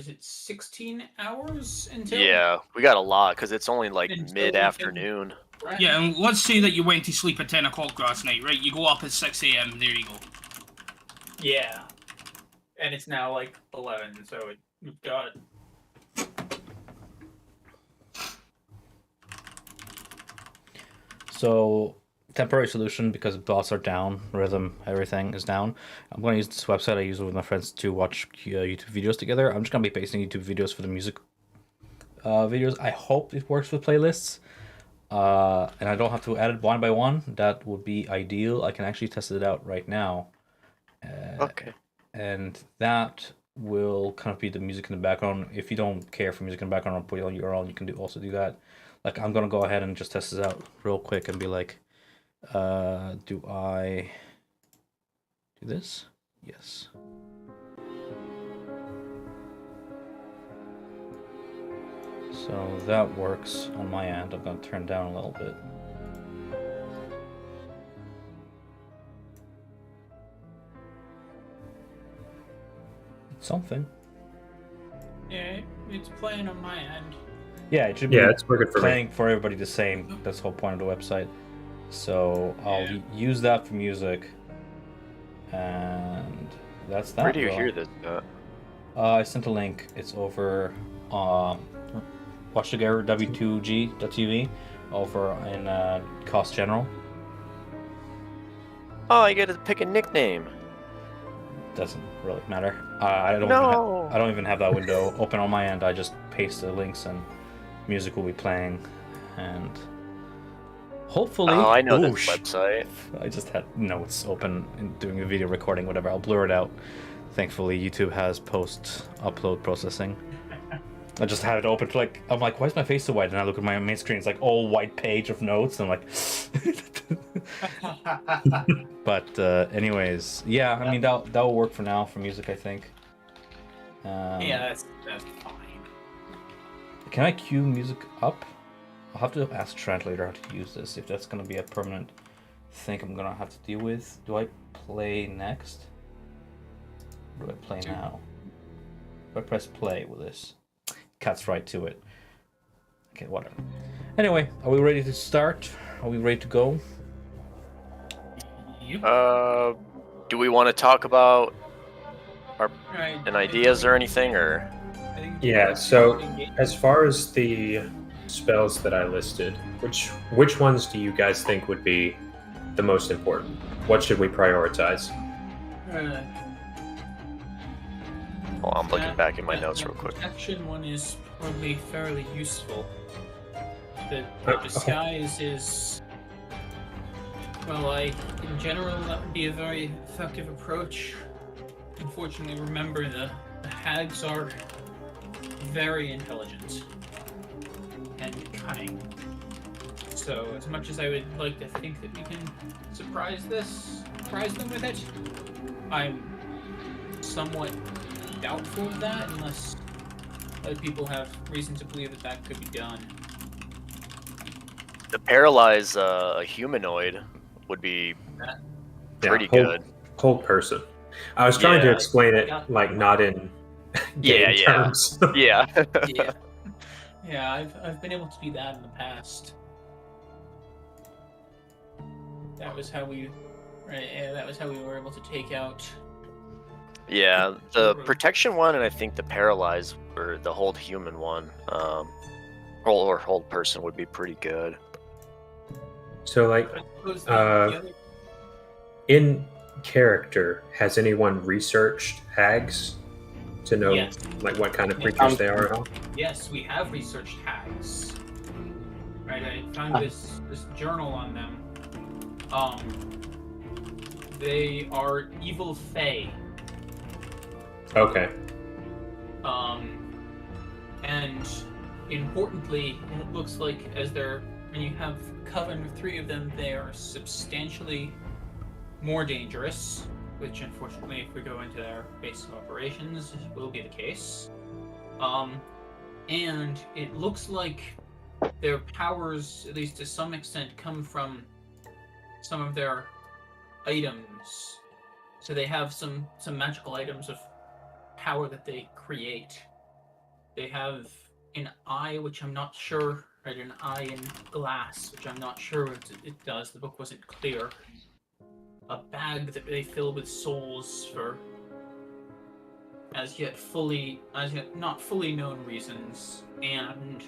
is it 16 hours until? Yeah, we got a lot because it's only like Until we mid-afternoon. Right. Yeah, and let's say that you went to sleep at 10 o'clock last night, right? You go up at 6 a.m., there you go. Yeah. And it's now like 11, so we've got it. So, temporary solution, because bots are down, rhythm, everything is down. I'm going to use this website I use with my friends to watch YouTube videos together. I'm just going to be pasting YouTube videos for the music videos. I hope it works with playlists. And I don't have to add it one by one. That would be ideal. I can actually test it out right now. Okay. And that will kind of be the music in the background. If you don't care for music in the background or put it on your own, you can also do that. Like, I'm gonna go ahead and just test this out real quick and be like, do I do this? Yes. So that works on my end. I'm gonna turn down a little bit. It's something. Yeah, it's playing on my end. Yeah, it should be it's working for playing for everybody the same. That's the whole point of the website. So I'll use that for music. And that's that. Where do you hear this? I sent a link. It's over Watch Together W2G.tv over in Cost General. Oh, you get to pick a nickname. Doesn't really matter. I don't even have that window open on my end. I just paste the links and music will be playing, and hopefully. Oh, I know this website. I just had notes open and doing a video recording, whatever. I'll blur it out. Thankfully, YouTube has post-upload processing. I just had it open to I'm like, why is my face so white? And I look at my main screen, it's like all white page of notes, and I'm like. But anyways, yeah, I mean that will work for now for music, I think. Yeah, that's fine. Can I cue music up? I'll have to ask Translator how to use this, if that's going to be a permanent thing I'm going to have to deal with. Do I play next? Or do I play now? Do I press play with this? Cuts right to it. Okay, whatever. Anyway, are we ready to start? Are we ready to go? Do we want to talk about our ideas or anything, or? Yeah, so as far as the spells that I listed, which ones do you guys think would be the most important? What should we prioritize? Oh, I'm looking back in my notes real quick. The protection one is probably fairly useful. The disguise is... Well, in general, that would be a very effective approach. Unfortunately, remember, the hags are very intelligent and cunning. So, as much as I would like to think that we can surprise them with it, I'm somewhat doubtful of that, unless other people have reason to believe that could be done. To paralyze a humanoid would be pretty good. Whole person. I was trying to explain it not in game terms. Yeah. I've been able to do that in the past. That was how we were able to take out. Yeah, the protection one, and I think the paralyze or the hold human one, or hold person would be pretty good. So, in character, has anyone researched hags to know what kind of creatures they are at all? Yes, we have researched hags. Right, I found this journal on them. They are evil fae. Okay. And importantly, it looks like when you have a coven of 3 of them, they are substantially more dangerous, which unfortunately, if we go into their base of operations, will be the case. And it looks like their powers, at least to some extent, come from some of their items. So they have some magical items of power that they create. They have an eye, which I'm not sure, right? An eye in glass, which I'm not sure what it does. The book wasn't clear. A bag that they fill with souls for as yet not fully known reasons, and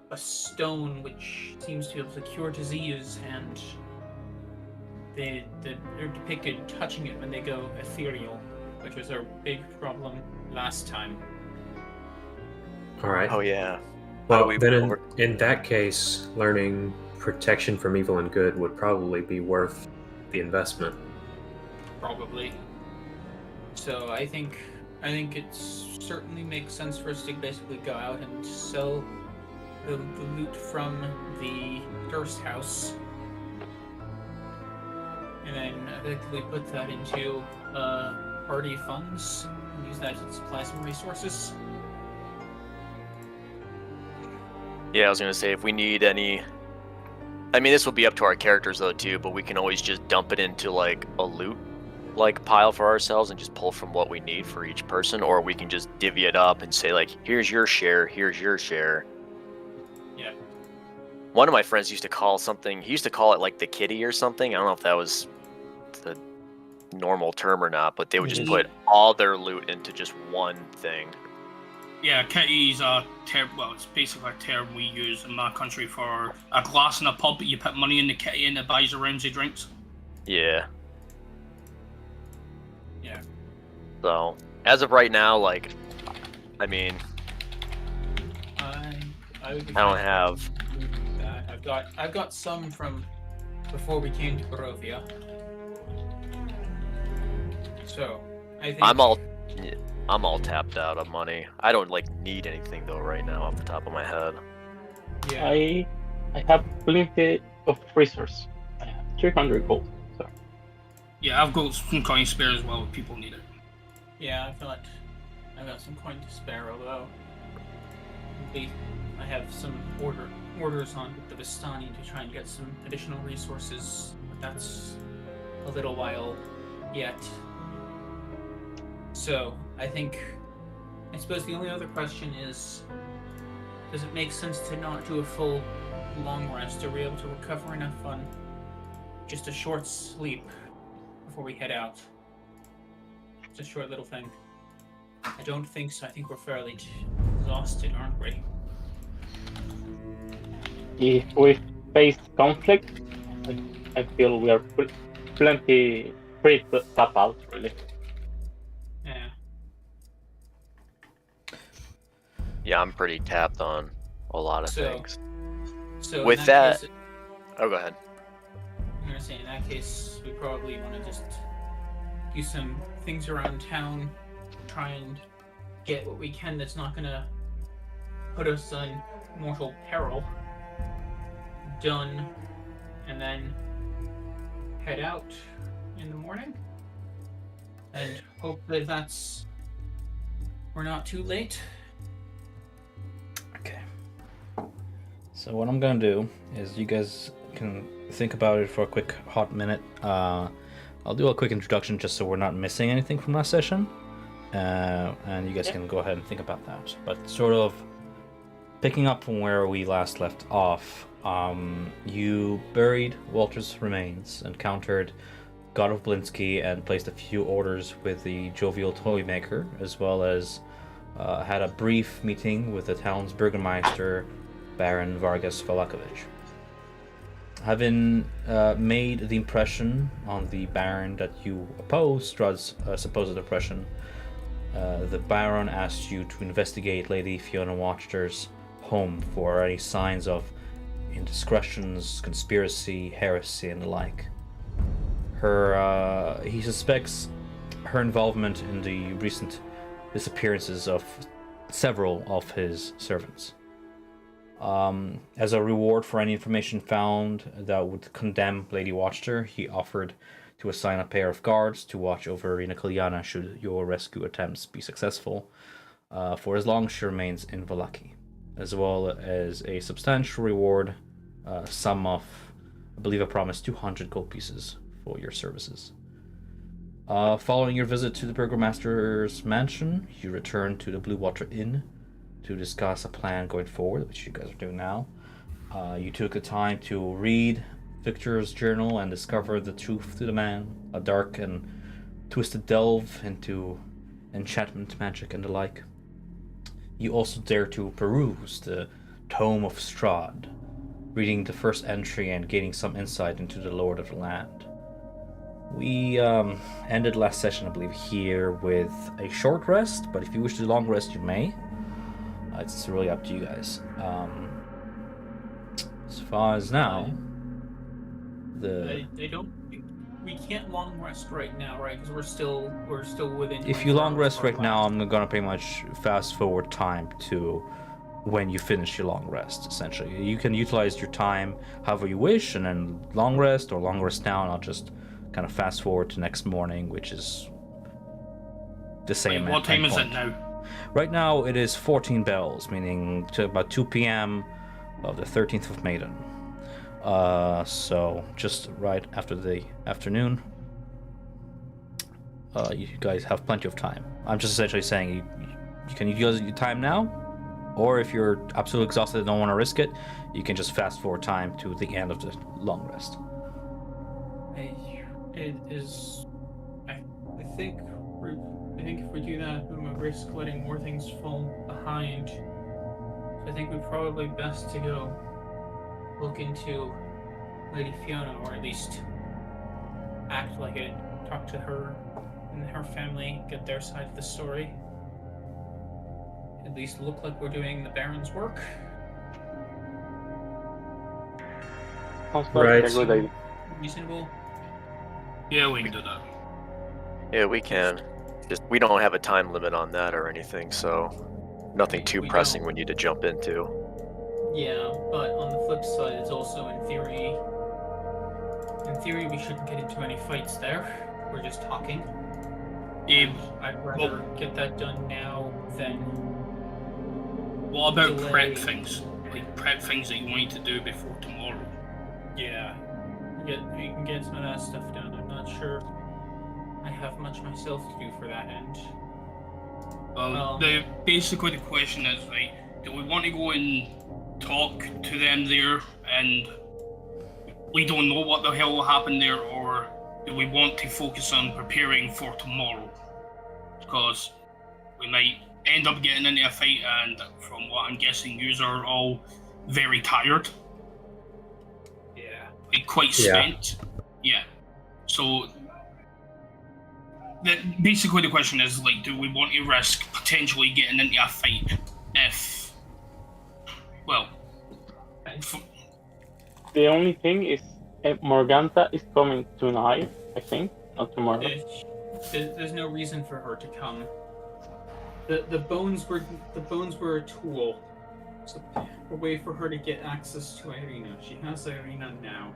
a stone which seems to be able to cure disease, and they're depicted touching it when they go ethereal, which was our big problem last time. All right. Oh yeah. Well, then in that case, learning protection from evil and good would probably be worth the investment. Probably. So I think it certainly makes sense for us to basically go out and sell the loot from the Durst house, and then effectively put that into party funds and use that to supply some resources. Yeah, I was gonna say if we need any. I mean, this will be up to our characters though too, but we can always just dump it into like a loot pile for ourselves and just pull from what we need for each person, or we can just divvy it up and say like, here's your share, here's your share. Yeah. One of my friends used to call it like the kitty or something. I don't know if that was the normal term or not, but they would just put all their loot into just one thing. Yeah, kitty's a term. Well, it's basically a term we use in my country for a glass in a pub. You put money in the kitty and it buys a rounds of drinks. Yeah. Yeah. So, as of right now, like, I mean, I don't have. I've got some from before we came to Barovia. So I think I'm all tapped out of money. I don't like need anything though right now off the top of my head. Yeah. I have plenty of resources. I have 300 gold. So. Yeah, I've got some coin spare as well if people need it. Yeah, I've got some coin to spare, although I have some orders on with the Vistani to try and get some additional resources, but that's a little while yet. So I suppose the only other question is, does it make sense to not do a full long rest? Are we able to recover enough on just a short sleep before we head out? Just a short little thing. I don't think so. I think we're fairly exhausted, aren't we? If we face conflict, I feel we are pretty tap out, really. Yeah. Yeah, I'm pretty tapped on a lot of things. So with that, oh, go ahead. I'm gonna say in that case, we probably want to just do some things around town, try and get what we can that's not gonna put us in mortal peril done, and then head out in the morning and hope that we're not too late. Okay. So what I'm gonna do is you guys can think about it for a quick hot minute. I'll do a quick introduction just so we're not missing anything from last session, and you guys can go ahead and think about that. But sort of picking up from where we last left off, you buried Walter's remains, encountered God of Blinsky, and placed a few orders with the jovial toymaker, as well as had a brief meeting with the town's burgomaster, Baron Vargas Valakovich. Having made the impression on the Baron that you opposed Strahd's supposed oppression, the Baron asked you to investigate Lady Fiona Watchter's home for any signs of indiscretions, conspiracy, heresy, and the like. He suspects her involvement in the recent disappearances of several of his servants. As a reward for any information found that would condemn Lady Watchter, he offered to assign a pair of guards to watch over Rina Kalyana should your rescue attempts be successful, for as long as she remains in Vallaki, as well as a substantial reward, sum of, I believe I promised 200 gold pieces for your services. Following your visit to the burgomaster's mansion, you return to the Blue Water Inn, to discuss a plan going forward, which you guys are doing now. You took the time to read Victor's journal and discover the truth to the man, a dark and twisted delve into enchantment magic and the like. You also dare to peruse the Tome of Strahd, reading the first entry and gaining some insight into the Lord of the Land. We ended last session, I believe, here with a short rest, but if you wish to long rest, you may. It's really up to you guys. As far as now, I don't. We can't long rest right now, right? Because we're still within. If you long rest right now, last. I'm gonna pretty much fast forward time to when you finish your long rest. Essentially, you can utilize your time however you wish, and then long rest or long rest now, and I'll just kind of fast forward to next morning, which is the same. Wait, what time is it now? Right now it is 14 bells, meaning to about 2 p.m. of the 13th of Maiden. So just right after the afternoon. You guys have plenty of time. I'm just essentially saying you can use your time now, or if you're absolutely exhausted and don't want to risk it, you can just fast forward time to the end of the long rest. It is. I think if we do that, we might risk letting more things fall behind. So I think we're probably best to go look into Lady Fiona, or at least act like it, talk to her and her family, get their side of the story. At least look like we're doing the Baron's work. Sounds like Right. a good idea. Reasonable. Yeah, we can do that. Yeah, we can. Just we don't have a time limit on that or anything, so nothing too We pressing don't. we need to jump into. Yeah, but on the flip side, it's also in theory, we shouldn't get into any fights there. We're just talking. I'd rather get that done now than. What about delay. prep things? Like prep things that you want to do before tomorrow? Yeah, we can get some of that stuff done. I'm not sure I have much myself to do for that end. Basically the question is, right, do we want to go and talk to them there and we don't know what the hell will happen there, or do we want to focus on preparing for tomorrow? Because we might end up getting into a fight, and from what I'm guessing, you are all very tired. Yeah. Like quite spent. Yeah. So basically the question is, like, do we want to risk potentially getting into a fight if, well, The only thing is, Morganta is coming tonight, I think, not tomorrow. There's no reason for her to come. The bones were a tool. It's a way for her to get access to Irina. She has Irina now.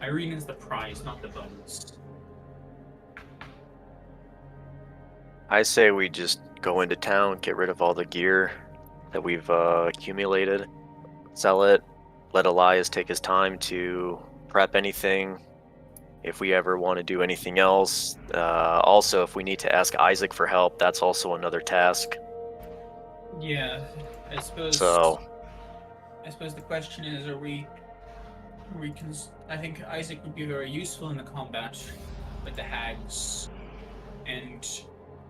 Irina's the prize, not the bones. I say we just go into town, get rid of all the gear that we've accumulated, sell it, let Elias take his time to prep anything. If we ever want to do anything else, also if we need to ask Izek for help, that's also another task. Yeah, I suppose. So, I suppose the question is, I think Izek would be very useful in the combat with the hags, and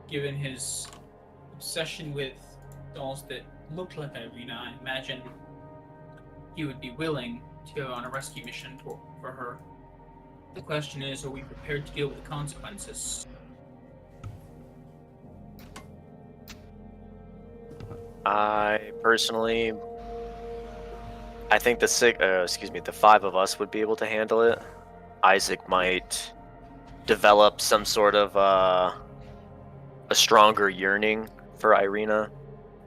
given his obsession with dolls that look like Irina, I imagine he would be willing to go on a rescue mission for her. The question is, are we prepared to deal with the consequences? I personally, I think the five of us would be able to handle it. Izek might develop some sort of a stronger yearning for Irina,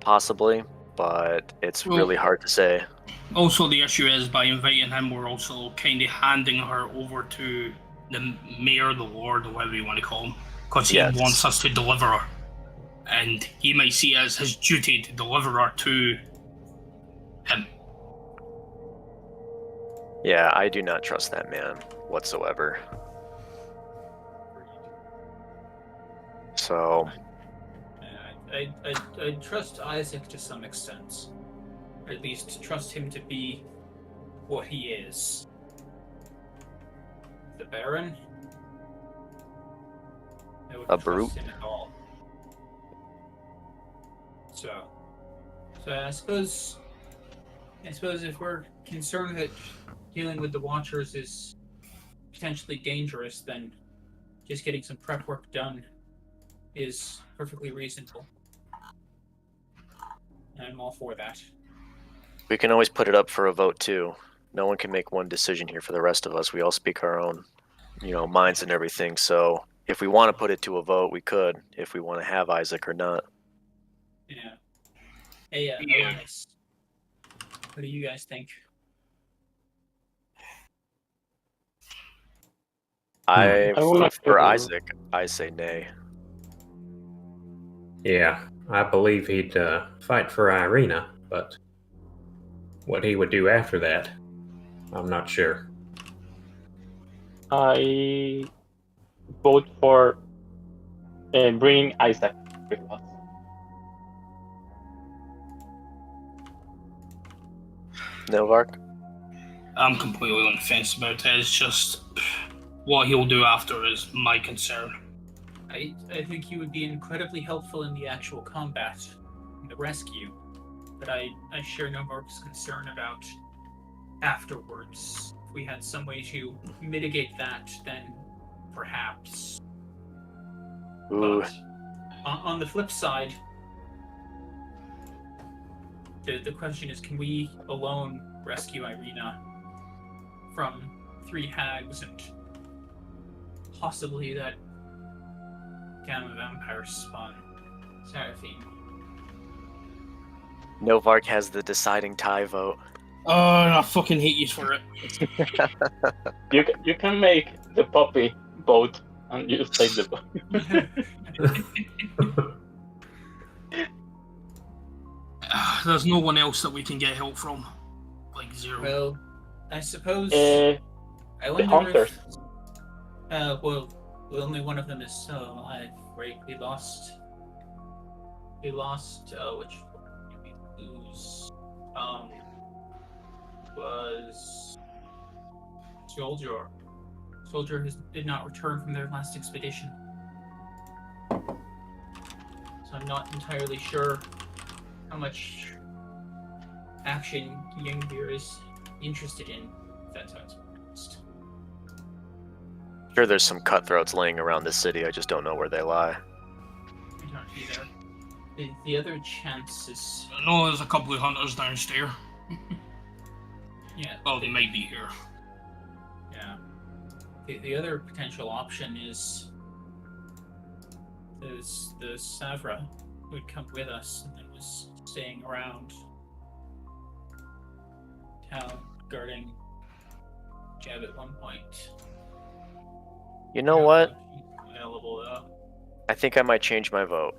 possibly, but it's really hard to say. Also, the issue is, by inviting him, we're also kind of handing her over to the mayor, the lord, or whatever you want to call him, because he wants us to deliver her. And he might see it as his duty to deliver her to him. Yeah, I do not trust that man whatsoever. So, I trust Izek to some extent. Or at least trust him to be what he is. The Baron? I wouldn't A brute? trust him at all. So I suppose if we're concerned that dealing with the Watchers is potentially dangerous, then just getting some prep work done is perfectly reasonable. And I'm all for that. We can always put it up for a vote too. No one can make one decision here for the rest of us. We all speak our own, minds and everything. So if we want to put it to a vote, we could. If we want to have Izek or not. Yeah. Hey, Yeah. Elias, what do you guys think? I I would like to for do- Izek, I say nay. Yeah, I believe he'd fight for Irina, but what he would do after that, I'm not sure. I vote for bringing Isaac with us. Novark? I'm completely on the fence about it. It's just what he'll do after is my concern. I think he would be incredibly helpful in the actual combat, in the rescue, but I share Novark's concern about afterwards. If we had some way to mitigate that, then perhaps. Ooh. But on the flip side, the question is, can we alone rescue Irina from 3 hags and possibly that Gamma Vampire spawn, Seraphine? Novark has the deciding tie vote. Oh, I fucking hate you for it. You can make the puppy vote and you say the vote. There's no one else that we can get help from. Like zero. Well, I suppose. the I wonder hunters. if. Well, only one of them is still alive, right? We lost. Which one did we lose? Was Soldier. Soldier did not return from their last expedition. So I'm not entirely sure how much action Youngbeer is interested in, if that's how it's pronounced. Sure, there's some cutthroats laying around the city. I just don't know where they lie. I don't either. The other chance is, I know there's a couple of hunters downstairs. yeah. Well, they might be here. Yeah. The other potential option is the Savra who would come with us and then was staying around town guarding Jeb at one point. You know what? Available though. I think I might change my vote.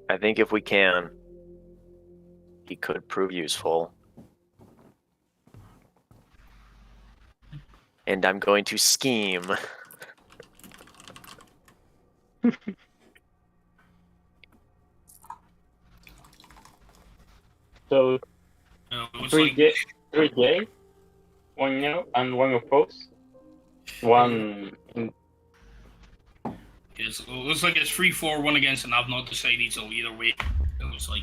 I think if we can, he could prove useful. And I'm going to scheme. So It was 3J, 3J, 1 no, and 1 opposed. 1 in yeah, so it looks like it's 3-4, 1 against, and I've not decided, so either way, it was like.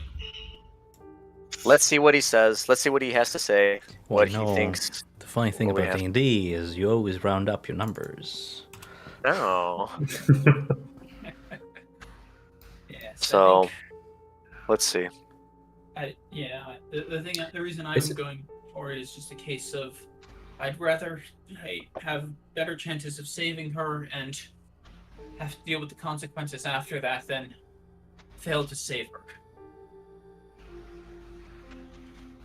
Let's see what he says. Let's see what he has to say. Well, What no, he thinks. The funny thing what we about have- D&D is you always round up your numbers. No. Yeah. So, let's see. The reason I'm Is it- going for it is just a case of I'd rather have better chances of saving her and have to deal with the consequences after that than fail to save her.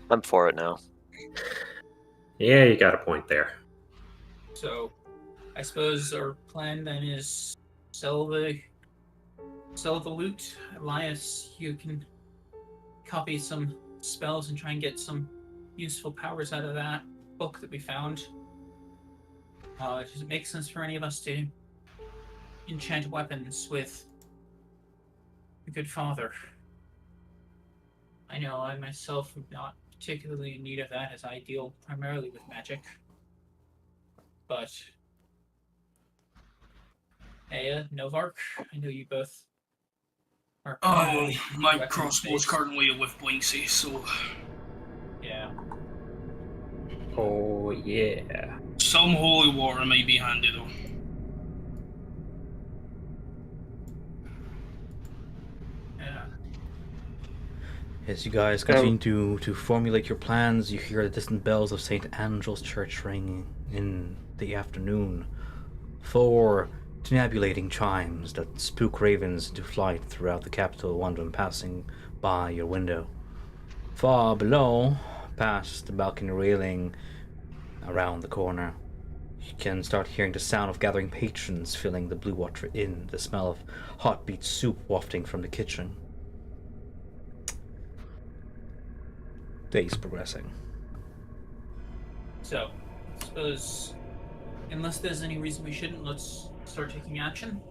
I'm for it now. Yeah, you got a point there. So, I suppose our plan then is sell the loot. Elias, you can copy some spells and try and get some useful powers out of that book that we found. Does it make sense for any of us to enchant weapons with a good father. I know I myself am not particularly in need of that, as I deal primarily with magic. But Aya, Novark, I know you both are Oh, primarily my weapons crossbow's based. currently with Blinksy, so Yeah. Oh yeah. some holy water might be handy though. Yeah. As you guys continue to formulate your plans, you hear the distant bells of St. Angel's Church ringing in the afternoon. 4 tabulating chimes that spook ravens into flight throughout the capital, one of them passing by your window. Far below, past the balcony railing around the corner, you can start hearing the sound of gathering patrons filling the Blue Water Inn, the smell of hot beet soup wafting from the kitchen. Days progressing. So, I suppose, unless there's any reason we shouldn't, let's start taking action.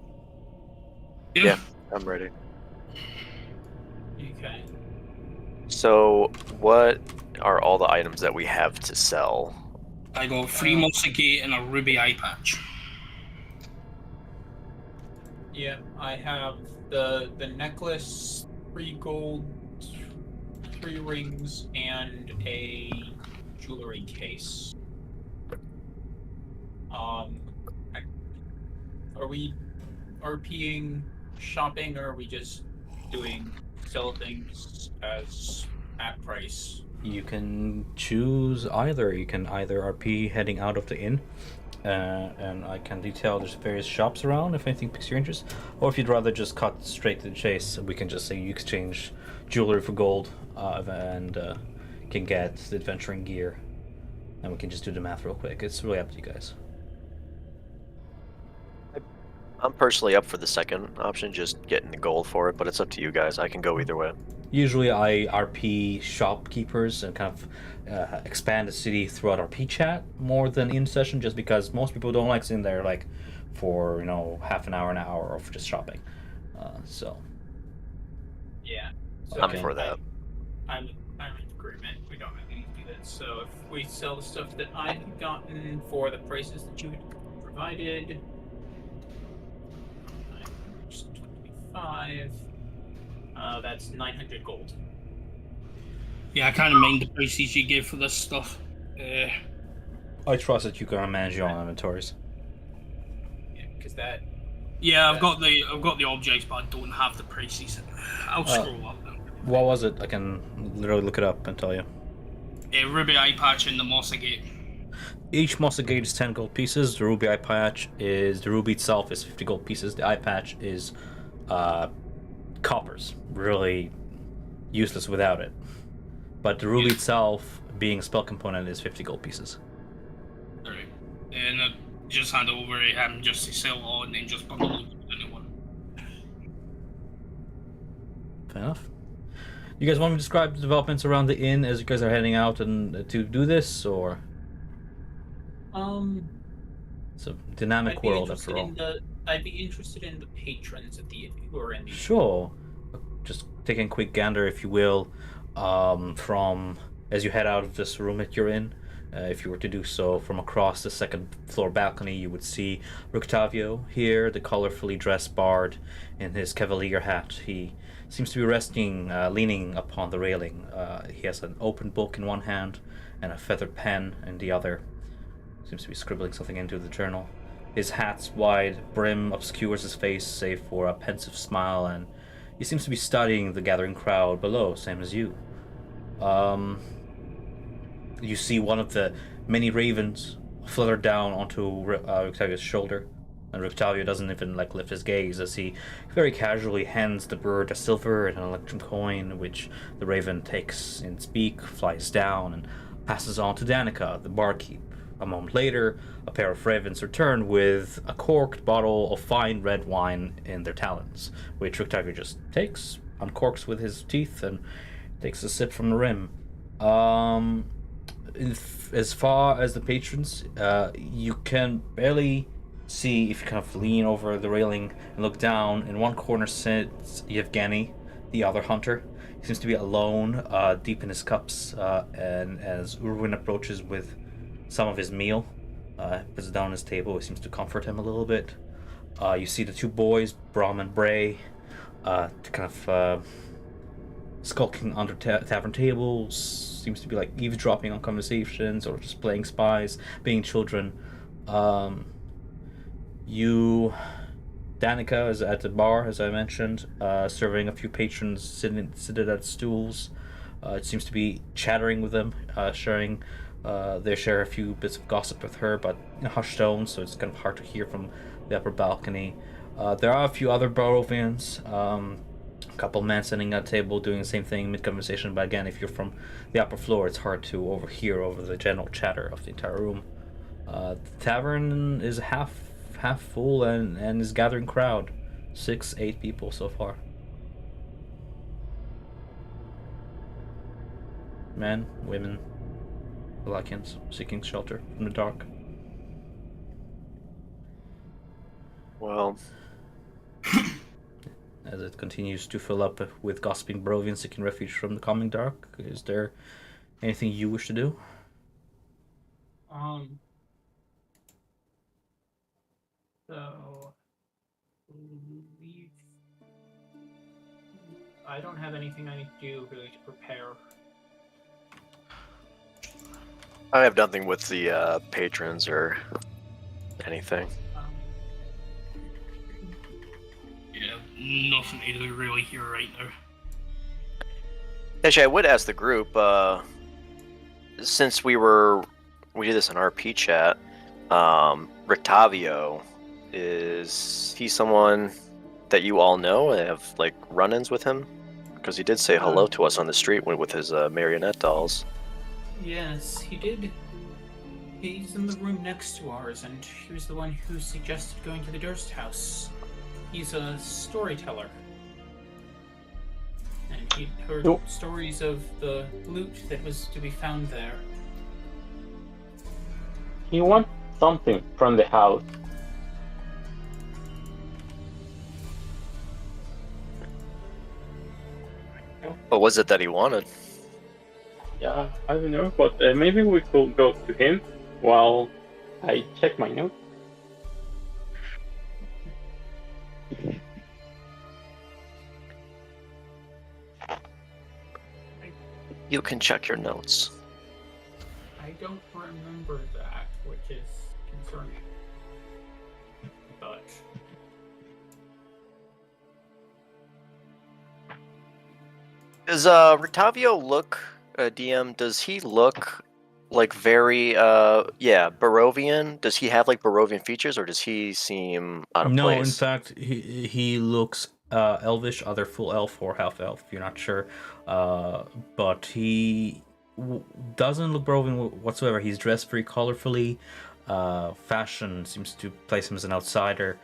Yeah, I'm ready. Okay. So, what are all the items that we have to sell? I got 3 Mossagate and a ruby eye patch. Yeah, I have the necklace, 3 gold, 3 rings, and a jewelry case. Are we RPing shopping, or are we just doing sell things as at price? You can choose either. You can either RP heading out of the inn, and I can detail there's various shops around if anything piques your interest, or if you'd rather just cut straight to the chase, we can just say you exchange jewelry for gold and can get the adventuring gear, and we can just do the math real quick. It's really up to you guys. I'm personally up for the second option, just getting the gold for it, but it's up to you guys. I can go either way. Usually I RP shopkeepers and kind of expand the city throughout RP chat more than in session, just because most people don't like sitting there like for, half an hour of just shopping. So Yeah. So I'm for that. I'm in agreement. We don't really need to do that. So if we sell the stuff that I've gotten for the prices that you had provided, 25. That's 900 gold. Yeah, I kind of mind the prices you give for this stuff. I trust that you can manage your own inventories. Yeah, because that. Yeah, I've got the objects, but I don't have the prices. I'll scroll up then. What was it? I can literally look it up and tell you. Ruby eye patch and the Mossagate. Each Mossagate is 10 gold pieces. The ruby eye patch is, the ruby itself is 50 gold pieces. The eye patch is coppers. Really useless without it. But the ruby itself, being a spell component, is 50 gold pieces. Alright. And just hand over it, just to sell all and then just bundle it with anyone. Fair enough. You guys want me to describe the developments around the inn as you guys are heading out and to do this, or? It's a dynamic world after all. I'd be interested in the patrons at the inn who are in the. Sure. Just taking a quick gander, if you will, from as you head out of this room that you're in. If you were to do so from across the second floor balcony, you would see Rictavio here, the colorfully dressed bard in his cavalier hat. He seems to be resting, leaning upon the railing. He has an open book in one hand and a feathered pen in the other. Seems to be scribbling something into the journal. His hat's wide brim obscures his face, save for a pensive smile, and he seems to be studying the gathering crowd below, same as you. You see one of the many ravens flutter down onto Rictavio's shoulder, and Rictavio doesn't even lift his gaze as he very casually hands the bird a silver and an electrum coin, which the raven takes in its beak, flies down, and passes on to Danica, the barkeep. A moment later, a pair of ravens return with a corked bottle of fine red wine in their talons, which Rictavio just takes, uncorks with his teeth, and takes a sip from the rim. As far as the patrons, you can barely see if you kind of lean over the railing and look down. In one corner sits Yevgeny, the other hunter. He seems to be alone, deep in his cups, and as Urwin approaches with some of his meal, puts it down on his table, it seems to comfort him a little bit. You see the two boys, Brom and Bray, kind of skulking under tavern tables, seems to be like eavesdropping on conversations or just playing spies, being children. Danica is at the bar, as I mentioned, serving a few patrons seated at stools. It seems to be chattering with them, sharing. They share a few bits of gossip with her, but in a hushed tone, so it's kind of hard to hear from the upper balcony. There are a few other Barovians, a couple men sitting at a table doing the same thing mid-conversation, but again, if you're from the upper floor, it's hard to overhear over the general chatter of the entire room. The tavern is half full and is gathering crowd. 6-8 people so far. Men, women, Valakians seeking shelter from the dark. Well, as it continues to fill up with gossiping Barovians seeking refuge from the coming dark, is there anything you wish to do? So, I don't have anything I need to do really to prepare. I have nothing with the patrons or anything. Yeah, nothing to do really here right now. Actually, I would ask the group, since we did this in RP chat, Rictavio, is he someone that you all know and have like run-ins with him? Because he did say hello to us on the street with his marionette dolls. Yes, he did. He's in the room next to ours, and he was the one who suggested going to the Durst house. He's a storyteller. And he'd heard stories of the loot that was to be found there. He wants something from the house. What was it that he wanted? Yeah, I don't know, but maybe we could go to him while I check my notes. You can check your notes. I don't remember that, which is concerning. But Does Rictavio look, DM, does he look like very, Barovian? Does he have like Barovian features, or does he seem out of place? No, in fact, he looks elvish, either full elf or half elf, you're not sure. But he doesn't look Barovian whatsoever. He's dressed very colorfully. Fashion seems to place him as an outsider.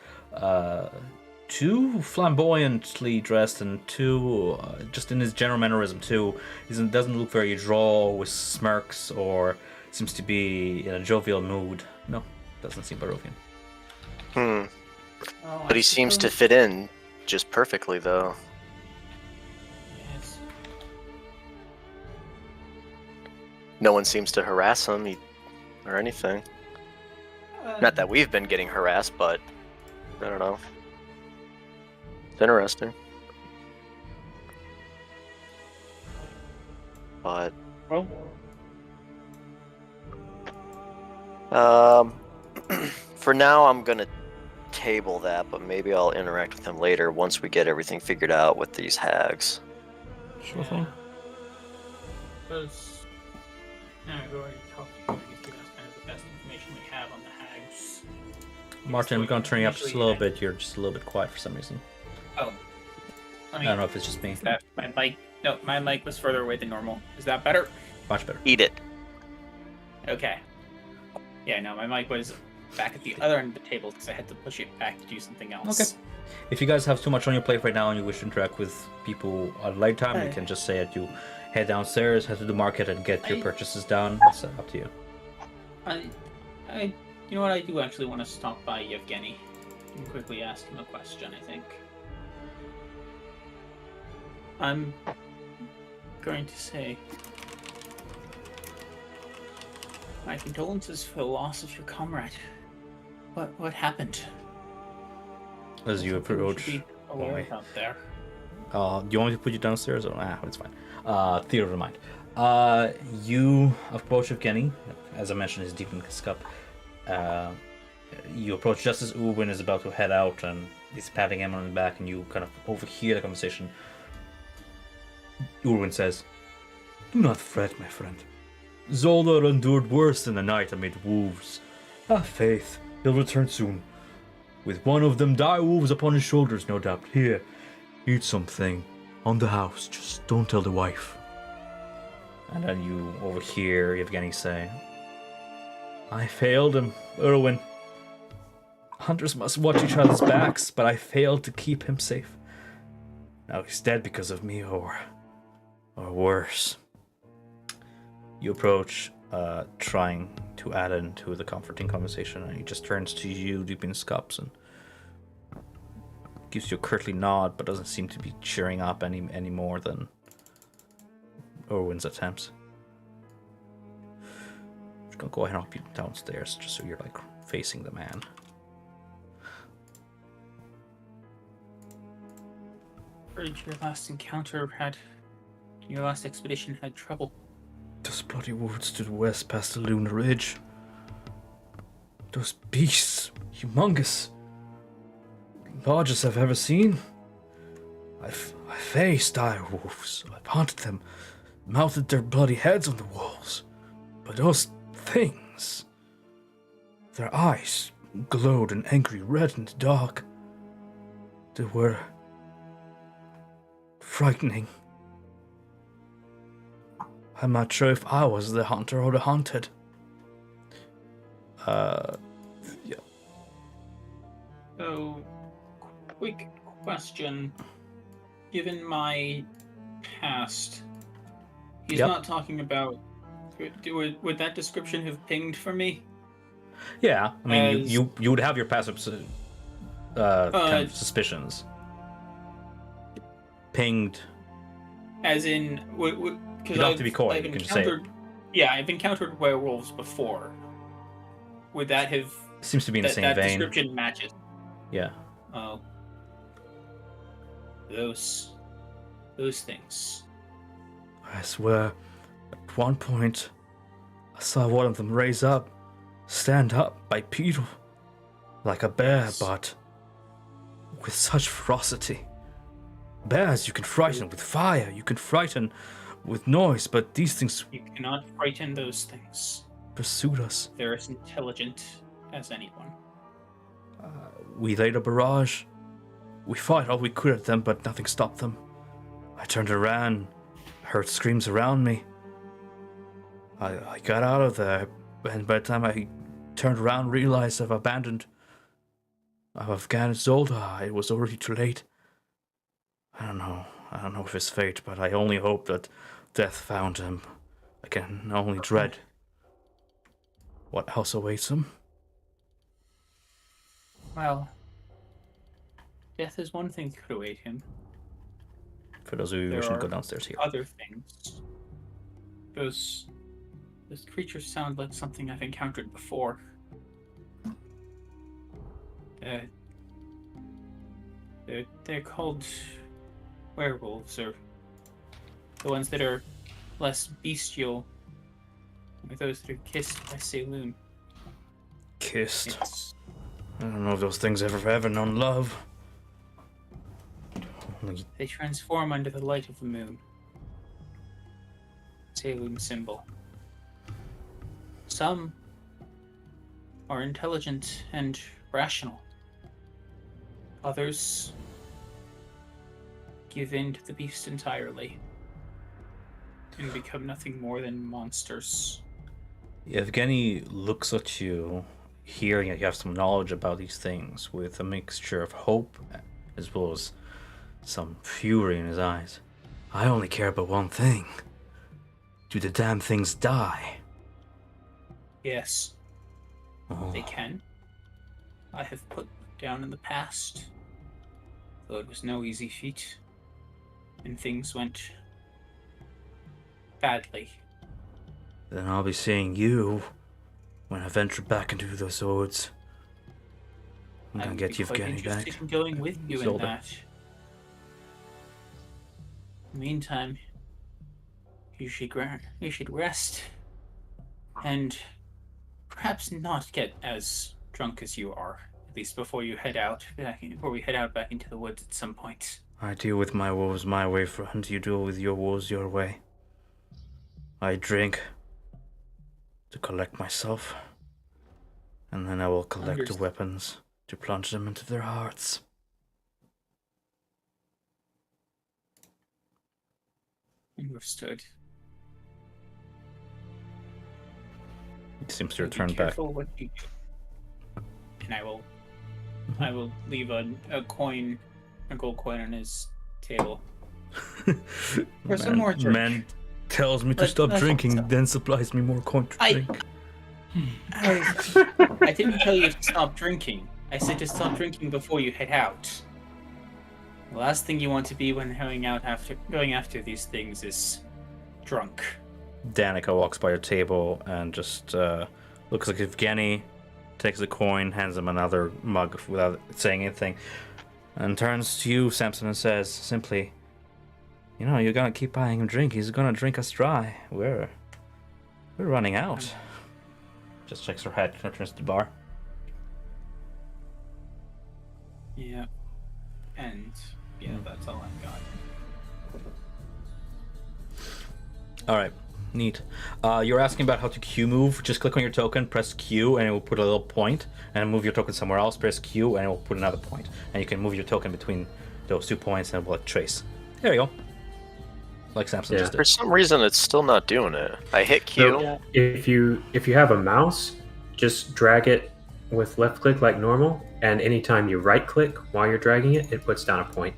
Too flamboyantly dressed, and too just in his general mannerism too. He doesn't look very droll with smirks, or seems to be in a jovial mood. No, doesn't seem Barovian. But he seems to fit in just perfectly, though. yes. No one seems to harass him or anything. Not that we've been getting harassed, but I don't know. It's interesting. But Well, for now, I'm gonna table that, but maybe I'll interact with him later once we get everything figured out with these hags. Sure thing. Because we already talked to you. That's kind of the best information we have on the hags. Martin, I'm gonna turn you up just a Usually little I- bit. You're just a little bit quiet for some reason. Oh. I don't know if it's just me. Is that my mic? No, my mic was further away than normal. Is that better? Much better. Eat it. Okay. Yeah, no, my mic was back at the other end of the table because I had to push it back to do something else. Okay. If you guys have too much on your plate right now and you wish to interact with people at a later time, you can just say that you head downstairs, head to the market, and get your purchases done. It's up to you. I You know what? I do actually want to stop by Yevgeny and quickly ask him a question, I think. I'm going to say, my condolences for the loss of your comrade. What happened? As you Something we should approach, be aware of out there. do you want me to put you downstairs? Or it's fine. Theater of the mind. You approach Evgeny. As I mentioned, he's deep in his cup. You approach just as Uwin is about to head out, and he's patting him on the back, and you kind of overhear the conversation. Uwin says, "Do not fret, my friend. Zoldar endured worse than a night amid wolves. Have faith, he'll return soon. With one of them dire wolves upon his shoulders, no doubt. Here, eat something. On the house, just don't tell the wife." And then you overhear Yevgeny say, "I failed him, Erwin. Hunters must watch each other's backs, but I failed to keep him safe. Now he's dead because of me, or worse." You approach, trying to add into the comforting conversation, and he just turns to you deep in his cups and gives you a curtly nod, but doesn't seem to be cheering up any more than Erwin's attempts. I'm just gonna go ahead and help you downstairs, just so you're like facing the man. Heard your last encounter your last expedition had trouble. Those bloody woods to the west past the Lunar Ridge. Those beasts, humongous, largest I've ever seen. I faced dire wolves. I've hunted them, mounted their bloody heads on the walls. But those things, their eyes glowed an angry red in the dark. They were frightening. I'm not sure if I was the hunter or the hunted. Yeah. So, quick question. Given my past, he's Yep. not talking about. Would that description have pinged for me? Yeah, I mean, As- you would have your passive kind of suspicions. Pinged. As in, because You don't have to be coy, you can just say it. Yeah, I've encountered werewolves before. Would that have? Seems to be in the same that vein. description matches. Yeah. Oh, those things. I swear, at one point, I saw one of them stand up bipedal, like a bear, but with such ferocity. Bears you can frighten with fire, you can frighten with noise, but these things You cannot frighten those things. pursued us. They're as intelligent as anyone. We laid a barrage. We fought all we could at them, but nothing stopped them. I turned around, heard screams around me. I got out of there, and by the time I turned around, realized I've abandoned Zolda. It was already too late. I don't know if it's fate, but I only hope that death found him. I can only dread what else awaits him. Well, death is one thing that could await him. For those of you who There wishing to go are downstairs here. Other things. Those creatures sound like something I've encountered before. They're called werewolves, or the ones that are less bestial, or those that are kissed by Saloon. Kissed. It's I don't know if those things ever known love. Only They transform under the light of the moon. Saloon symbol. Some are intelligent and rational. Others give in to the beast entirely and become nothing more than monsters. Yevgeny looks at you, hearing that you have some knowledge about these things, with a mixture of hope as well as some fury in his eyes. I only care about one thing. Do the damn things die? Yes. they can. I have put down in the past, though it was no easy feat, and things went badly. Then I'll be seeing you when I venture back into those woods. I'm gonna get quite Yevgeny back. interested in going with you in Zolder. that. In the meantime, you should rest, and perhaps not get as drunk as you are. At least before we head out back into the woods at some point. I deal with my woes my way, friend. You deal with your woes your way. I drink to collect myself, and then I will collect the Understood. weapons to plunge them into their hearts. Understood. He seems to So return be back. careful what you do. And I will leave a gold coin on his table. For some more drink. Man tells me to Let- stop let's drinking, stop. then supplies me more coin to I- drink. I didn't tell you to stop drinking. I said to stop drinking before you head out. The last thing you want to be when going after these things is drunk. Danica walks by your table and just looks like Evgeny takes a coin, hands him another mug without saying anything, and turns to you, Samson, and says simply, "You know, you're gonna keep buying him drink. He's gonna drink us dry. We're running out." Just shakes her head, turns to the bar. Yeah. And yeah, that's all I've got. All right, neat. You're asking about how to Q move. Just click on your token, press Q, and it will put a little point, and move your token somewhere else. Press Q, and it will put another point, and you can move your token between those 2 points, and it will like trace. There you go. Like Samson Yeah. just For did. some reason, it's still not doing it. I hit Q. So if you have a mouse, just drag it with left click like normal, and anytime you right click while you're dragging it, it puts down a point.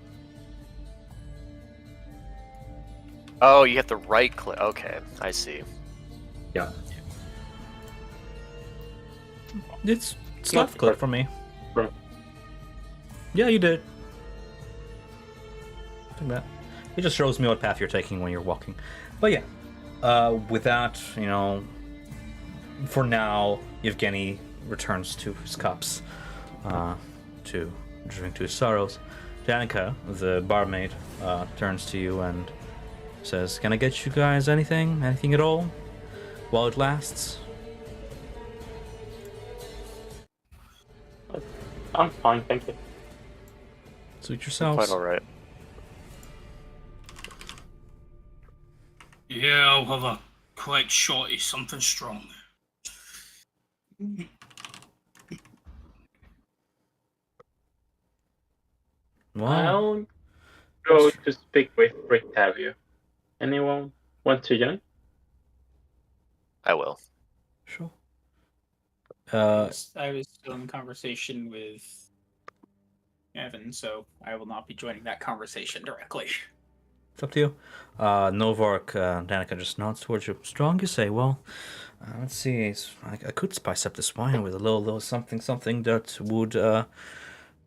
Oh, you have to right click. Okay, I see. Yeah. It's left click for me. Right. Yeah, you did. Think that. It just shows me what path you're taking when you're walking. But yeah, with that, you know, for now, Yevgeny returns to his cups to drink to his sorrows. Danica, the barmaid, turns to you and says, "Can I get you guys anything? Anything at all? While it lasts?" I'm fine, thank you. Suit yourselves. Quite all right. Yeah, I'll have a quick shot of something strong. Wow. I'll go to speak with Rictavio. Anyone want to join? I will. Sure. I was still in conversation with Evan, so I will not be joining that conversation directly. It's up to you. Novark, Danica just nods towards you. Strong, you say? Well, let's see. I could spice up this wine with a little something that would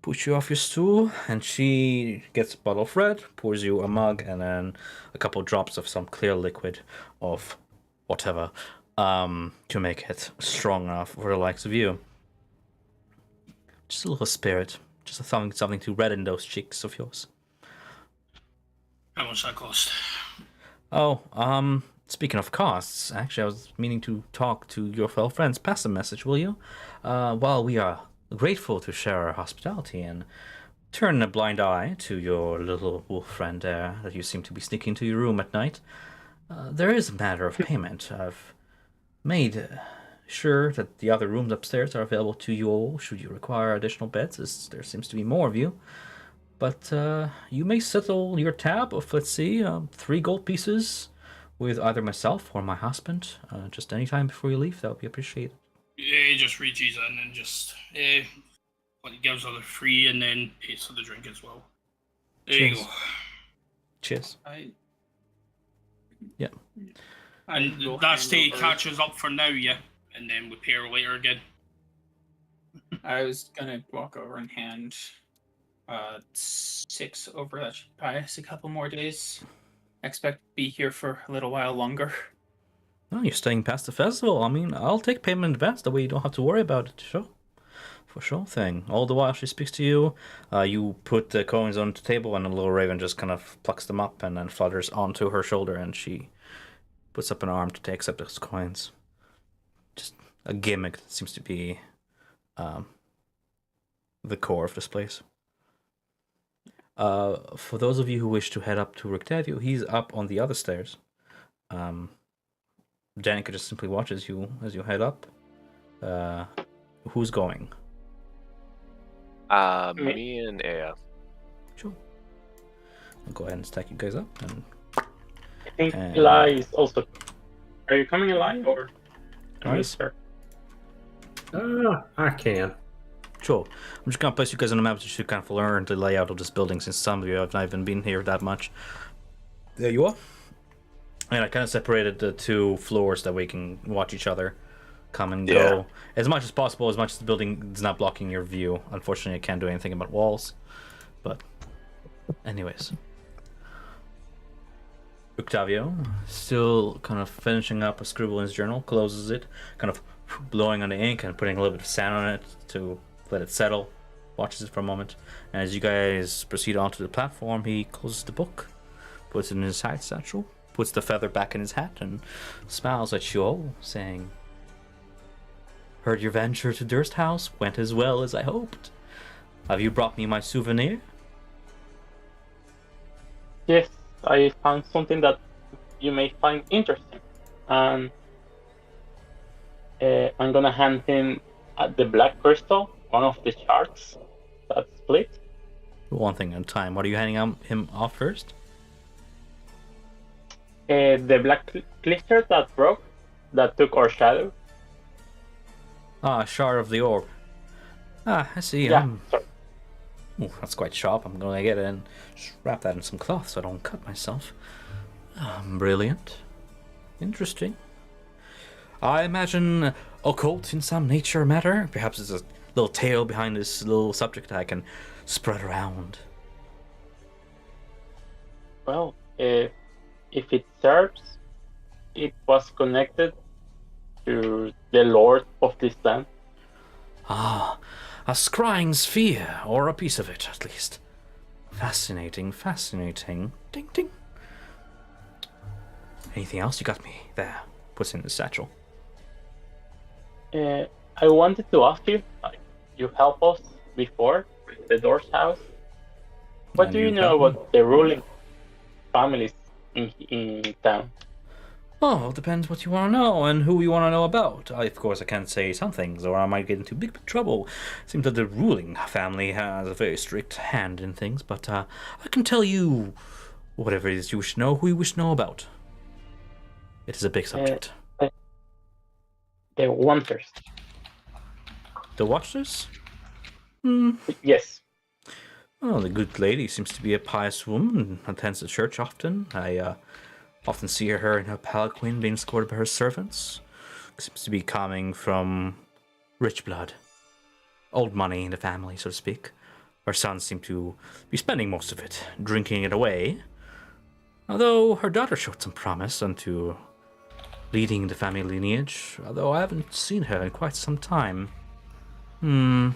put you off your stool. And she gets a bottle of red, pours you a mug, and then a couple drops of some clear liquid of whatever to make it strong enough for the likes of you. Just a little spirit. Just something to redden those cheeks of yours. How much that cost? Oh, speaking of costs, actually, I was meaning to talk to your fellow friends. Pass a message, will you? While we are grateful to share our hospitality and turn a blind eye to your little wolf friend there that you seem to be sneaking to your room at night, there is a matter of payment. I've made sure that the other rooms upstairs are available to you all should you require additional beds, as there seems to be more of you. But you may settle your tab of, let's see, 3 gold pieces with either myself or my husband. Just any time before you leave, that would be appreciated. Yeah, just reaches in and just what he gives her the free and then pays for the drink as well. There you Cheers. go. Cheers. Yeah. And that's to catch us up for now, yeah? And then we pay her later again. I was gonna walk over and hand 6 over. That should buy us a couple more days. Expect to be here for a little while longer. Oh, you're staying past the festival. I mean, I'll take payment in advance. That way you don't have to worry about it. Sure. For sure thing. All the while she speaks to you, you put the coins on the table and a little raven just kind of plucks them up and then flutters onto her shoulder and she puts up an arm to take up those coins. Just a gimmick that seems to be the core of this place. For those of you who wish to head up to Rictavio, he's up on the other stairs. Danica just simply watches you as you head up. Who's going? Me and Aya. Sure. I'll go ahead and stack you guys up. And I think Eli is also. Are you coming, Eli, or? Nice. I can. Sure. I'm just gonna place you guys on the map so you kind of learn the layout of this building, since some of you have not even been here that much. There you are. And I kind of separated the 2 floors that we can watch each other come and go as much as possible, as much as the building is not blocking your view. Unfortunately, I can't do anything about walls. But anyways. Octavio, still kind of finishing up a scribble in his journal, closes it, kind of blowing on the ink and putting a little bit of sand on it to let it settle, watches it for a moment, and as you guys proceed onto the platform, he closes the book, puts it in his side satchel, puts the feather back in his hat, and smiles at you all, saying, "Heard your venture to Durst House went as well as I hoped. Have you brought me my souvenir?" Yes, I found something that you may find interesting, and I'm gonna hand him the black crystal, one of the shards that split. One thing at a time. What are you handing him off first? The black clister that broke, that took our shadow. Ah, shard of the orb. Ah, I see. Yeah, sorry. Ooh, that's quite sharp. I'm gonna get it and just wrap that in some cloth so I don't cut myself. Brilliant. Interesting. I imagine occult in some nature or matter. Perhaps there's a little tale behind this little subject I can spread around. Well, if it serves, it was connected to the lord of this land. Ah, a scrying sphere, or a piece of it, at least. Fascinating, fascinating. Ding, ding. Anything else? You got me. There. Puts in the satchel. I wanted to ask you, you helped us before with the Dorse house. What And do you you know helped about the ruling families in town? Oh, it depends what you want to know and who you want to know about. Of course, I can't say some things, or I might get into big trouble. Seems that the ruling family has a very strict hand in things, but I can tell you whatever it is you wish to know, who you wish to know about. It is a big subject. The Wanters. The Watchers? Yes. Oh, the good lady seems to be a pious woman, attends the church often. I often see her in her palanquin being escorted by her servants. Seems to be coming from rich blood. Old money in the family, so to speak. Her sons seem to be spending most of it, drinking it away. Although her daughter showed some promise unto leading the family lineage, although I haven't seen her in quite some time. You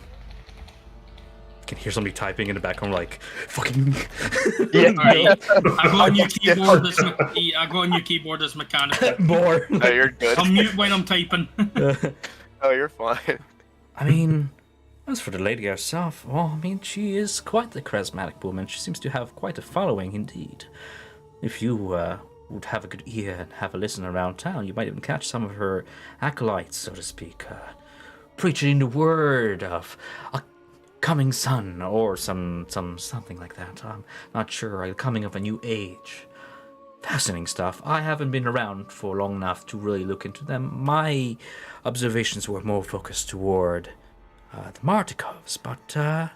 can hear somebody typing in the background like, fucking... Yeah, I go on your keyboard as mechanical. More. Oh, you're good. I'll mute when I'm typing. Oh, you're fine. I mean, as for the lady herself, well, I mean, she is quite the charismatic woman. She seems to have quite a following indeed. If you would have a good ear and have a listen around town, you might even catch some of her acolytes, so to speak, preaching the word of a coming sun or something like that. I'm not sure. The coming of a new age. Fascinating stuff. I haven't been around for long enough to really look into them. My observations were more focused toward the Martikovs, but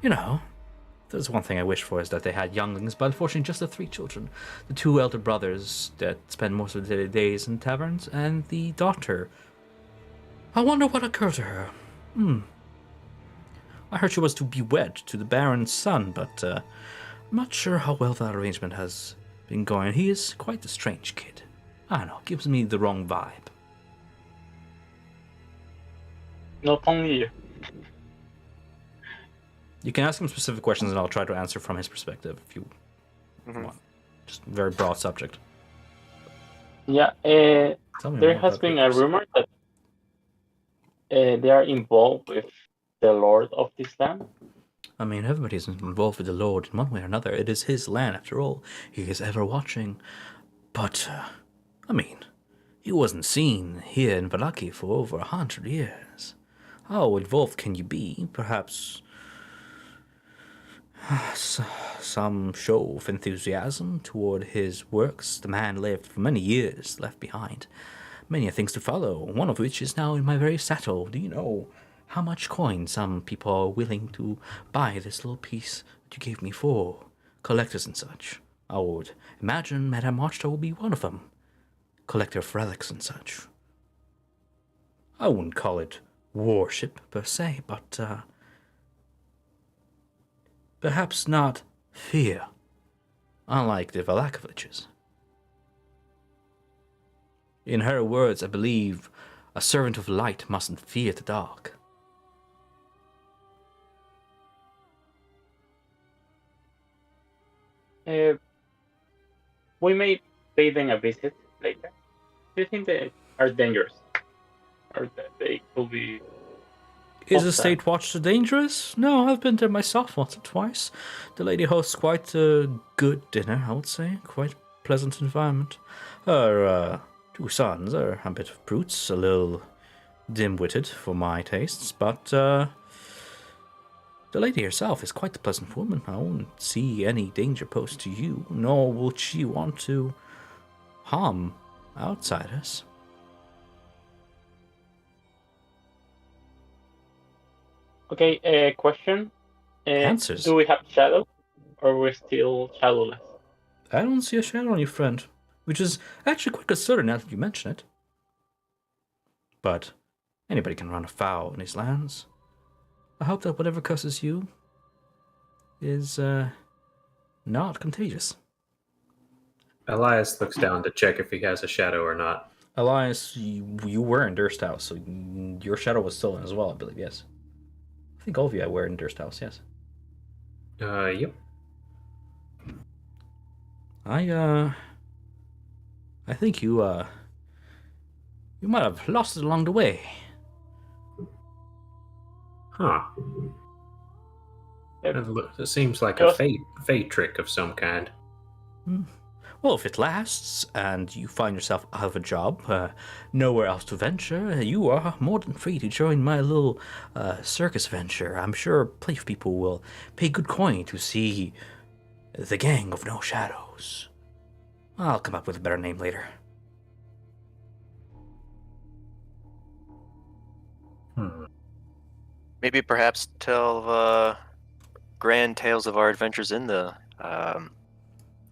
you know, there's one thing I wish for is that they had younglings, but unfortunately just the 3 children. The 2 elder brothers that spend most of their days in taverns, and the daughter I wonder what occurred to her. I heard she was to be wed to the Baron's son, but I'm not sure how well that arrangement has been going. He is quite a strange kid. I don't know, gives me the wrong vibe. Not only you. You can ask him specific questions and I'll try to answer from his perspective if you want. Just a very broad subject. Yeah, Tell me there more has about been Ruthless. a rumor that they are involved with the Lord of this land. I mean, everybody's involved with the Lord in one way or another. It is his land, after all. He is ever watching. But, I mean, he wasn't seen here in Vallaki for over 100 years. How involved can you be? Perhaps some show of enthusiasm toward his works. The man lived for many years, left behind many things to follow, one of which is now in my very saddle. Do you know how much coin some people are willing to buy this little piece that you gave me for? Collectors and such. I would imagine Madame Marchta will be one of them. Collector of relics and such. I wouldn't call it worship per se, but perhaps not fear, unlike the Valakoviches. In her words, I believe a servant of light mustn't fear the dark. We may pay them a visit later. Do you think they are dangerous? Or that they could be... Is the State Watch so dangerous? No, I've been there myself once or twice. The lady hosts quite a good dinner, I would say. Quite pleasant environment. Her two sons are a bit of brutes, a little dim-witted for my tastes, but the lady herself is quite a pleasant woman. I won't see any danger posed to you, nor would she want to harm outsiders. Okay, question. Answers. Do we have shadow? Or we're still shadowless? I don't see a shadow on you, friend. Which is actually quite concerning now that you mention it. But anybody can run afoul in these lands. I hope that whatever curses you is not contagious. Elias looks down to check if he has a shadow or not. Elias, you were in Durst House, so your shadow was still in as well, I believe, yes. I think all of you were in Durst House, yes. Yep. I think you might have lost it along the way. Huh. It seems like a fate trick of some kind. Well, if it lasts and you find yourself out of a job, nowhere else to venture, you are more than free to join my little circus venture. I'm sure plenty of people will pay good coin to see the Gang of No Shadows. I'll come up with a better name later. Maybe perhaps tell grand tales of our adventures in the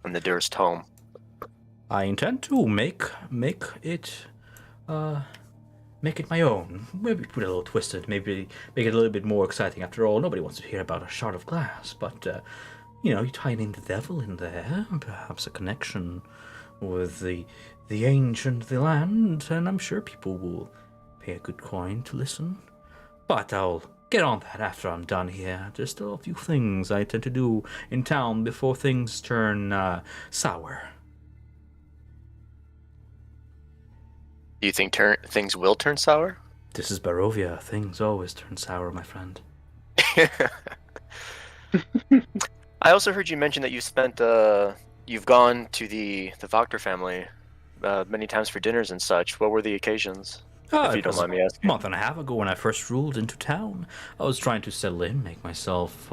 Durst home. I intend to make it my own. Maybe put it a little twisted. Maybe make it a little bit more exciting. After all, nobody wants to hear about a shard of glass. But you tie in the devil in there. Perhaps a connection with the ancient the land, and I'm sure people will pay a good coin to listen. But I'll get on that after I'm done here. There's still a few things I tend to do in town before things turn sour. Do you think things will turn sour? This is Barovia. Things always turn sour, my friend. I also heard you mention that you've gone to the Voctor family many times for dinners and such. What were the occasions? If you don't mind me asking. A month and a half ago when I first ruled into town, I was trying to settle in, make myself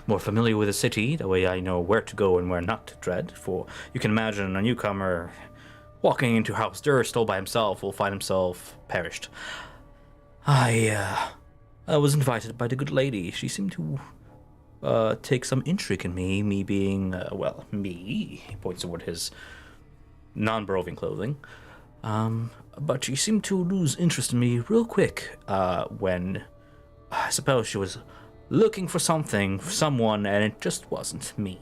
more familiar with the city. That way I know where to go and where not to tread. For you can imagine a newcomer walking into House Durst all by himself will find himself perished. I was invited by the good lady. She seemed to take some intrigue in me being, me, he points toward his non-Barovian clothing, But she seemed to lose interest in me real quick, when I suppose she was looking for someone, and it just wasn't me.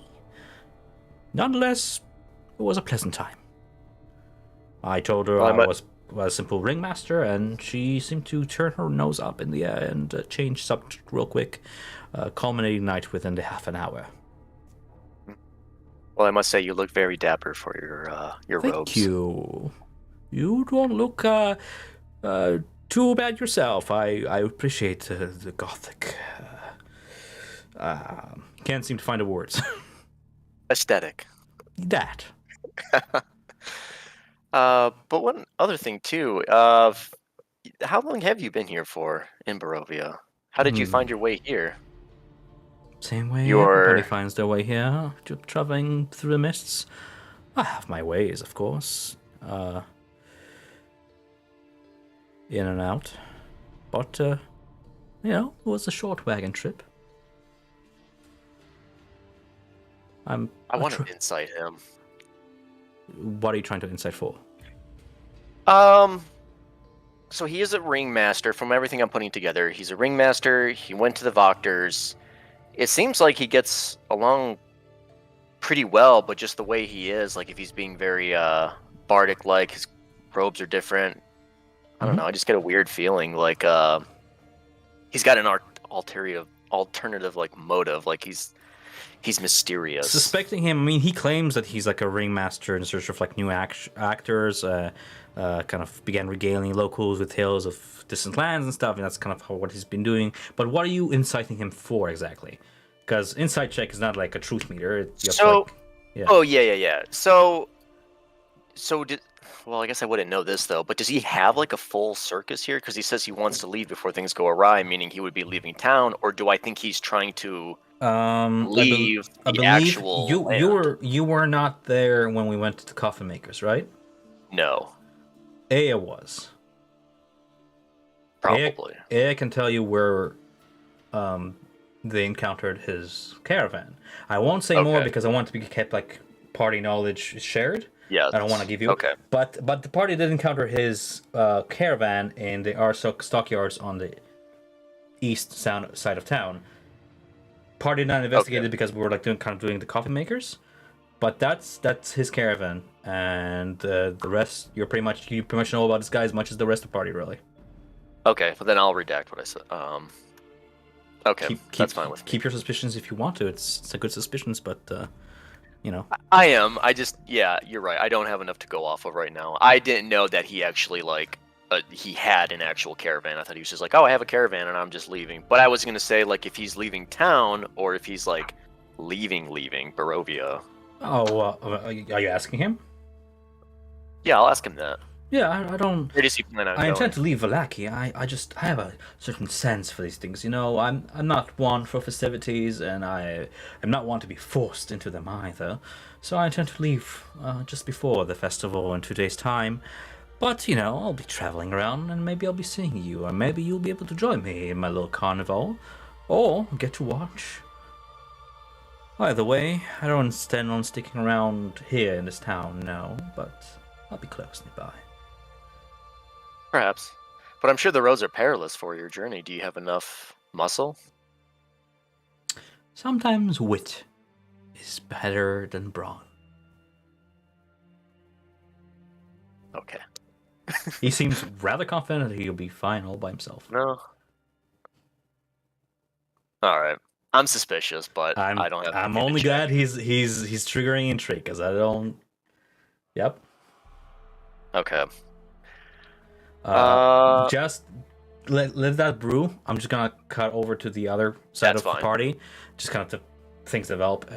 Nonetheless, it was a pleasant time. I told her I was a simple ringmaster, and she seemed to turn her nose up in the air and change subject real quick, culminating night within the half an hour. Well, I must say you look very dapper for your robes. Thank you. You don't look too bad yourself. I appreciate the gothic. Can't seem to find the words. Aesthetic. That. But one other thing too. How long have you been here for in Barovia? How did you find your way here? Same way everybody finds their way here, traveling through the mists. I have my ways, of course. In and out. But, it was a short wagon trip. I want to insight him. What are you trying to insight for? So he is a ringmaster. From everything I'm putting together, he's a ringmaster. He went to the Voctors. It seems like he gets along pretty well, but just the way he is, like if he's being very bardic-like, his robes are different. I don't know. I just get a weird feeling like he's got an alternative like motive. Like he's mysterious. Suspecting him, I mean, he claims that he's like a ringmaster in search of like new actors. Kind of began regaling locals with tales of distant lands and stuff, and that's kind of what he's been doing. But what are you inciting him for exactly? Because insight check is not like a truth meter. Oh yeah. So well, I guess I wouldn't know this though. But does he have like a full circus here? Because he says he wants to leave before things go awry, meaning he would be leaving town. Or do I think he's trying to leave the actual land? You were not there when we went to the coffin makers, right? No. Aya was. Probably. Aya can tell you where they encountered his caravan. I won't say more because I want to be kept like party knowledge shared. Yeah, I don't want to give you. Okay. But the party did encounter his caravan, and they are stockyards on the east side of town. Party did not investigate it because we were like doing the coffin makers, but that's his caravan, and the rest you pretty much know about this guy as much as the rest of the party, really. Okay, well then I'll redact what I said. Okay, that's fine with me. Keep your suspicions if you want to. It's a good suspicions, but I am. You're right. I don't have enough to go off of right now. I didn't know that he actually he had an actual caravan. I thought he was just like, oh, I have a caravan and I'm just leaving. But I was gonna say like if he's leaving town or if he's like leaving Barovia. Oh, are you asking him? Yeah, I'll ask him that. Yeah, I don't. Where does he plan on I going? intend to leave Vallaki. I have a certain sense for these things. I'm not one for festivities, and I am not one to be forced into them either. So I intend to leave just before the festival in 2 days' time. But I'll be traveling around, and maybe I'll be seeing you, or maybe you'll be able to join me in my little carnival, or get to watch. Either way, I don't intend on sticking around here in this town, no, but I'll be close nearby. Perhaps. But I'm sure the roads are perilous for your journey. Do you have enough muscle? Sometimes wit is better than brawn. Okay. He seems rather confident that he'll be fine all by himself. No. Alright. I'm suspicious, but I don't have. I'm only glad he's triggering intrigue, because I don't. Yep. Okay. Just let that brew. I'm just gonna cut over to the other side of the party. Just kind of things develop.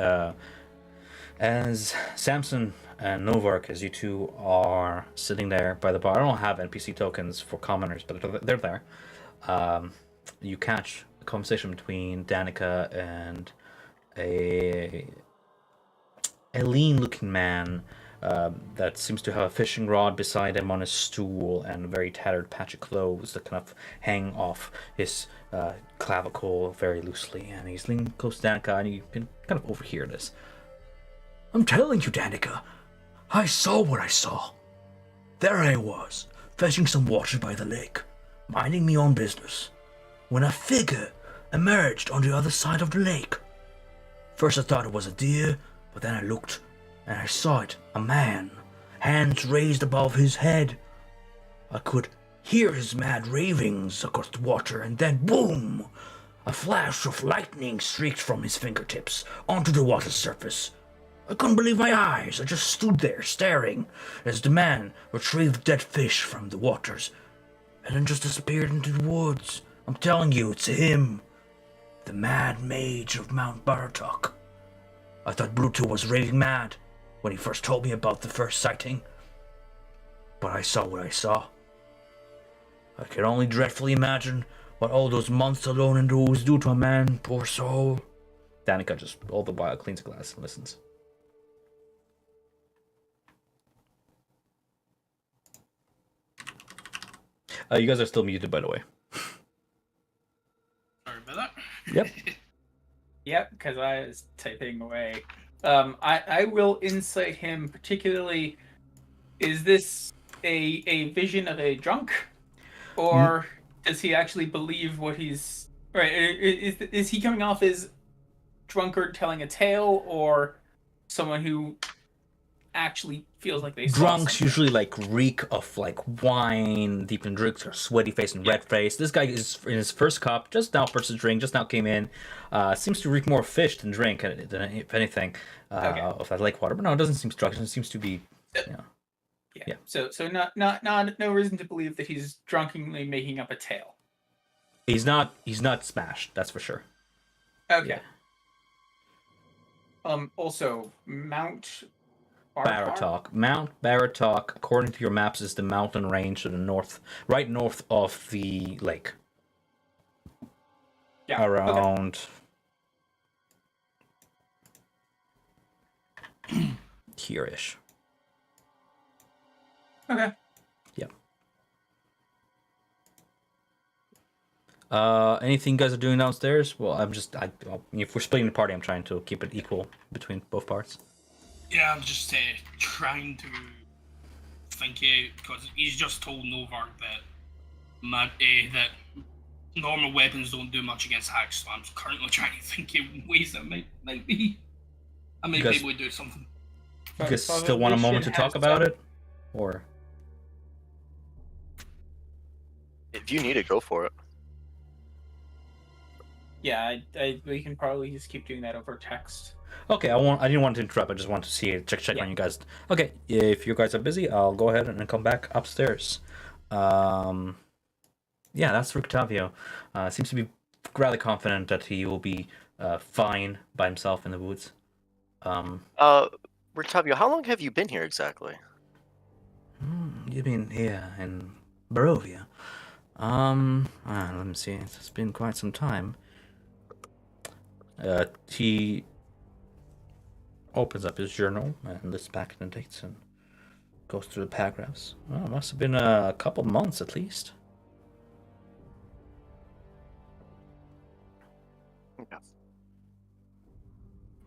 As Samson and Novark, as you two are sitting there by the bar, I don't have NPC tokens for commoners, but they're there. You catch a conversation between Danica and a lean-looking man that seems to have a fishing rod beside him on a stool and a very tattered patch of clothes that kind of hang off his clavicle very loosely. And he's leaning close to Danica, and you can kind of overhear this. I'm telling you, Danica, I saw what I saw. There I was, fetching some water by the lake, minding me own business, when a figure emerged on the other side of the lake. First I thought it was a deer, but then I looked, and I saw it, a man, hands raised above his head. I could hear his mad ravings across the water, and then boom! A flash of lightning streaked from his fingertips onto the water surface. I couldn't believe my eyes. I just stood there staring as the man retrieved dead fish from the waters and then just disappeared into the woods. I'm telling you, it's him. The Mad Mage of Mount Baratok. I thought Bruto was raving mad when he first told me about the first sighting. But I saw what I saw. I can only dreadfully imagine what all those months alone in the woods do to a man, poor soul. Danica just all the while cleans a glass and listens. You guys are still muted, by the way. Sorry about that. Yep. Yep, because I was typing away. I will insight him particularly. Is this a vision of a drunk, or does he actually believe what he's right? Is he coming off as drunkard telling a tale, or someone who actually feels like they saw Drunks something? usually like reek of like wine, deep in drinks, or sweaty face and red face. This guy is in his first cup, just now purchased a drink, just now came in. Seems to reek more of fish than drink, than if anything, of that lake water. But no, it doesn't seem drunk. It seems to be, you know. Yeah. So not no reason to believe that he's drunkenly making up a tale. He's not smashed, that's for sure. Okay. Also, Mount Baratok. Mount Baratok, according to your maps, is the mountain range to the north, right north of the lake. Yeah. Around here-ish. Okay. Yeah. Anything you guys are doing downstairs? Well, if we're splitting the party, I'm trying to keep it equal between both parts. Yeah, I'm just trying to think because he's just told Novark that normal weapons don't do much against hacks. So I'm currently trying to think of ways that might be able to do something. You guys still want a moment to talk about it, or If you need it, go for it. Yeah, we can probably just keep doing that over text. okay? I didn't want to interrupt. I just want to see it, check on you guys. Okay, if you guys are busy, I'll go ahead and come back upstairs. Yeah, that's Rictavio. Seems to be rather confident that he will be fine by himself in the woods. Rictavio, how long have you been here exactly? You've been here in Barovia. Let me see. It's been quite some time. He opens up his journal and lists back the dates and goes through the paragraphs. Well, it must have been a couple months at least.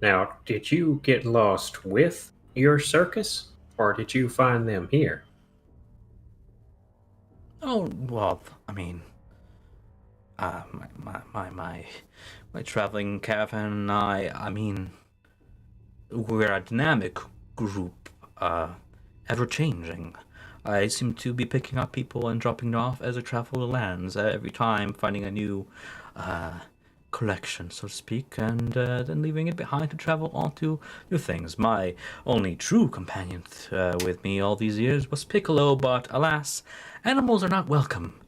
Now, did you get lost with your circus, or did you find them here? Oh, well, I mean, my traveling caravan and I mean, we're a dynamic group, ever-changing. I seem to be picking up people and dropping them off as I travel the lands, every time finding a new, collection, so to speak, and then leaving it behind to travel on to new things. My only true companion with me all these years was Piccolo, but alas, animals are not welcome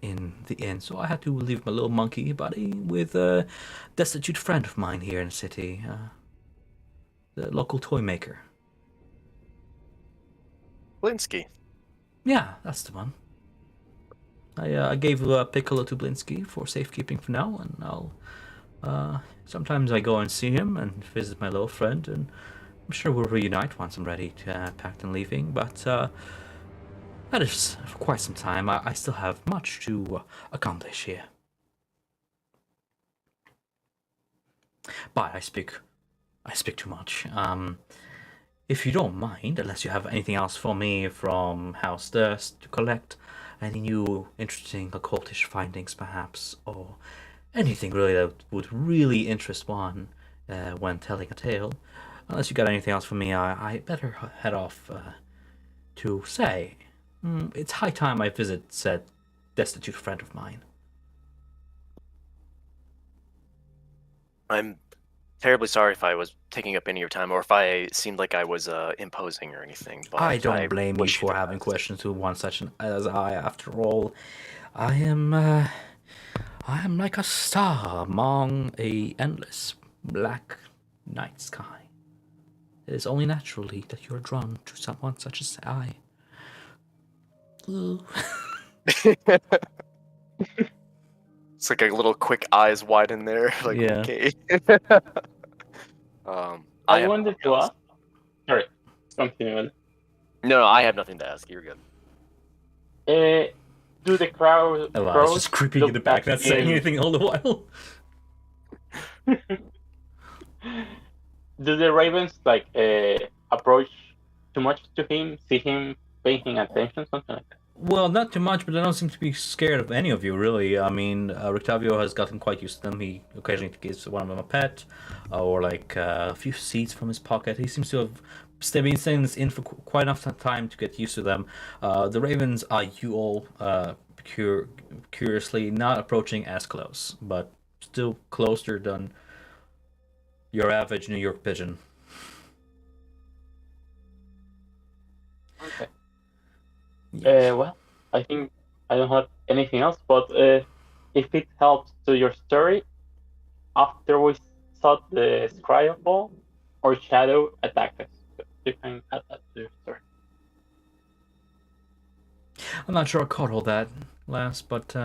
in the inn, so I had to leave my little monkey buddy with a destitute friend of mine here in the city, the local toy maker. Blinsky. Yeah, that's the one. I gave Piccolo to Blinsky for safekeeping for now, and I'll sometimes I go and see him and visit my little friend, and I'm sure we'll reunite once I'm ready to packed and leaving. But that is for quite some time. I still have much to accomplish here. But I speak too much. if you don't mind, unless you have anything else for me from House Durst to collect, any new interesting occultish findings perhaps, or anything really that would really interest one when telling a tale. Unless you got anything else for me, I better head off to say. It's high time I visit said destitute friend of mine. I'm terribly sorry if I was taking up any of your time, or if I seemed like I was imposing or anything. But I don't blame you wish for the having best. questions to one such as I. After all, I am like a star among a endless black night sky. It is only naturally that you are drawn to someone such as I. Ooh. It's like a little quick eyes wide in there. Like, Yeah. okay. I have wanted nothing to else. ask. Sorry, continue. No, I have nothing to ask. You're good. Do the crowd? Elias crows just creeping in look the back, at not saying him- anything all the while. Do the ravens approach too much to him? See him paying attention, something like that? Well, not too much, but I don't seem to be scared of any of you, really. I mean, Rictavio has gotten quite used to them. He occasionally gives one of them a pet, or like a few seeds from his pocket. He seems to have been staying in this inn for quite enough time to get used to them. The ravens are you all curiously not approaching as close, but still closer than your average New York pigeon. Okay. Yes. Well, I think I don't have anything else, but if it helps to your story, after we saw the Scryer ball, or Shadow attacked us. You can add that to your story. I'm not sure I caught all that last, but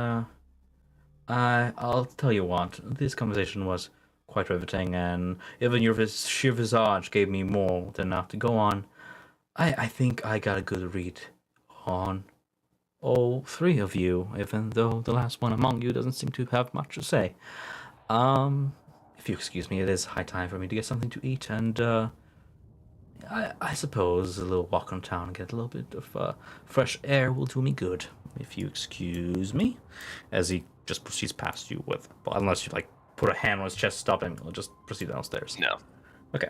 I'll tell you what. This conversation was quite riveting, and even your sheer visage gave me more than enough to go on. I think I got a good read on all three of you, even though the last one among you doesn't seem to have much to say. If you excuse me, it is high time for me to get something to eat, and I suppose a little walk on town and get a little bit of fresh air will do me good. If you excuse me, as he just proceeds past you with, well, unless you like put a hand on his chest, stop him, he'll just proceed downstairs. No. Okay.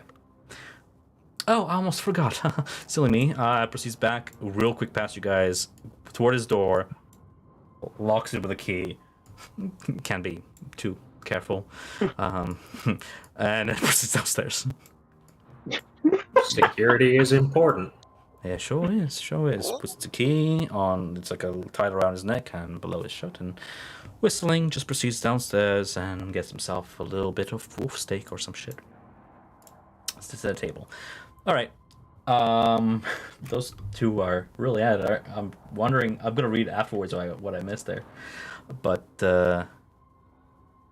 Oh, I almost forgot. Silly me. Proceeds back real quick past you guys toward his door, locks it with a key. Can't be too careful. And then proceeds downstairs. Security is important. Yeah, sure is. Puts the key on, it's like a tied around his neck and below his shirt, and whistling, just proceeds downstairs and gets himself a little bit of wolf steak or some shit. Sits at a table. Alright. Those two are really at it. I'm wondering, I'm gonna read afterwards what I missed there. But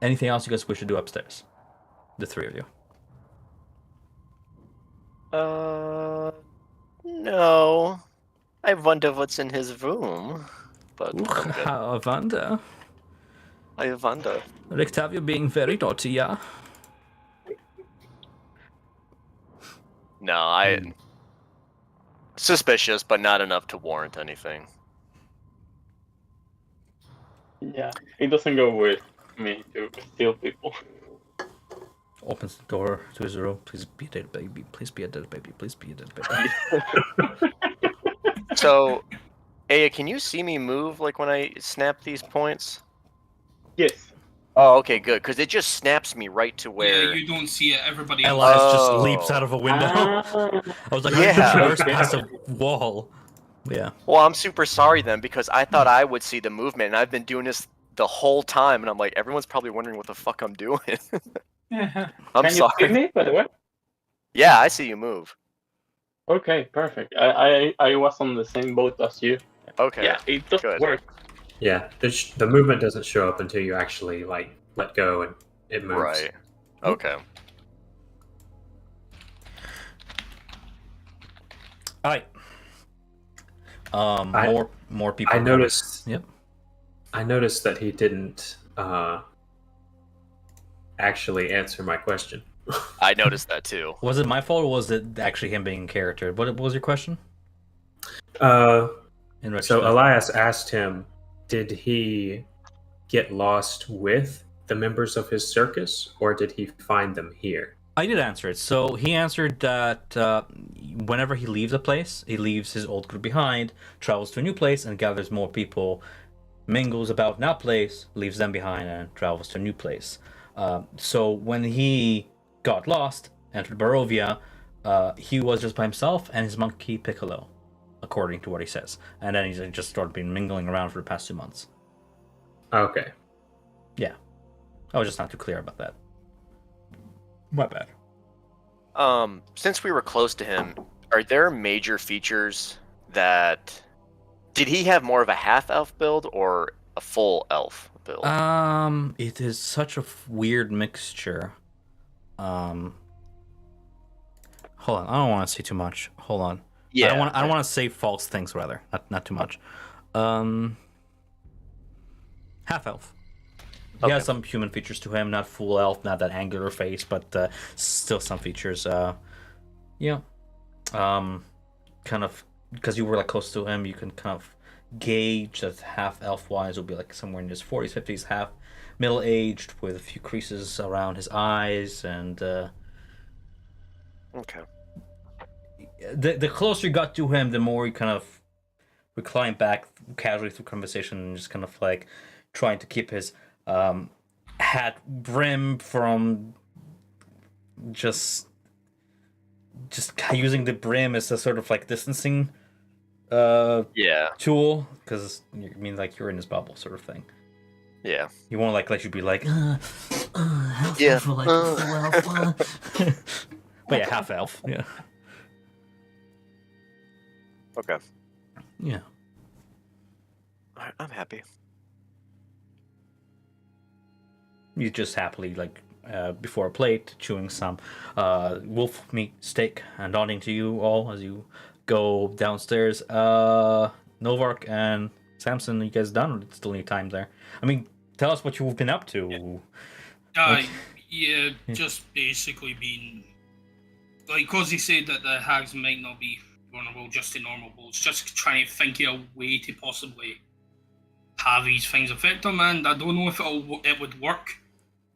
anything else you guys wish to do upstairs? The three of you. No. I wonder what's in his room. But I'm good. I wonder. I wonder. Rictavio being very naughty, yeah? No, suspicious, but not enough to warrant anything. Yeah, it doesn't go with me to steal people. Opens the door to his room. Please be a dead baby. Please be a dead baby. Please be a dead baby. So, Aya, can you see me move like when I snap these points? Yes. Oh, okay, good. Because it just snaps me right to where. Yeah, you don't see it. Everybody else. Elias just Oh. leaps out of a window. Ah, I was like, Yeah. I traverse past a wall. Yeah. Well, I'm super sorry then because I thought I would see the movement, and I've been doing this the whole time, and I'm like, everyone's probably wondering what the fuck I'm doing. I'm can you sorry. see me, by the way? Yeah, I see you move. Okay, perfect. I was on the same boat as you. Okay. Yeah, it does good. work. Yeah, the movement doesn't show up until you actually like let go and it moves. Right. Okay. Alright. More people. I noticed. Yep. I noticed that he didn't actually answer my question. I noticed that too. Was it my fault or was it actually him being in character? What was your question? Uh, In so retrospect. Elias asked him, did he get lost with the members of his circus, or did he find them here? I did answer it. So he answered that whenever he leaves a place, he leaves his old group behind, travels to a new place, and gathers more people, mingles about in that place, leaves them behind, and travels to a new place. So when he got lost, entered Barovia, he was just by himself and his monkey Piccolo, according to what he says. And then he's just started been mingling around for the past 2 months. Okay. Yeah. I was just not too clear about that. My bad. Since we were close to him, are there major features that... Did he have more of a half-elf build or a full elf build? It is such a weird mixture. Hold on, I don't want to say too much. Hold on. Yeah. I don't want to say false things, rather. Not too much. Half elf. He has some human features to him, not full elf, not that angular face, but still some features. Yeah. Kind of, because you were like close to him, you can kind of gauge that half elf wise will be like somewhere in his 40s, 50s, half middle aged with a few creases around his eyes, and Okay. the closer you got to him, the more you kind of reclined back casually through conversation and just kind of like trying to keep his hat brim from just using the brim as a sort of like distancing Yeah. tool, because you mean like you're in his bubble sort of thing. Yeah. He won't like let you be like half Yeah. elf or like full elf. But yeah, half elf. Yeah. Okay. Yeah. Alright, I'm happy. You just happily like before a plate, chewing some wolf meat steak and nodding to you all as you go downstairs. Novark and Samson, you guys done? Or still need time there? I mean, tell us what you've been up to. Yeah, just basically being like, cause he said that the hags might not be vulnerable just to normal bolts. Just trying to think of a way to possibly have these things affect them, and I don't know if it would work,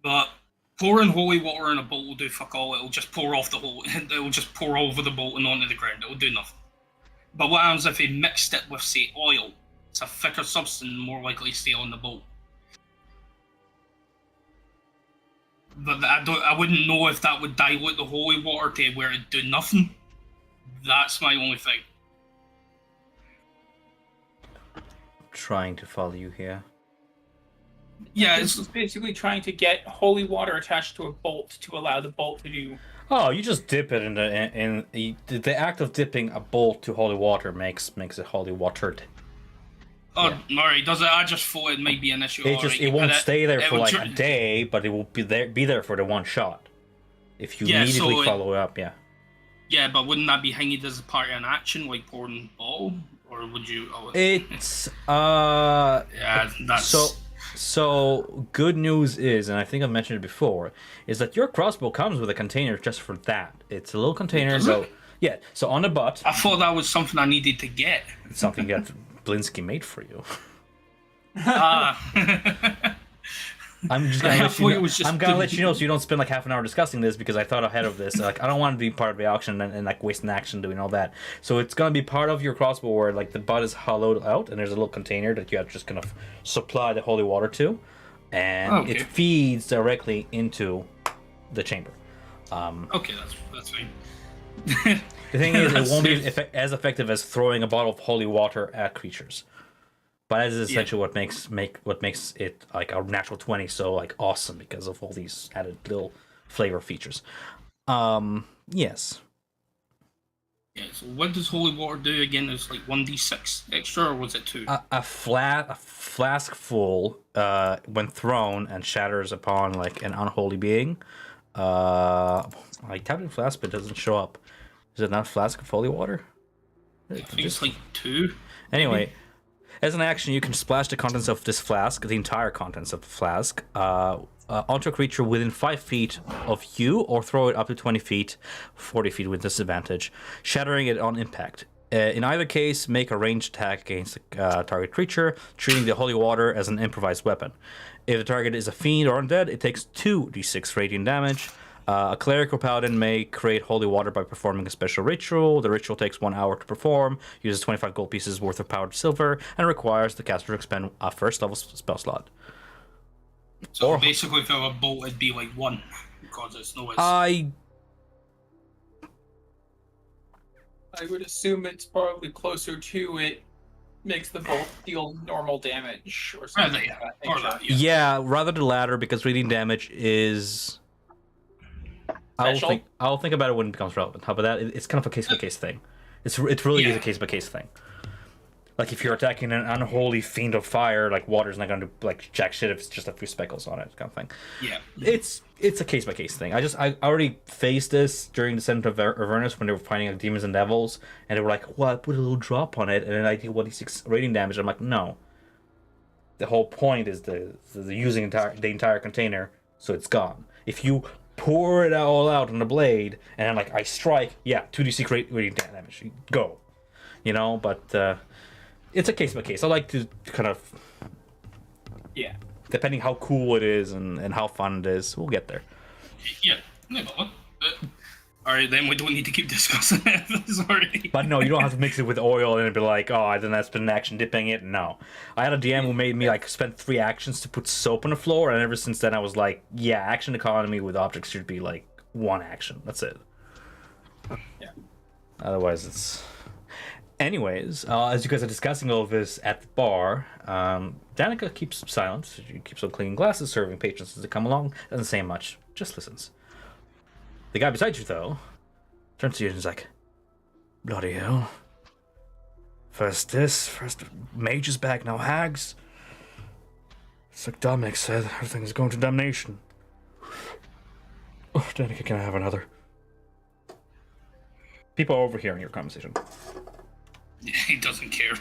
but pouring holy water in a bolt will do fuck all. It'll just pour off the whole. It'll just pour over the bolt and onto the ground. It'll do nothing. But what happens if he mixed it with, say, oil? It's a thicker substance, more likely to stay on the bolt. But I wouldn't know if that would dilute the holy water to where it'd do nothing. That's my only thing. Trying to follow you here. Yeah, This is basically trying to get holy water attached to a bolt to allow the bolt to do. Oh, you just dip it in the act of dipping a bolt to holy water makes it holy watered. Oh, alright, does it? I just thought it might be an issue. It won't stay there for like a day, but it will be there for the one shot. If you immediately follow it up, yeah. Yeah, but wouldn't that be hanged as a part of an action, like pouring bottle? Or would you... It's Yeah, that's... So good news is, and I think I've mentioned it before, is that your crossbow comes with a container just for that. It's a little container, so yeah. So on the butt. I thought that was something I needed to get. It's something that Blinsky made for you. I'm just gonna let you know. I'm gonna let you know so you don't spend like half an hour discussing this, because I thought ahead of this. Like, I don't want to be part of the auction and like wasting action doing all that. So it's gonna be part of your crossbow where like the butt is hollowed out and there's a little container that you have to just kind of supply the holy water to, and it feeds directly into the chamber. Okay, that's fine. The thing is, it won't be as effective as throwing a bottle of holy water at creatures. But that is essentially what makes it like a natural 20 so like awesome, because of all these added little flavor features. Yes. Yeah, so what does holy water do again? It's like 1d6 extra, or was it 2? A flask full when thrown and shatters upon like an unholy being. I tapped in flask but it doesn't show up. Is it not flask of holy water? I think it's like 2. Anyway. As an action, you can splash the contents of this flask, the entire contents of the flask, onto a creature within 5 feet of you, or throw it up to 20 feet, 40 feet with disadvantage, shattering it on impact. In either case, make a ranged attack against the target creature, treating the holy water as an improvised weapon. If the target is a fiend or undead, it takes 2d6 radiant damage. A cleric or paladin may create holy water by performing a special ritual. The ritual takes 1 hour to perform, uses 25 gold pieces worth of powdered silver, and requires the caster to expend a first level spell slot. So basically, if I were a bolt, it'd be like 1, because it's no. I would assume it's probably closer to it makes the bolt deal normal damage or something. Yeah, rather the latter, because radiant damage is. I'll think about it when it becomes relevant. How about that? It's kind of a case-by-case thing. It really is a case-by-case thing. Like, if you're attacking an unholy fiend of fire, like, water's not going to do, like, jack shit if it's just a few speckles on it, kind of thing. Yeah. It's a case-by-case thing. I already faced this during the Senate of Avernus when they were fighting like demons and devils, and they were like, well, I put a little drop on it, and then I did 1d6 rating damage. I'm like, no. The whole point is the using the entire container, so it's gone. If you pour it all out on the blade, and then, like, I strike, 2d6 rating damage. Go. You know, but, it's a case by case. I like to kind of, depending how cool it is and how fun it is, we'll get there. Yeah, no bother. Alright, then we don't need to keep discussing it. Sorry. But no, you don't have to mix it with oil and be like, oh, then that's been an action dipping it. No. I had a DM who made me, like, spend 3 actions to put soap on the floor, and ever since then I was like, yeah, action economy with objects should be, like, 1 action. That's it. Yeah. Otherwise, it's... Anyways, as you guys are discussing all of this at the bar, Danica keeps silent. She keeps on cleaning glasses, serving patrons as they come along. Doesn't say much, just listens. The guy beside you, though, turns to you and is like, bloody hell. First mage is back, now hags. It's like Dominic said, everything is going to damnation. Oh, Danica, can I have another? People are overhearing your conversation. Yeah, he doesn't care.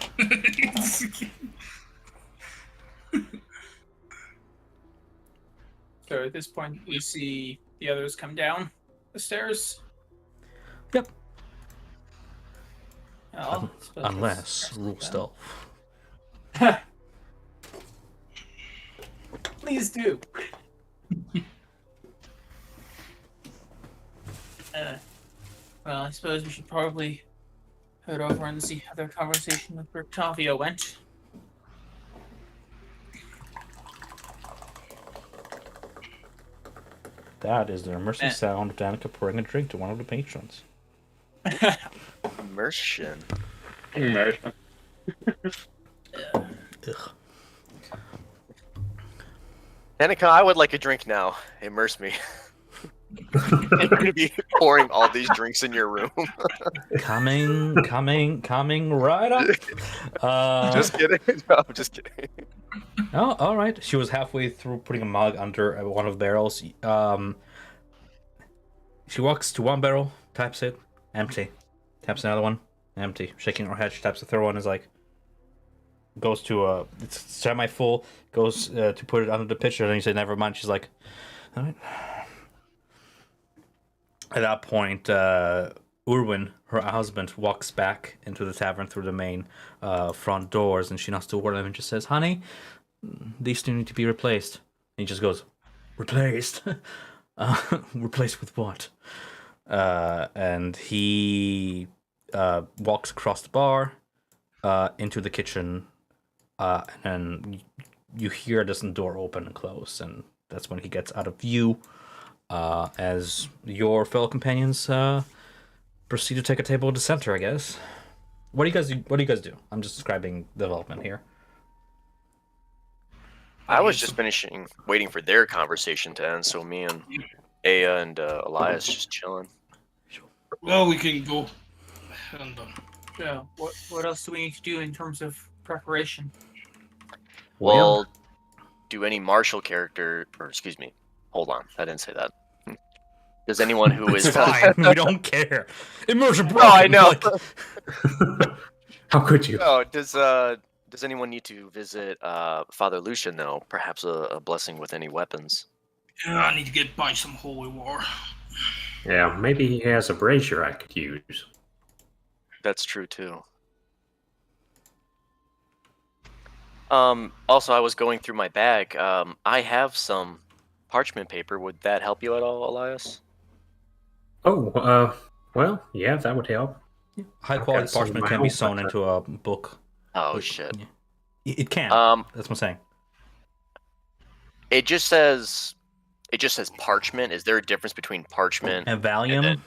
So at this point, we see the others come down the stairs. Yep. Well, Unless rule stealth. Please do. Well, I suppose we should probably head over and see how their conversation with Bertavia went. That is the immersive sound of Danica pouring a drink to one of the patrons. Immersion. Immersion. Ugh. Danica, I would like a drink now. Immerse me. I'm gonna be pouring all these drinks in your room. coming right up. Just kidding. No, I'm just kidding. Oh, all right. She was halfway through putting a mug under one of the barrels. She walks to one barrel, taps it, empty. Taps another one, empty. Shaking her head, she taps the third one, is like, goes to it's semi-full, goes to put it under the pitcher, and you say, never mind. She's like, all right. At that point, Urwin, her husband, walks back into the tavern through the main front doors, and she knocks to Warlam and just says, honey, these two need to be replaced. And he just goes, replaced? Replaced with what? And he walks across the bar into the kitchen, and then you hear this door open and close, and that's when he gets out of view. As your fellow companions proceed to take a table at the center, I guess. What do you guys do? I'm just describing development here. I was just waiting for their conversation to end, so me and Aya and Elias just chilling. Well, we can go. And, Yeah. What else do we need to do in terms of preparation? Well, do any martial character, or excuse me, hold on, I didn't say that. Does anyone who is fine, we don't care. Immersion. No, I know. How could you? No, does Does anyone need to visit Father Lucian, though? Perhaps a blessing with any weapons? Yeah, I need to get by some holy water. Yeah, maybe he has a brazier I could use. That's true, too. Also, I was going through my bag. I have some parchment paper. Would that help you at all, Elias? Oh, well, yeah, that would help. High I've quality got some of parchment my can be own sewn parchment. into a book. Oh, It- shit. yeah. It can. That's what I'm saying. It just says parchment. Is there a difference between parchment And Valium? then-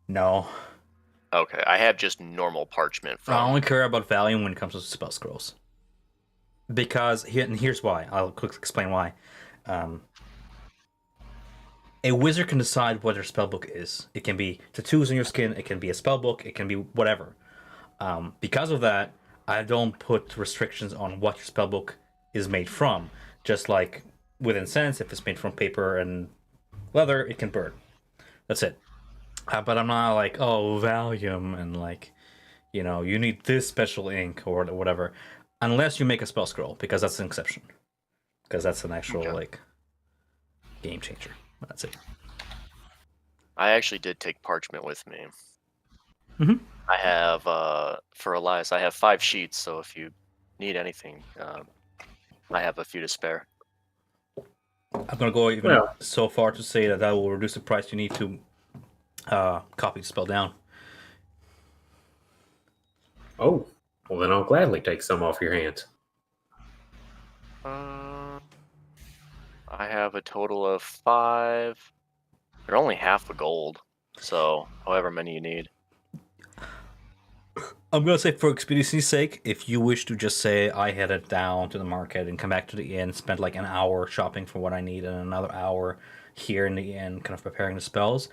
No. Okay, I have just normal parchment I from. only care about Valium when it comes to spell scrolls. Because here's why. I'll quickly explain why. A wizard can decide what their spellbook is. It can be tattoos on your skin. It can be a spellbook. It can be whatever. Because of that, I don't put restrictions on what your spellbook is made from. Just like with incense, if it's made from paper and leather, it can burn. That's it. But I'm not like, oh, Valium, and like, you need this special ink or whatever. Unless you make a spell scroll, because that's an exception. Because that's an actual, like, game changer. That's it. I actually did take parchment with me. Mhm. I have for Elias. I have 5 sheets, so if you need anything, I have a few to spare. I'm gonna go even so far to say that will reduce the price you need to copy the spell down. Oh, well then I'll gladly take some off your hands. I have a total of 5. They're only half a gold, so however many you need. I'm gonna say, for expediency's sake, if you wish to just say I headed down to the market and come back to the inn, spend like an hour shopping for what I need and another hour here in the inn, kind of preparing the spells,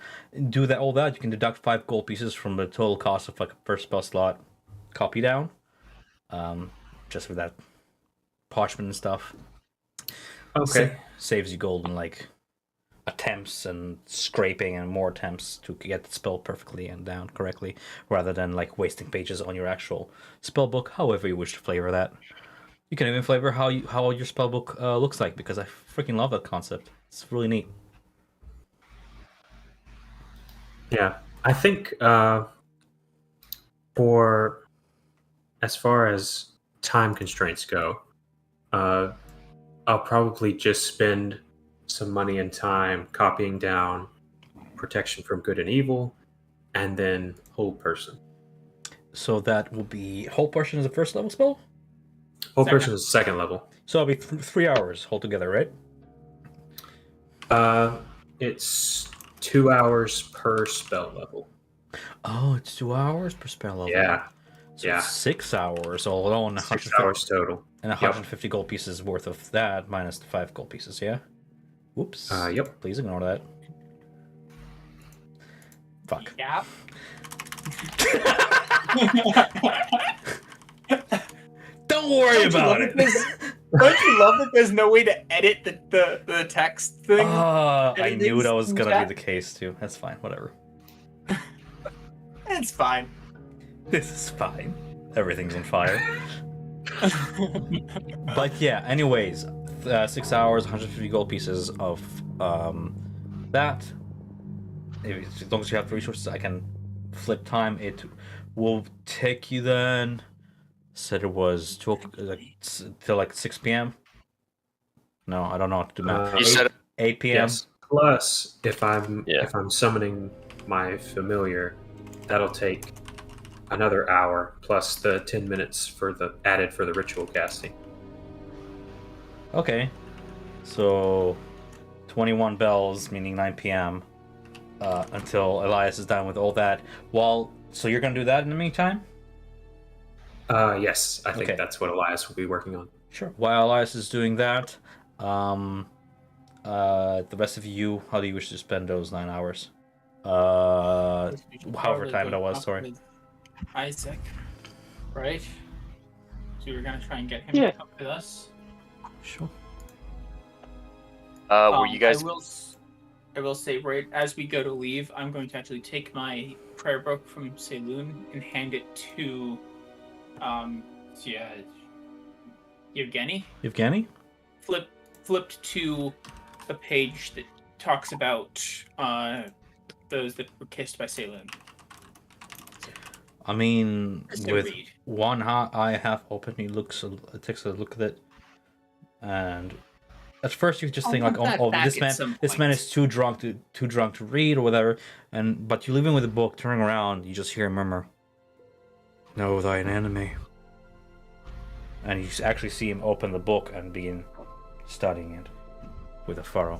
do that. All that you can deduct 5 gold pieces from the total cost of like a first spell slot copy down, just for that parchment and stuff. Okay. Saves you gold in like attempts and scraping and more attempts to get the spell perfectly and down correctly, rather than like wasting pages on your actual spell book. However you wish to flavor that. You can even flavor how your spell book looks like, because I freaking love that concept. It's really neat. Yeah, I think for as far as time constraints go, I'll probably just spend some money and time copying down Protection from Good and Evil, and then Hold Person. So that will be Hold Person is the first level spell? Hold Person is second level. So it'll be 3 hours altogether, right? It's 2 hours per spell level. Oh, it's 2 hours per spell level. Yeah. So Yeah. 6 hours all alone. 6 hours total. And 150 gold pieces worth of that minus the 5 gold pieces, yeah? Whoops. Yep. Please ignore that. Fuck. Yeah. Don't worry about it. Don't you love that there's no way to edit the text thing? I knew that was gonna be the case too. That's fine, whatever. It's fine. This is fine. Everything's on fire. But yeah, anyways, 6 hours, 150 gold pieces of that. As long as you have the resources, I can flip time. It will take you then. Said it was 12, till like 6 p.m. No, I don't know how to do math. You said 8 p.m. Yes. Plus, if I'm summoning my familiar, that'll take another hour plus the 10 minutes for the ritual casting. Okay, so 21 bells, meaning 9 p.m. Until Elias is done with all that. So you're gonna do that in the meantime? Yes, I think Okay. that's what Elias will be working on. Sure. While Elias is doing that, the rest of you, how do you wish to spend those 9 hours? However time that was, sorry. With Izek, right? So we're gonna try and get him Yeah. to come with us. Sure. were you guys? I will say, right as we go to leave, I'm going to actually take my prayer book from Saloon and hand it to, Yevgeny. Flipped to a page that talks about those that were kissed by Salem. I mean, Just to with read. one eye half open, he takes a look at it, and at first you just think I'll like, want that "Oh, back this at some man point. is too drunk to read or whatever." But you leave him with the book, turning around, you just hear him murmur, "Know thine enemy," and you actually see him open the book and begin studying it with a furrow.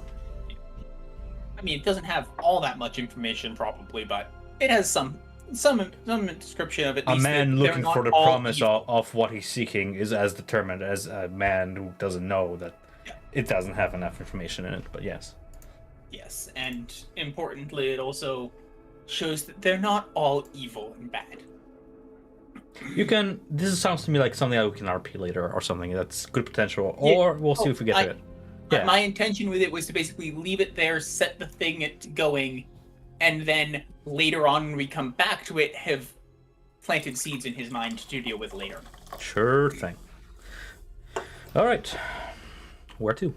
I mean, it doesn't have all that much information, probably, but it has some description of at A least. man that they're looking not for the all promise evil. of what he's seeking is as determined as a man who doesn't know that it doesn't have enough information in it, but yes. Yes, and importantly, it also shows that they're not all evil and bad. This sounds to me like something that we can RP later or something that's good potential, or we'll see if we get to it. Yeah. My intention with it was to basically leave it there, set the thing going, and then later on when we come back to it, have planted seeds in his mind to deal with later. Sure thing. All right. Where to?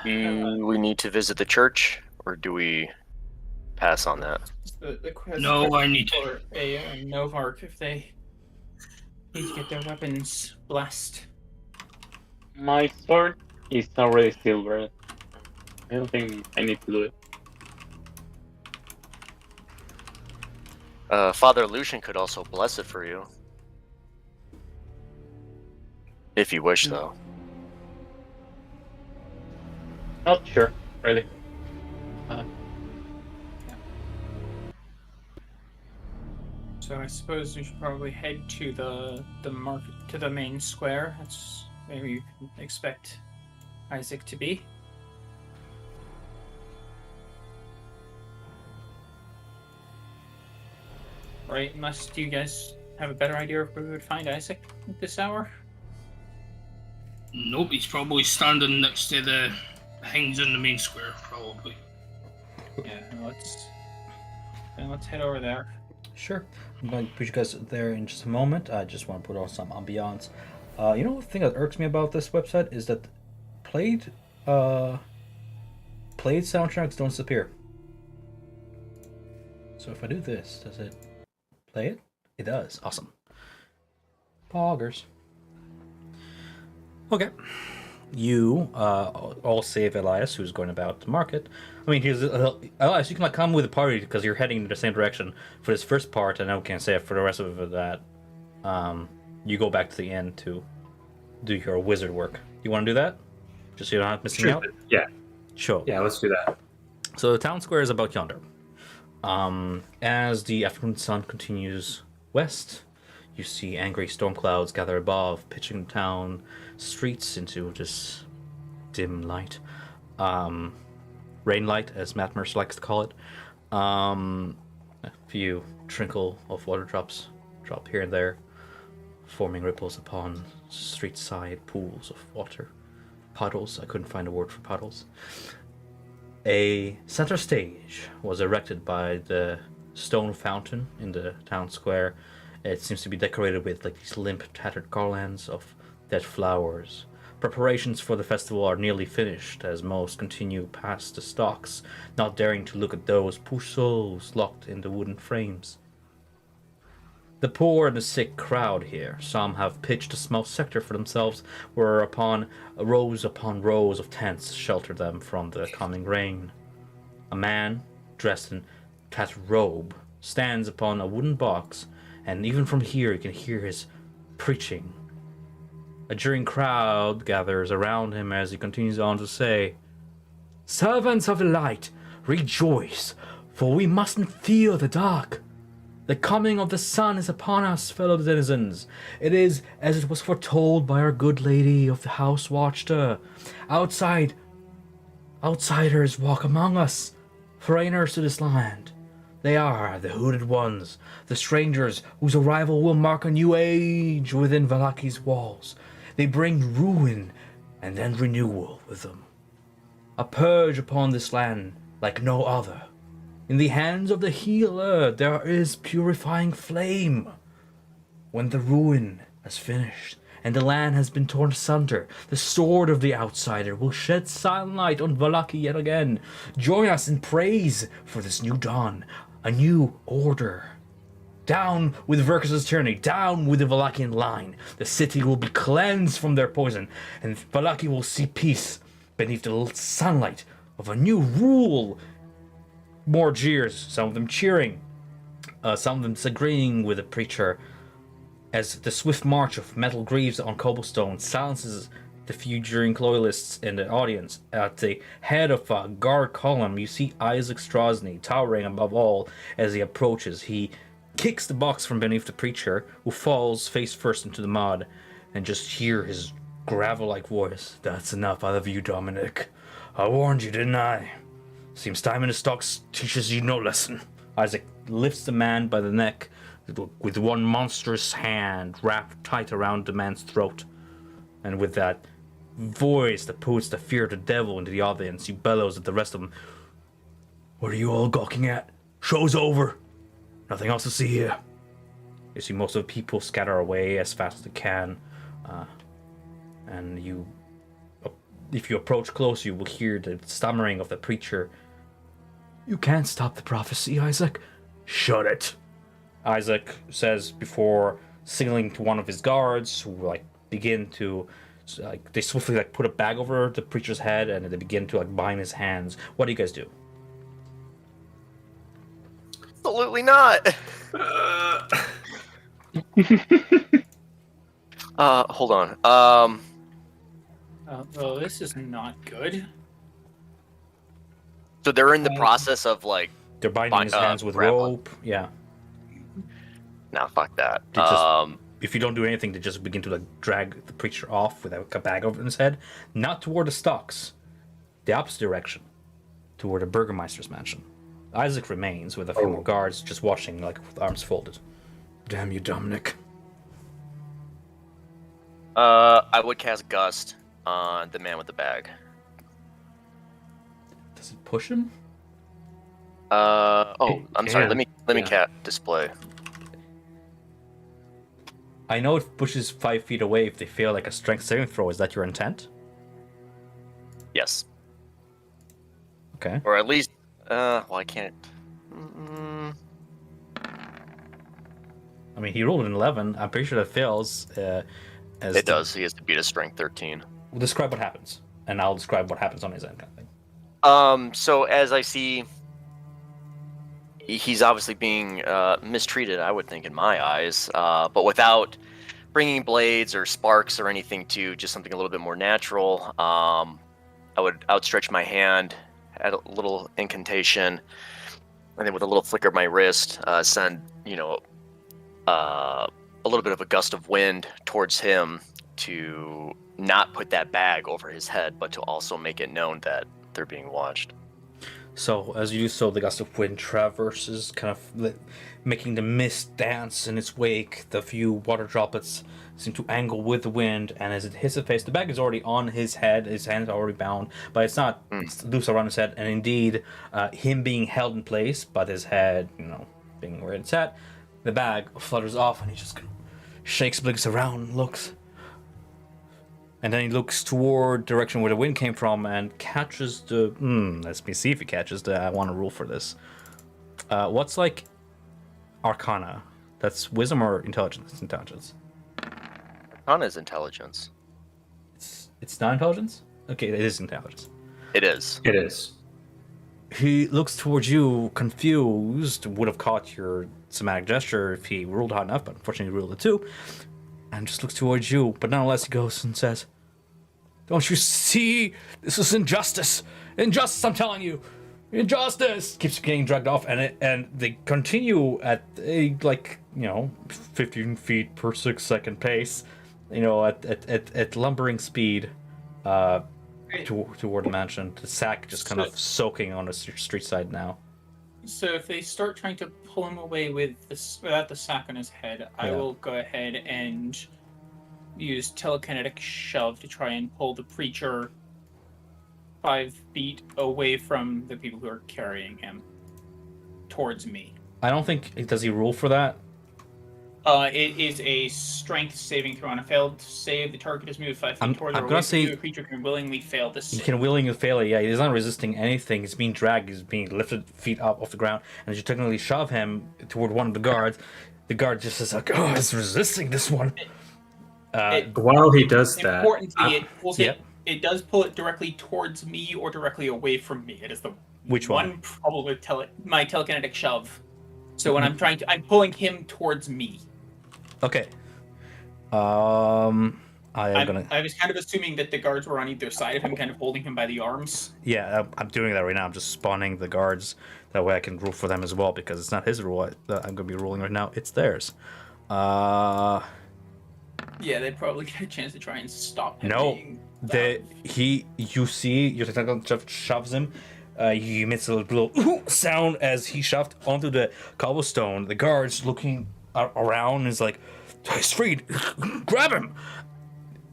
Do we need to visit the church, or do we pass on that? The No, I need to. for a Novark if they need to get their weapons blessed. My sword is already silver. I don't think I need to do it. Father Lucian could also bless it for you. If you wish, though. Not sure, really. So I suppose we should probably head to the market, to the main square. That's where you can expect Izek to be. Right? Unless you guys have a better idea of where we would find Izek at this hour? Nope, he's probably standing next to the things in the main square, probably. Yeah, let's head over there. Sure. I'm going to put you guys there in just a moment. I just want to put on some ambiance. You know, the thing that irks me about this website is that played soundtracks don't disappear. So if I do this, does it play it? It does. Awesome. Poggers. Okay. You all save Elias, who's going about the market. I mean, Elias, you can come with the party because you're heading in the same direction for this first part, and I can't say it for the rest of that. You go back to the inn to do your wizard work. You want to do that? Just so you're not missing out? Yeah. Sure. Yeah, let's do that. So the town square is about yonder. As the afternoon sun continues west, you see angry storm clouds gather above, pitching the town streets into this dim light. Rain light, as Matt Mercer likes to call it. A few trickle of water drops drop here and there, forming ripples upon street side pools of water. Puddles, I couldn't find a word for puddles. A center stage was erected by the stone fountain in the town square. It seems to be decorated with like these limp, tattered garlands of dead flowers. Preparations for the festival are nearly finished, as most continue past the stocks, not daring to look at those poor souls locked in the wooden frames. The poor and the sick crowd here. Some have pitched a small sector for themselves, whereupon rows upon rows of tents shelter them from the coming rain. A man, dressed in tattered robe, stands upon a wooden box, and even from here you can hear his preaching. A jeering crowd gathers around him as he continues on to say, "Servants of the light, rejoice, for we mustn't fear the dark. The coming of the sun is upon us, fellow denizens. It is as it was foretold by our good lady of the house watcher. Outsiders walk among us, foreigners to this land. They are the hooded ones, the strangers whose arrival will mark a new age within Valaki's walls. They bring ruin and then renewal with them. A purge upon this land like no other. In the hands of the healer, there is purifying flame. When the ruin has finished, and the land has been torn asunder, the sword of the outsider will shed silent light on Vallaki yet again. Join us in praise for this new dawn, a new order. Down with Verkus' tyranny, down with the Vallakian line. The city will be cleansed from their poison, and Vallaki will see peace beneath the sunlight of a new rule. More jeers, some of them cheering, some of them disagreeing with the preacher, as the swift march of metal greaves on cobblestone silences the few jeering loyalists in the audience. At the head of a guard column, you see Izek Strazni towering above all. As he approaches, he kicks the box from beneath the preacher, who falls face first into the mud, and just hear his gravel-like voice. That's enough out of you, Dominic. I warned you, didn't I? Seems time in the stocks teaches you no lesson. Izek lifts the man by the neck with one monstrous hand wrapped tight around the man's throat. And with that voice that puts the fear of the devil into the audience, he bellows at the rest of them. What are you all gawking at? Show's over. Nothing else to see here. You see most of the people scatter away as fast as they can. And if you approach close, you will hear the stammering of the preacher. You can't stop the prophecy, Izek. Shut it. Izek says before signaling to one of his guards, who begin to they swiftly put a bag over the preacher's head, and they begin to bind his hands. What do you guys do? Absolutely not. Hold on. Oh, this is not good. So they're in the process of they're binding his hands with rope. Yeah. Nah, fuck that. If you don't do anything, they just begin to drag the preacher off with a bag over his head, not toward the stocks, the opposite direction, toward the Burgermeister's mansion. Izek remains with a few more guards, just watching, with arms folded. Damn you, Dominic. I would cast Gust on the man with the bag. Does it push him? I'm sorry. Let me cat display. I know it pushes 5 feet away if they fail a strength saving throw. Is that your intent? Yes. Okay. Or at least, I can't. I mean, he rolled an 11. I'm pretty sure that fails. It does. He has to beat a strength 13. We'll describe what happens, and I'll describe what happens on his end, kind of thing. So as I see, he's obviously being mistreated, I would think, in my eyes, but without bringing blades or sparks or anything to just something a little bit more natural. I would outstretch my hand, add a little incantation, and then with a little flicker of my wrist, send a little bit of a gust of wind towards him to not put that bag over his head, but to also make it known that they're being watched. So, as you do so, the gust of wind traverses, kind of making the mist dance in its wake. The few water droplets seem to angle with the wind, and as it hits his face, the bag is already on his head. His hand is already bound, but it's not it's loose around his head. And indeed, him being held in place, but his head, being where it's at, the bag flutters off, and he just shakes, blinks around, looks. And then he looks toward the direction where the wind came from and catches the... let's see if he catches the... I want to rule for this. What's Arcana? That's wisdom or intelligence? It's intelligence. Arcana is intelligence. It's not intelligence? Okay, it is intelligence. It is. It is. He looks towards you, confused. Would have caught your somatic gesture if he ruled hard enough, but unfortunately he ruled it too. And just looks towards you, but nonetheless he goes and says, "Don't you see? This is injustice. Injustice, I'm telling you. Injustice!" Keeps getting dragged off, and they continue at a 15 feet per 6 second pace, at lumbering speed, toward the mansion. The sack just kind of soaking on the street side now. So if they start trying to pull him away without the sack on his head, I will go ahead and use telekinetic shove to try and pull the preacher 5 feet away from the people who are carrying him. towards me. I don't think does he rule for that? It is a strength saving throw. On a failed save, the target is moved 5 feet towards I'm or gonna away from say- you. A creature can willingly fail this He save. can willingly fail it. Yeah, he's not resisting anything. He's being dragged. He's being lifted feet up off the ground, and as you technically shove him toward one of the guards, the guard just is like, "Oh, he's resisting this one." While he does that, Importantly, it pulls yeah. it does pull it directly towards me or directly away from me. It is the Which one? problem with my telekinetic shove. So when I'm pulling him towards me. Okay. I was kind of assuming that the guards were on either side of him, kind of holding him by the arms. Yeah, I'm doing that right now. I'm just spawning the guards. That way I can rule for them as well, because it's not his rule that I'm going to be ruling right now. It's theirs. Yeah, they probably get a chance to try and stop him. No, being you see, your technical shoves him. He emits a little "ooh" sound as he shoved onto the cobblestone. The guards looking around is like, "He's freed! Grab him!"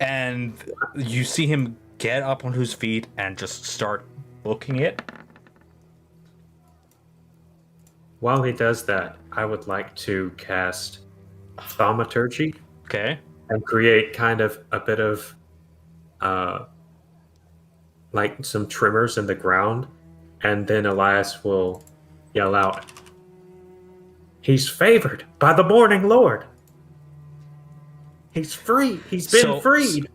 And you see him get up on his feet and just start booking it. while he does that, I would like to cast Thaumaturgy Okay. and create kind of a bit of like some tremors in the ground, and then Elias will yell out, "He's favored by the Morning Lord. He's free. He's been freed."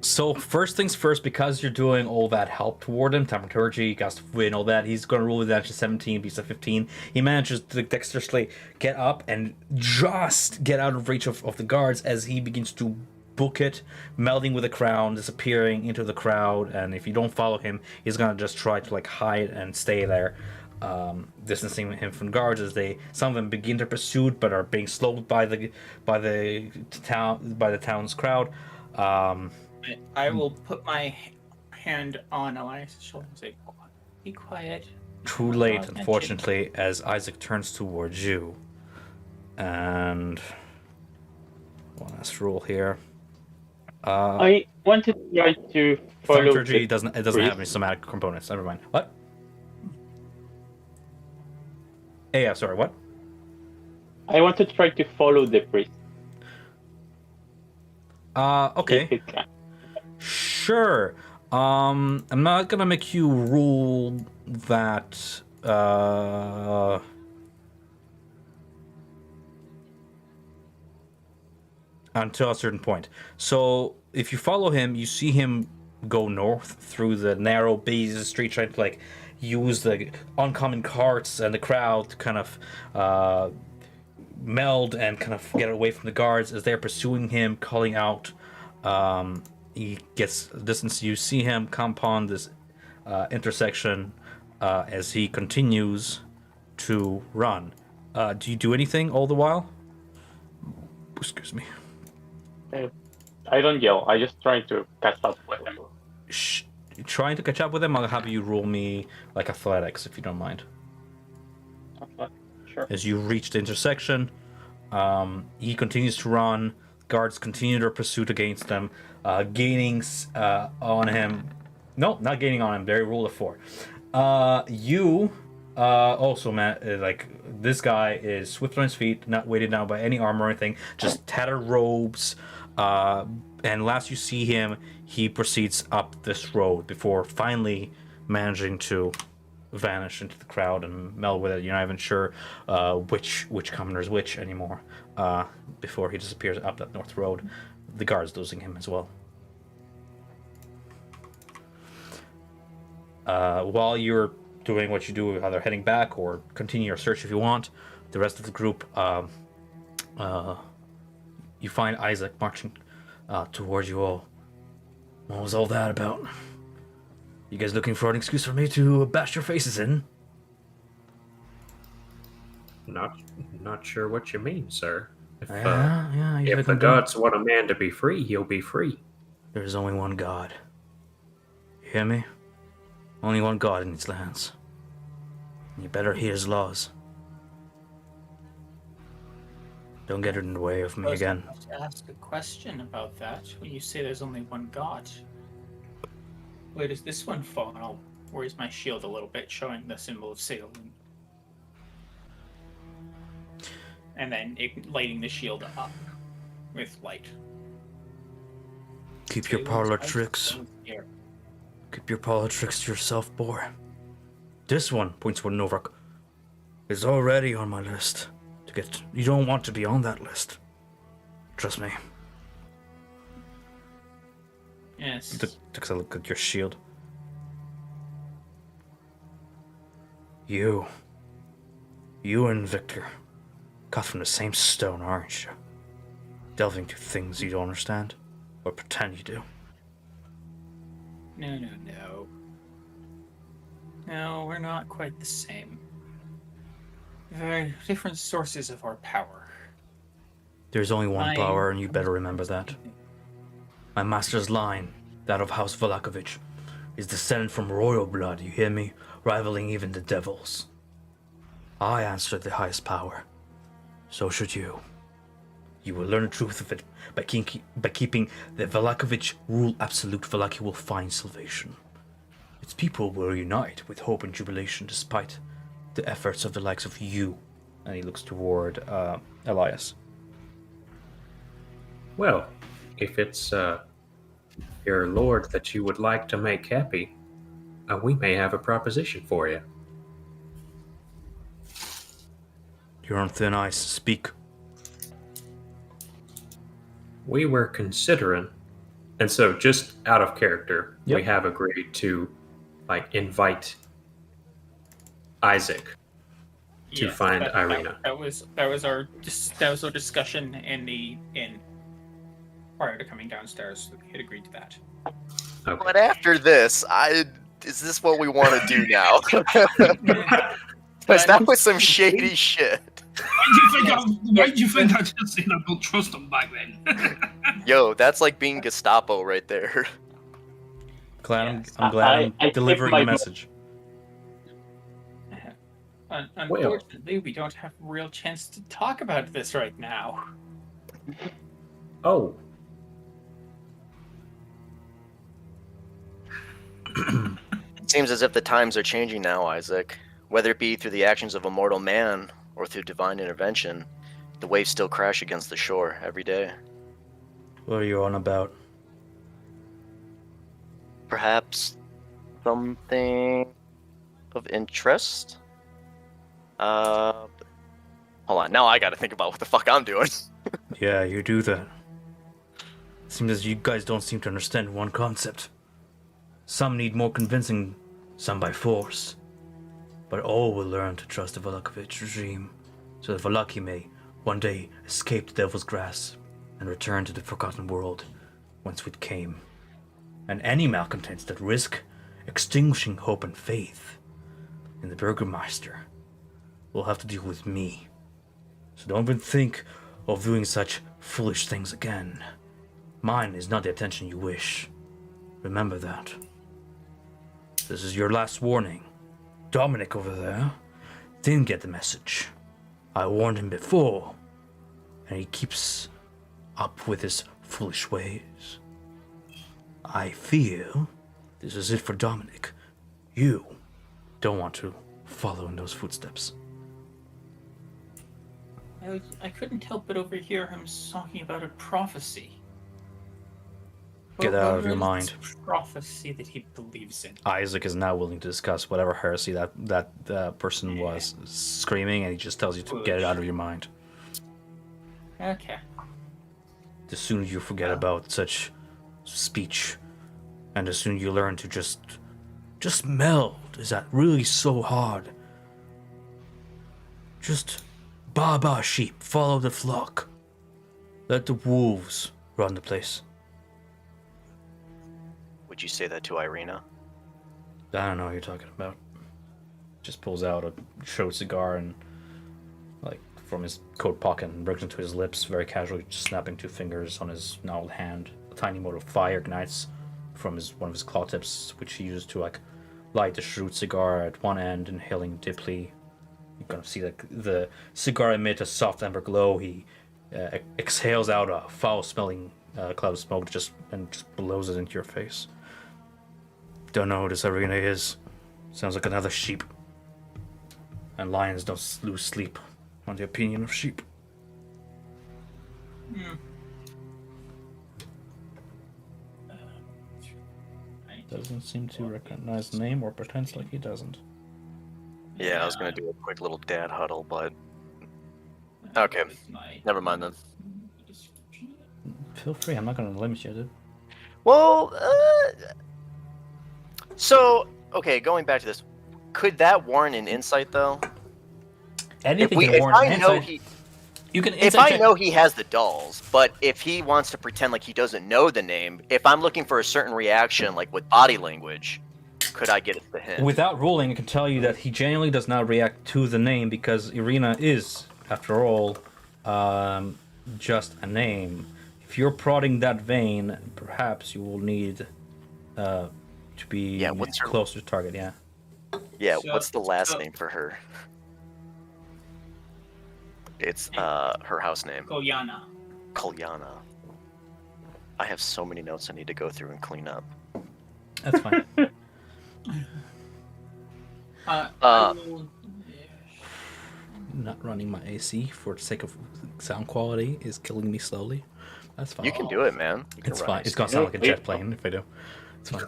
So first things first, because you're doing all that help toward him, thaumaturgy, gust of wind, all that, he's going to roll with that to 17, piece of 15. He manages to dexterously get up and just get out of reach of the guards as he begins to book it, melding with the crowd, disappearing into the crowd, and if you don't follow him, he's going to just try to like hide and stay there, distancing him from guards as some of them begin their pursuit but are being slowed by the town's crowd. I will put my hand on Elias' shoulder and say, "Be quiet." Too late, unfortunately, as Izek turns towards you. And one last rule here. I wanted to try to follow. Thaumaturgy doesn't have any somatic components. Never mind. What? Hey, yeah, sorry, what? I want to try to follow the priest. Okay. If it can. Sure. I'm not gonna make you rule that. Until a certain point. So if you follow him, you see him go north through the narrow busy street, trying to like use the oncoming carts and the crowd to kind of meld and kind of get away from the guards as they're pursuing him, calling out. He gets distance. You see him come upon this intersection as he continues to run. Do you do anything all the while? Excuse me. I don't yell. I just try to catch up with him. Trying to catch up with him. I'll have you roll me like athletics if you don't mind. Sure. As you reach the intersection, he continues to run. Guards continue their pursuit against them, gaining on him. No, not gaining on him. They roll a 4. You also, Matt, like this guy is swift on his feet, not weighted down by any armor or anything, just tattered robes. And last you see him, he proceeds up this road before finally managing to vanish into the crowd and meld with it. You're not even sure which commoner is which anymore. Before he disappears up that north road, the guards losing him as well. While you're doing what you do, either heading back or continue your search if you want, the rest of the group, you find Izek marching towards you all. What was all that about? You guys looking for an excuse for me to bash your faces in? Not sure what you mean, sir. If If the gods want a man to be free, he'll be free. There's only one God. You hear me? Only one God in these lands. You better hear his laws. Don't get in the way of me again. I was about to ask a question about that. When you say there's only one God, where does this one fall? And I'll raise my shield a little bit, showing the symbol of Satan. and then lighting the shield up with light. Keep your parlor tricks. Keep your parlor tricks to yourself, boy. This one, points to Novak, is already on my list. You don't want to be on that list. Trust me. Yes. Takes a look at your shield. You and Victor, cut from the same stone, aren't you? Delving into things you don't understand, or pretend you do. No. No, we're not quite the same. Very different sources of our power. There's only one power, and you better remember that. My master's line, that of House Valakovich, is descended from royal blood, you hear me? Rivaling even the devils. I answer the highest power. So should you. You will learn the truth of it by keeping the Valakovich rule absolute. Valaki will find salvation. Its people will unite with hope and jubilation despite the efforts of the likes of you. And he looks toward Elias. Well, if it's your lord that you would like to make happy, we may have a proposition for you. You're on thin ice. Speak. We were considering, and so just out of character, Yep. we have agreed to invite Izek to find Irina. That was our discussion in the inn prior to coming downstairs. We had agreed to that. Okay. But after this, is this what we want to do now? Because that was some shady shit. Why do you think I just said I don't trust him back then? Yo, that's like being Gestapo right there. I'm glad I'm delivering the message. Unfortunately, we don't have a real chance to talk about this right now. Oh. It seems as if the times are changing now, Izek. Whether it be through the actions of a mortal man or through divine intervention, the waves still crash against the shore every day. What are you on about? Perhaps something of interest? Hold on, now I gotta think about what the fuck I'm doing. Yeah, you do that. Seems as you guys don't seem to understand one concept. Some need more convincing, some by force. But all will learn to trust the Valakovich regime, so that Valaki may one day escape the devil's grasp and return to the forgotten world whence we came. And any malcontents that risk extinguishing hope and faith in the Burgermeister will have to deal with me. So don't even think of doing such foolish things again. Mine is not the attention you wish. Remember that. This is your last warning. Dominic over there didn't get the message. I warned him before, and he keeps up with his foolish ways. I feel this is it for Dominic. You don't want to follow in those footsteps. I couldn't help but overhear him talking about a prophecy. Get What out of your is mind. this prophecy that he believes in. Izek is now willing to discuss whatever heresy that person was screaming, and he just tells you to get it out of your mind. Okay. The sooner you forget about such speech, and the sooner you learn to just meld. Is that really so hard? Just ba sheep, follow the flock. Let the wolves run the place. Would you say that to Irina? I don't know what you're talking about. Just pulls out a short cigar and, from his coat pocket and brings it to his lips, very casually, just snapping two fingers on his gnarled hand. A tiny mote of fire ignites from one of his claw tips, which he uses to, light the shrewd cigar at one end, inhaling deeply. You kind of see, the cigar emit a soft amber glow. He exhales out a foul-smelling cloud of smoke and just blows it into your face. Don't know who this Irina is. Sounds like another sheep. And lions don't lose sleep on the opinion of sheep. Doesn't seem to recognize the name or pretends like he doesn't. Yeah, I was gonna do a quick little dad huddle, but okay, never mind then. Feel free, I'm not gonna limit you, dude. Well, so okay, going back to this, could that warrant an insight though? Anything If can warrant I an know insight. You can if insight I check- know he has the dolls, but if he wants to pretend like he doesn't know the name, if I'm looking for a certain reaction, like with body language, could I get the hint? Without ruling, I can tell you that he genuinely does not react to the name because Irina is, after all, just a name. If you're prodding that vein, perhaps you will need to be what's her- closer to target. Yeah. Yeah, So- what's the last so- name for her? It's her house name, Koyana. Kalyana. I have so many notes I need to go through and clean up. That's fine. I will, Not running my AC for the sake of sound quality is killing me slowly. That's fine. You can do it, man. You can It's run fine. it. It's gonna sound like a jet plane if I do. It's fine.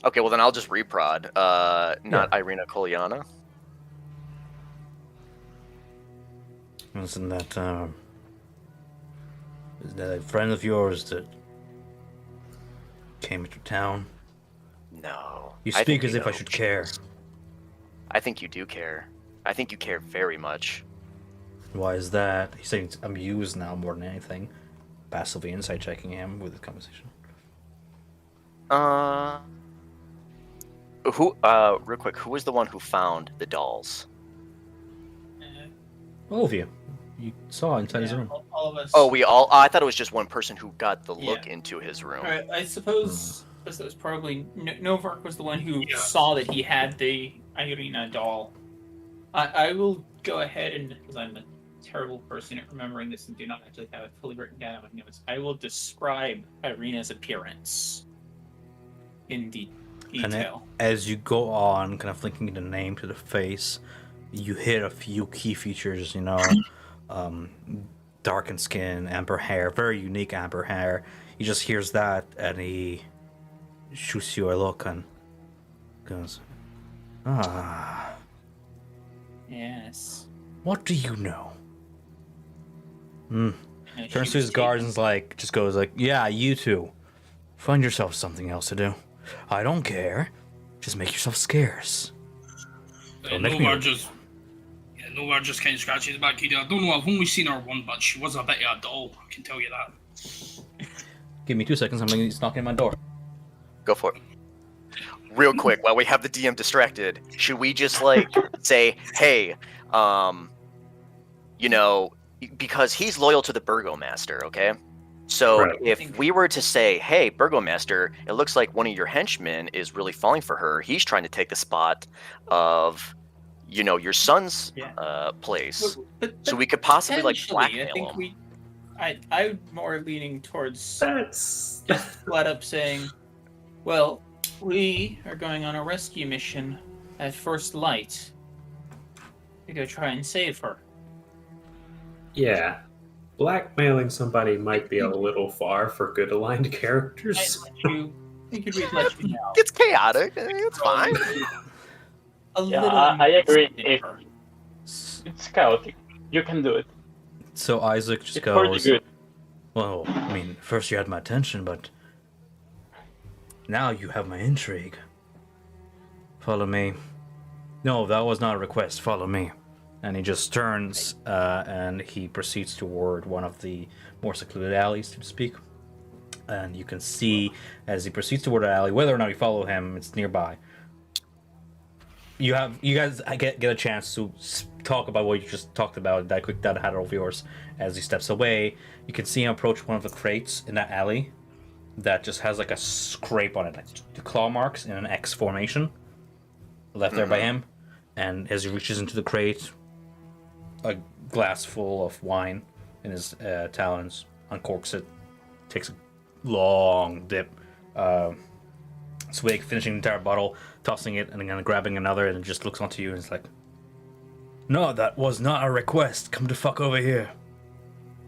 Okay, well then I'll just reprod. Not Irina Kalyana. Isn't that a friend of yours that came into town? No. You I speak think as you if I know. should care. I think you do care. I think you care very much. Why is that? He's saying amused now more than anything. Passively insight checking him with this conversation. Real quick, who was the one who found the dolls? All of you. You saw inside his room. all of us. Oh, we all. I thought it was just one person who got the look Yeah. into his room. I suppose that was probably Novark was the one who Yeah. saw that he had the Irina doll. I will go ahead and, because I'm a terrible person at remembering this and do not actually have it fully written down in my notes, I will describe Irina's appearance in detail. As you go on, kind of linking the name to the face, you hit a few key features, darkened skin, amber hair, very unique amber hair. He just hears that and he shoots you a look and goes, Yes. what do you know? And Turns she to was his guards and just goes yeah, you two. Find yourself something else to do. I don't care. Just make yourself scarce. Don't make me- Novar just kind of scratches his back. I don't know. I've only seen her one, but she was a bit of a doll. I can tell you that. Give me 2 seconds, he's knocking at my door. Go for it. Real quick, while we have the DM distracted, should we just say, hey, because he's loyal to the Burgomaster, okay? So Right. if we were to say, hey, Burgomaster, it looks like one of your henchmen is really falling for her. He's trying to take the spot of, your son's place. So we could possibly Potentially, blackmail I think him. I'm more leaning towards That's just flat up saying, well, we are going on a rescue mission at first light to go try and save her. yeah. Blackmailing somebody might be a little far for good aligned characters. We could let you know. It's chaotic. It's fine. A Yeah, little I agree. invested in If her. it's chaotic, you can do it. So Isaac just It's pretty goes, good. well, first you had my attention, but now you have my intrigue. Follow me. No, that was not a request. Follow me. And he just turns and he proceeds toward one of the more secluded alleys, so to speak. And you can see as he proceeds toward the alley, whether or not you follow him, it's nearby. You guys get a chance to talk about what you just talked about, that quick data huddle of yours. As he steps away, you can see him approach one of the crates in that alley that just has a scrape on it, the claw marks in an X formation left there by him. And as he reaches into the crate, a glass full of wine in his talons, uncorks it, takes a long dip, swig, finishing the entire bottle, tossing it, and then grabbing another, and just looks onto you and is like, No, that was not a request. Come to fuck over here.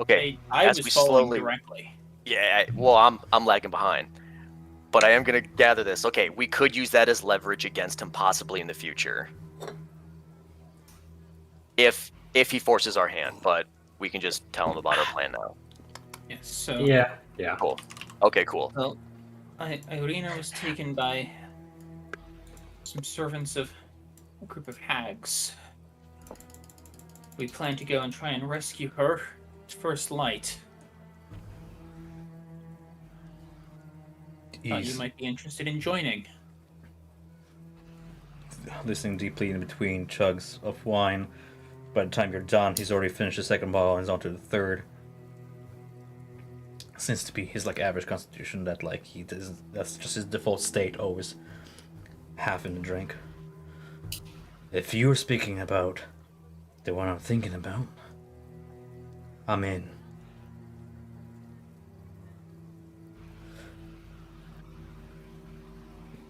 Okay, I as was we following slowly- directly. yeah, well, I'm lagging behind. But I am going to gather this. Okay, we could use that as leverage against him possibly in the future. If he forces our hand, but we can just tell him about our plan now. Yes, so... Yeah. Cool. Okay, cool. Well, Irina was taken by some servants of a group of hags. We plan to go and try and rescue her at first light. Thought you might be interested in joining. Listening deeply in between chugs of wine. By the time you're done, he's already finished the second bottle and is on to the third. Seems to be his like average constitution that like he does. That's just his default state, always half in the drink. If you're speaking about the one I'm thinking about, I'm in.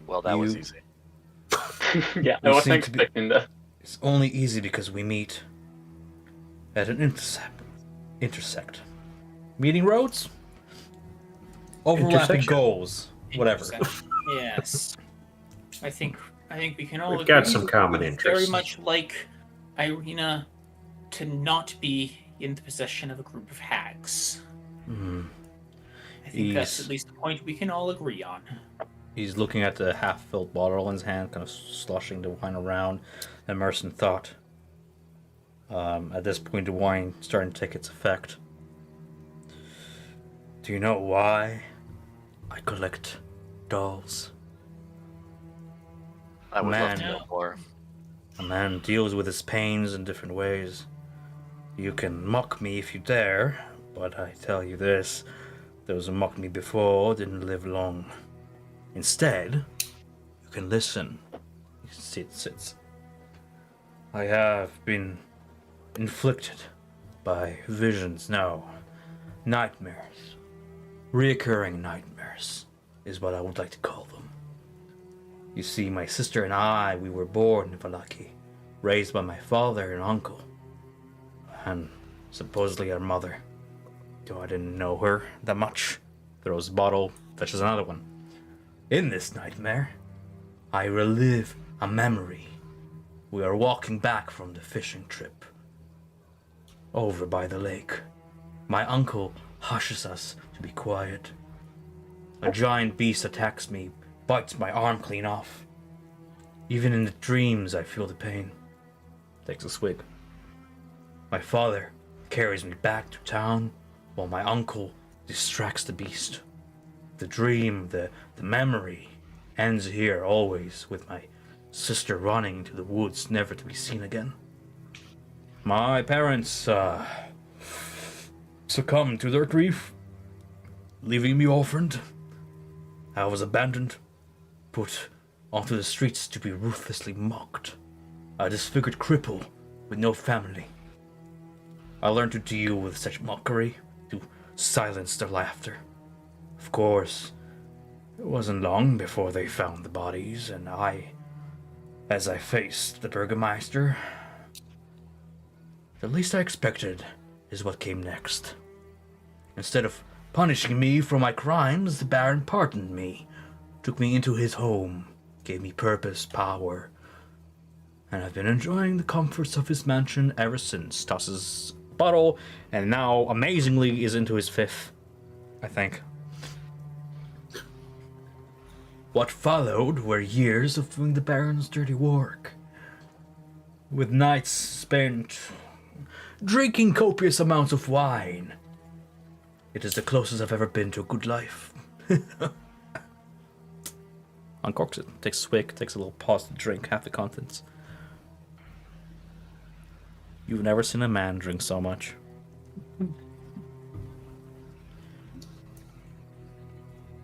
Well, that was You- easy. Yeah, I You wasn't seem to be- expecting that. It's only easy because we meet at an intersect. Meeting roads? Overlapping Intersection. goals. Whatever. Yes. I think we can all We've agree got some that common we'd interests. Very much like Irina to not be in the possession of a group of hags. Hmm. I think that's He's- at least a point we can all agree on. He's looking at the half-filled bottle in his hand, kind of sloshing the wine around, immersed in thought. At this point, the wine starting to take its effect. Do you know why I collect dolls? I would love Man. to know more. A man deals with his pains in different ways. You can mock me if you dare, but I tell you this, those who mocked me before didn't live long. Instead, you can listen. He sits. I have been inflicted by visions now. Nightmares. Reoccurring nightmares is what I would like to call them. You see, my sister and I, we were born in Valaki, raised by my father and uncle, and supposedly our mother. Though I didn't know her that much. Throws a bottle, fetches another one. In this nightmare, I relive a memory. We are walking back from the fishing trip. Over by the lake. My uncle hushes us to be quiet. A giant beast attacks me, bites my arm clean off. Even in the dreams, I feel the pain. Takes a swig. My father carries me back to town, while my uncle distracts the beast. The dream, the memory, ends here always, with my sister running into the woods, never to be seen again. My parents, succumbed to their grief, leaving me orphaned. I was abandoned, put onto the streets to be ruthlessly mocked. A disfigured cripple with no family. I learned to deal with such mockery, to silence their laughter. Of course, it wasn't long before they found the bodies, and as I faced the Burgermeister, the least I expected is what came next. Instead of punishing me for my crimes, the Baron pardoned me, took me into his home, gave me purpose, power, and I've been enjoying the comforts of his mansion ever since. Tosses a bottle, and now, amazingly, is into his fifth, I think. What followed were years of doing the Baron's dirty work, with nights spent drinking copious amounts of wine. It is the closest I've ever been to a good life. Uncorks it, takes a swig, takes a little pause to drink half the contents. You've never seen a man drink so much.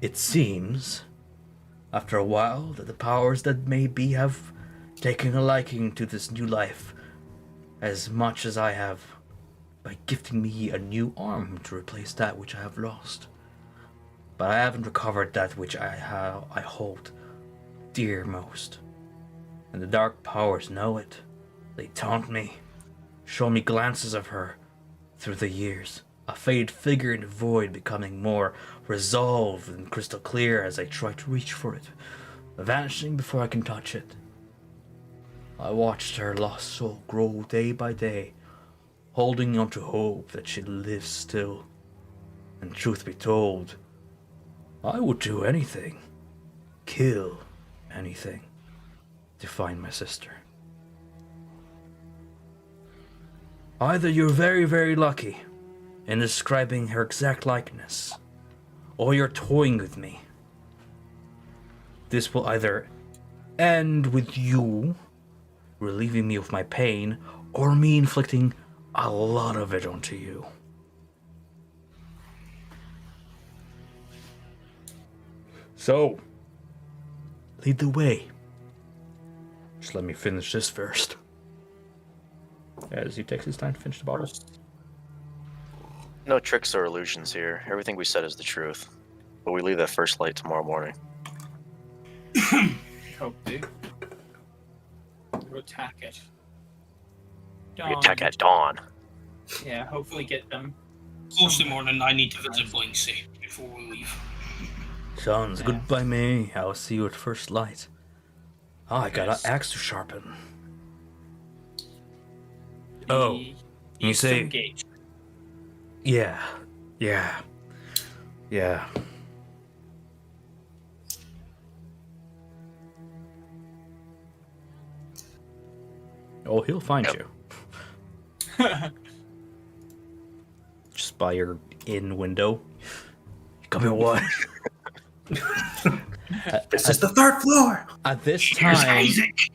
It seems, after a while, that the powers that may be have taken a liking to this new life as much as I have, by gifting me a new arm to replace that which I have lost. But I haven't recovered that which I hold dear most. And the dark powers know it. They taunt me, shown me glances of her through the years, a faded figure in the void becoming more resolved and crystal clear as I try to reach for it, vanishing before I can touch it. I watched her lost soul grow day by day, holding on to hope that she lives still. And truth be told, I would do anything, kill anything, to find my sister. Either you're very, very lucky in describing her exact likeness, or you're toying with me. This will either end with you relieving me of my pain, or me inflicting a lot of it onto you. So, lead the way. Just let me finish this first. As he takes his time to finish the bottle. No tricks or illusions here. Everything we said is the truth. But we leave that first light tomorrow morning. Hope to. We'll attack it. We attack at dawn. Yeah, hopefully get them. Close to morning, I need to visit Blinksy before we leave. Sounds good by me. I'll see you at first light. Oh, I got an axe to sharpen. Oh, you say... Gauge. Yeah. Oh, he'll find you. Just by your inn window. Come here, what? This is the third floor. At this Here's time, Isaac.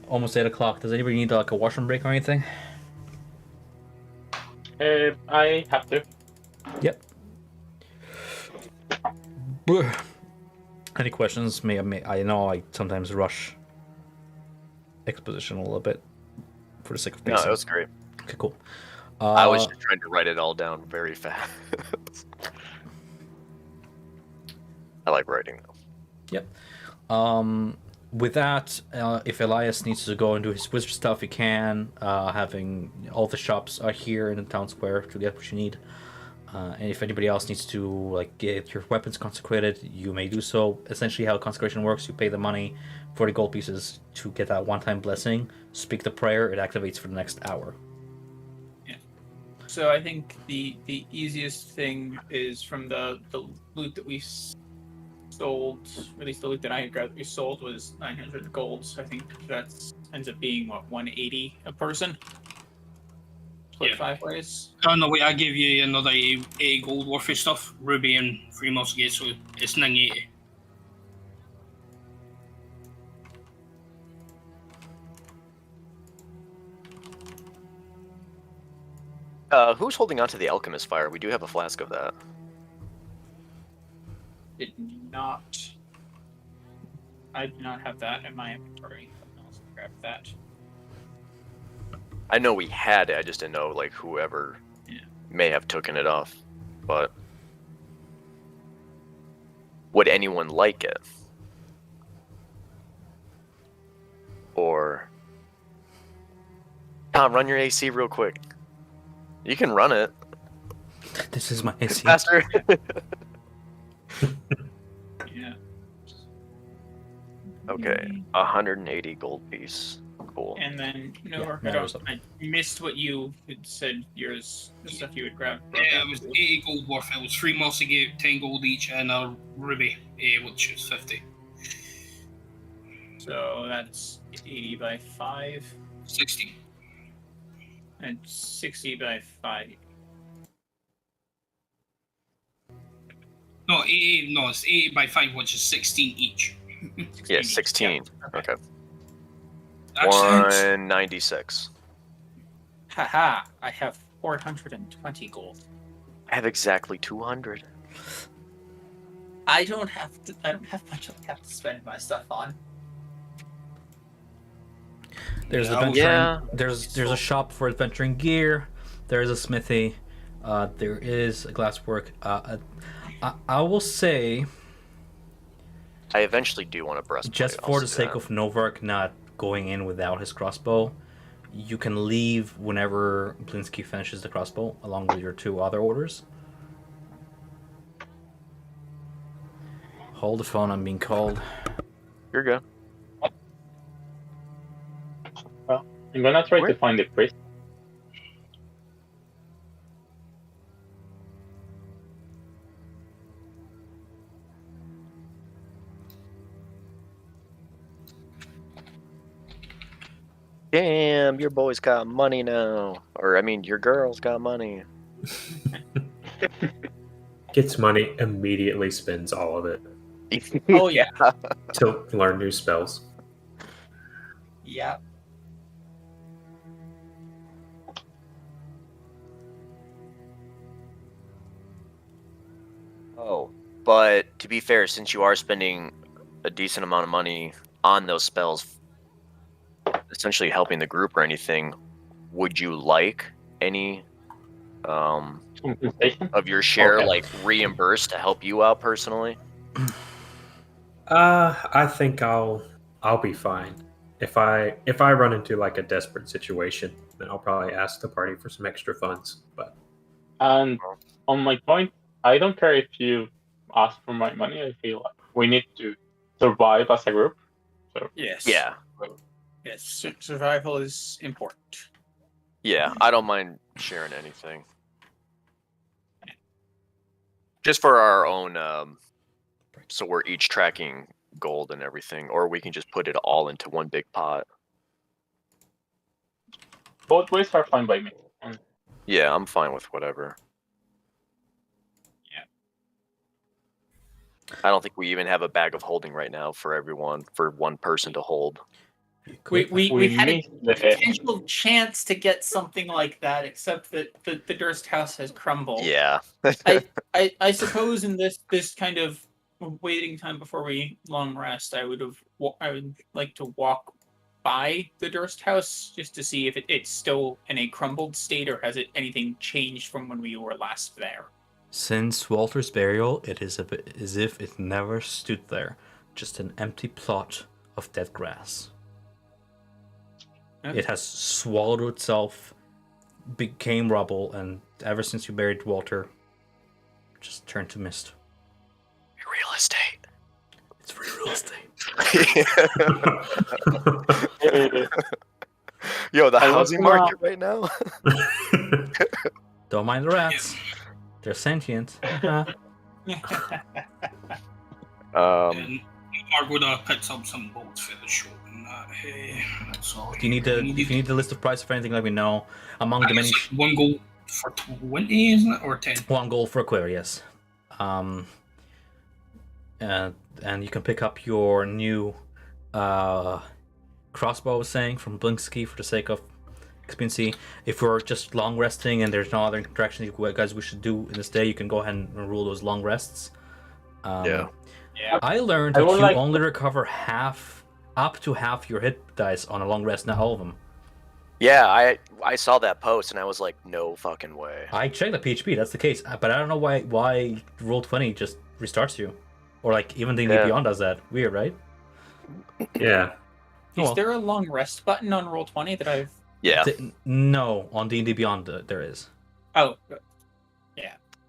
almost 8 o'clock. Does anybody need like a washroom break or anything? I have to. Yep. Any questions? I know I sometimes rush exposition a little bit for the sake of No, pacing. it was great. Okay, cool. I was just trying to write it all down very fast. I like writing though. Yep. With that, if Elias needs to go and do his wizard stuff, he can. Having all the shops are here in the town square to get what you need. And if anybody else needs to like get your weapons consecrated, you may do so. Essentially, how consecration works: you pay the money for the gold pieces to get that one-time blessing. Speak the prayer; it activates for the next hour. Yeah. So I think the easiest thing is from the loot that we sold, at least the loot that I grabbed, we sold was 900 gold. So I think that ends up being what, 180 a person. Split 5 ways. Oh no, wait, I gave you another 80 gold worth of stuff, ruby and 3 musket, so it's 980. Who's holding on to the alchemist fire? We do have a flask of that. Did not. I do not have that in my inventory. I'll also grab that. I know we had it, I just didn't know like whoever may have taken it off. But would anyone like it? Or Tom, run your AC real quick. You can run it. This is my AC. Faster. Yeah. Okay, 180 gold piece. Cool. And then I missed what you had said. Yours, the stuff you would grab. Yeah, it was 80 gold worth. It was 3 musket, 10 gold each, and a ruby, which is 50. So that's 80 by 5. 60. And 60 by 5. No, 80, no, it's 80 by 5, which is 16 each. 16 Yeah, each. 16. Yeah, Okay. Excellent. 196. Haha, I have 420 gold. I have exactly 200. I don't have much I have to spend my stuff on. There's Yeah, adventuring. yeah. There's a shop for adventuring gear. There is a smithy. There is a glasswork. I will say, I eventually do want a breastplate. just I'll for the say sake that. of Novark not going in without his crossbow, You can leave whenever Blinsky finishes the crossbow, along with your 2 other orders. Hold the phone, I'm being called. You're good. Well, I'm gonna try to find the priest. Damn, your boy's got money now. Or, I mean, your girl's got money. Gets money, immediately spends all of it Oh yeah. to learn new spells. Yeah. Oh, but to be fair, since you are spending a decent amount of money on those spells, essentially helping the group or anything, would you like any Compensation? of your share Okay. like reimbursed to help you out personally? I think I'll be fine. If I run into like a desperate situation, then I'll probably ask the party for some extra funds. But And on my point, I don't care if you ask for my money. I feel like we need to survive as a group. Yes. Yeah. Yes. Survival is important. Yeah, I don't mind sharing anything. Just for our own, so we're each tracking gold and everything, or we can just put it all into one big pot. Both ways are fine by me. Yeah, I'm fine with whatever. Yeah. I don't think we even have a bag of holding right now for everyone, for one person to hold. We had a missed the potential chance to get something like that, except that the Durst house has crumbled. Yeah. I suppose in this kind of waiting time before we long rest, I would like to walk by the Durst house just to see if it's still in a crumbled state, or has anything changed from when we were last there. Since Walter's burial, it is as if it never stood there, just an empty plot of dead grass. Okay. It has swallowed itself, became rubble, and ever since you buried Walter, just turned to mist. Real estate. It's free real estate. Yo, the I was housing gonna- market right now. Don't mind the rats. They're sentient. And Margoda picks up some bolts for the shop and that. Hey, that's all. If you need the list of prices for anything, let me know. Among the many, It's 1 gold for 20, isn't it? Or 10? 1 gold for a quiver, yes. And you can pick up your new crossbow, I was saying, from Blinsky for the sake of expediency. If we're just long resting and there's no other interactions you guys we should do in this day, you can go ahead and rule those long rests. Yeah. I learned I that would you like- only recover up to half your hit dice on a long rest, not all of them. Yeah, I saw that post and I was like, no fucking way. I checked the PHP, that's the case, but I don't know why Roll20 just restarts you, or like even the Yeah. Beyond does that. Weird, right? yeah, Is Well. there a long rest button on Roll20 that I've... Yeah, No, on D&D Beyond there is. Oh,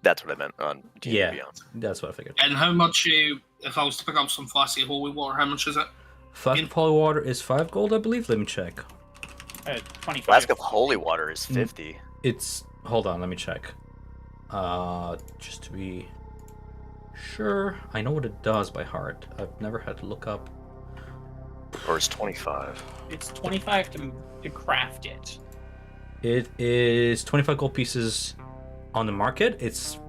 that's what I meant on D&D Yeah. Beyond. That's what I figured. And how much, if I was to pick up some flasky holy water, how much is it? Flask of holy water is 5 gold, I believe. Let me check. 25. Flask of holy water is 50. It's hold on, let me check. Just to be sure, I know what it does by heart. I've never had to look up. Or it's 25. It's 25 to craft it. It is 25 gold pieces on the market. It's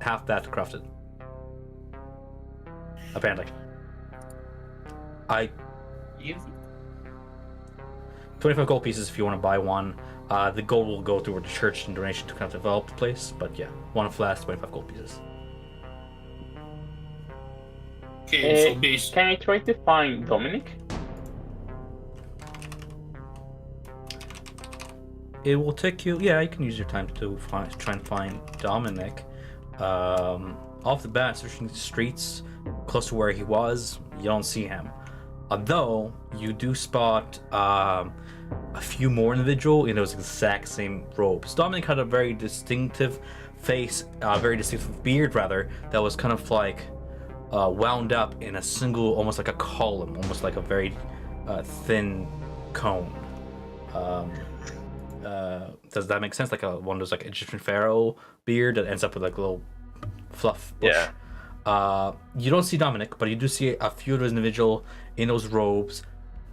half that crafted. Apparently. You 25 gold pieces if you want to buy one. The gold will go toward the church in donation to kind of develop the place. But yeah, one flask, 25 gold pieces. Okay, so base. Can I try to find Dominic? It will take you. Yeah, you can use your time to try and find Dominic. Off the bat, searching the streets close to where he was, you don't see him. Although you do spot a few more individual in those exact same robes. Dominic had a very distinctive face, very distinctive beard rather, that was kind of like wound up in a single, almost like a column, almost like a very thin cone. Does that make sense? Like one of those like Egyptian pharaoh beard that ends up with like a little fluff bush. Yeah. You don't see Dominic, but you do see a few of those individual in those robes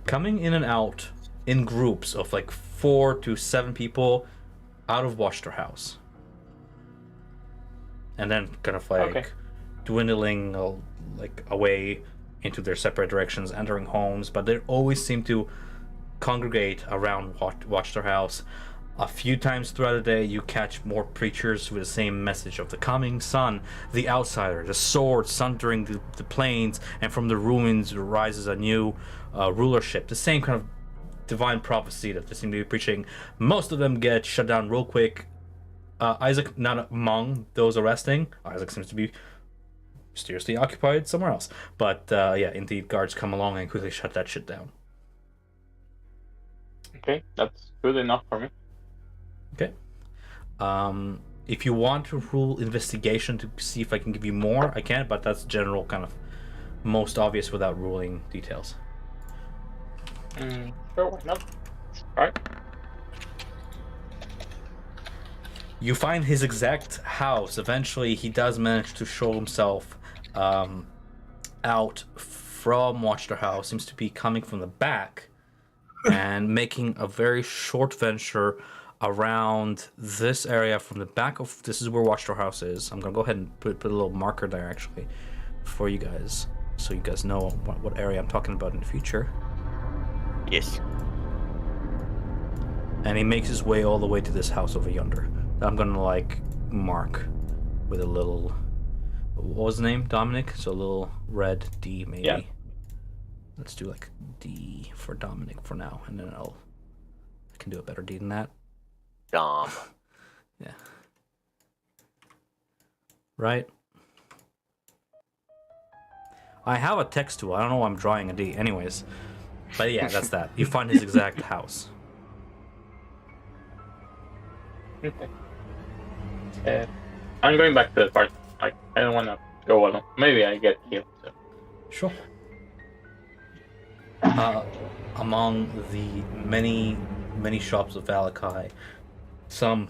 coming in and out in groups of like 4 to 7 people out of Watchtower House. And then kind of like dwindling like away into their separate directions, entering homes, but they always seem to congregate around Watchtower House. A few times throughout the day, you catch more preachers with the same message of the coming sun, the outsider, the sword sundering the plains, and from the ruins rises a new rulership. The same kind of divine prophecy that they seem to be preaching. Most of them get shut down real quick. Izek, not among those arresting. Izek seems to be mysteriously occupied somewhere else. But yeah, indeed, guards come along and quickly shut that shit down. Okay, that's good enough for me. Okay. If you want to rule investigation to see if I can give you more, I can, but that's general, kind of most obvious without ruling details. Sure, why not? Alright. You find his exact house. Eventually, he does manage to show himself out from Watchtower House. Seems to be coming from the back and making a very short venture around this area from the back of... This is where Watchtower House is. I'm going to go ahead and put a little marker there, actually, for you guys, so you guys know what area I'm talking about in the future. Yes. And he makes his way all the way to this house over yonder. I'm gonna like mark with a little, what was the name? Dominic? So a little red D maybe. Yeah. Let's do like D for Dominic for now, and then I can do a better D than that. Dom. Yeah. Right. I have a text tool. I don't know why I'm drawing a D. Anyways. But yeah, that's that. You find his exact house. Okay. I'm going back to the party. I don't want to go alone. Maybe I get healed. So. Sure. Among the many shops of Valakai, some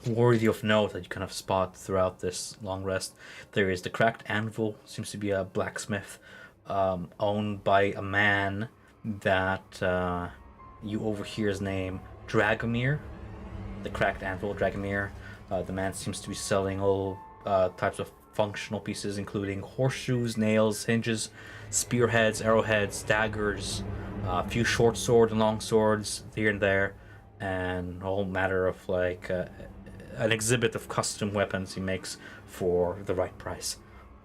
worthy of note that you kind of spot throughout this long rest, there is the Cracked Anvil. Seems to be a blacksmith owned by a man that you overhear his name, Dragomir. The Cracked Anvil, Dragomir. The man seems to be selling all types of functional pieces, including horseshoes, nails, hinges, spearheads, arrowheads, daggers, a few short swords and long swords here and there, and a whole matter of like an exhibit of custom weapons he makes for the right price.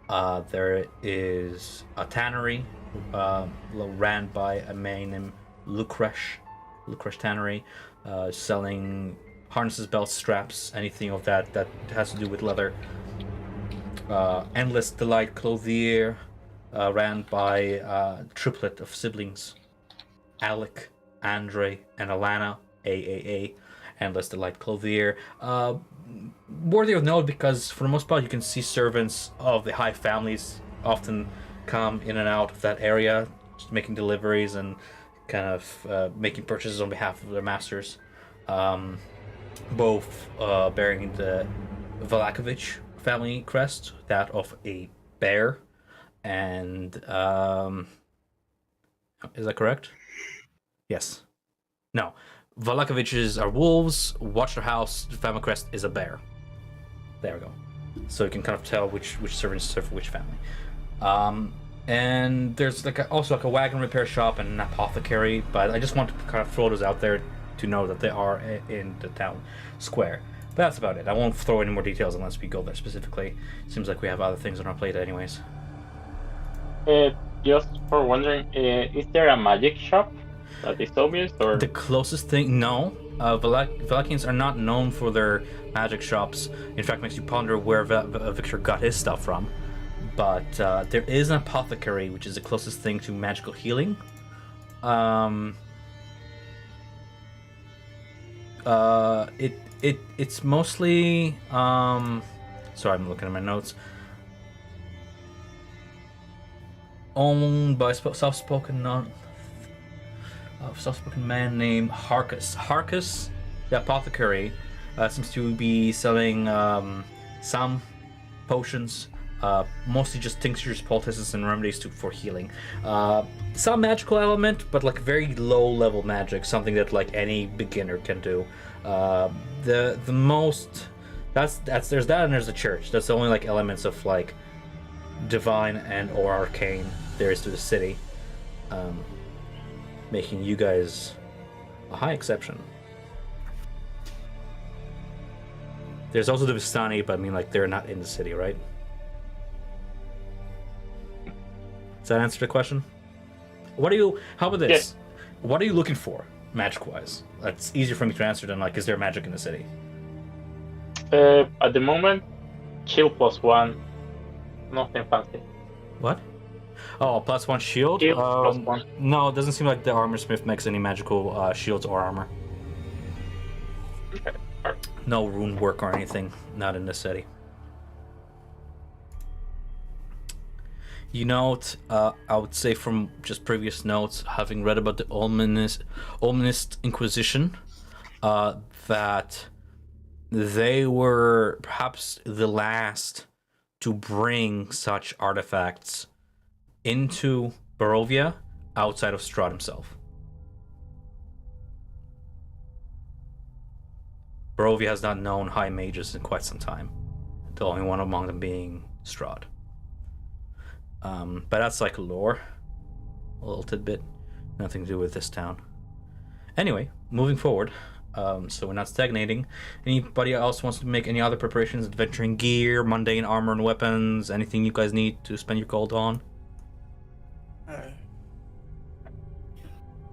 There is a tannery ran by a man named Lucresh Tannery, selling harnesses, belts, straps, anything of that has to do with leather. Endless Delight Clothier, ran by a triplet of siblings, Alec, Andre, and Alana, AAA. Endless Delight Clothier. Worthy of note because for the most part you can see servants of the high families often come in and out of that area, just making deliveries and kind of making purchases on behalf of their masters. Both bearing the Valakovich family crest, that of a bear, and is that correct? Yes. No. Valakoviches are wolves. Watchtower House family crest is a bear. There we go. So you can kind of tell which servants serve for which family. And there's also a wagon repair shop and an apothecary, but I just want to kind of throw those out there to know that they are in the town square. But that's about it. I won't throw any more details unless we go there specifically. Seems like we have other things on our plate anyways. Just for wondering, is there a magic shop that is obvious, or? The closest thing, no. Valakians are not known for their magic shops. In fact, makes you ponder where Victor got his stuff from. but there is an apothecary, which is the closest thing to magical healing. It's mostly sorry, I'm looking at my notes. Owned by a soft-spoken man named Harkus. Harkus, the apothecary, seems to be selling some potions, mostly just tinctures, poultices, and remedies for healing. Some magical element, but like very low-level magic, something that like any beginner can do. The most there's that, and there's the church. That's the only like elements of like divine and or arcane there is to the city, making you guys a high exception. There's also the Vistani, but I mean, like, they're not in the city, right? Does that answer the question? How about this? Yeah. What are you looking for, magic-wise? That's easier for me to answer than, like, is there magic in the city? At the moment, shield +1. Nothing fancy. What? Oh, +1 shield? Shield +1. No, it doesn't seem like the armor smith makes any magical shields or armor. Okay. No rune work or anything, not in this city. You note, I would say from just previous notes, having read about the Ominist Inquisition, that they were perhaps the last to bring such artifacts into Barovia outside of Strahd himself. Barovia has not known high mages in quite some time, the only one among them being Strahd. But that's like lore, a little tidbit, nothing to do with this town. Anyway, moving forward, so we're not stagnating. Anybody else wants to make any other preparations, adventuring gear, mundane armor and weapons, anything you guys need to spend your gold on? I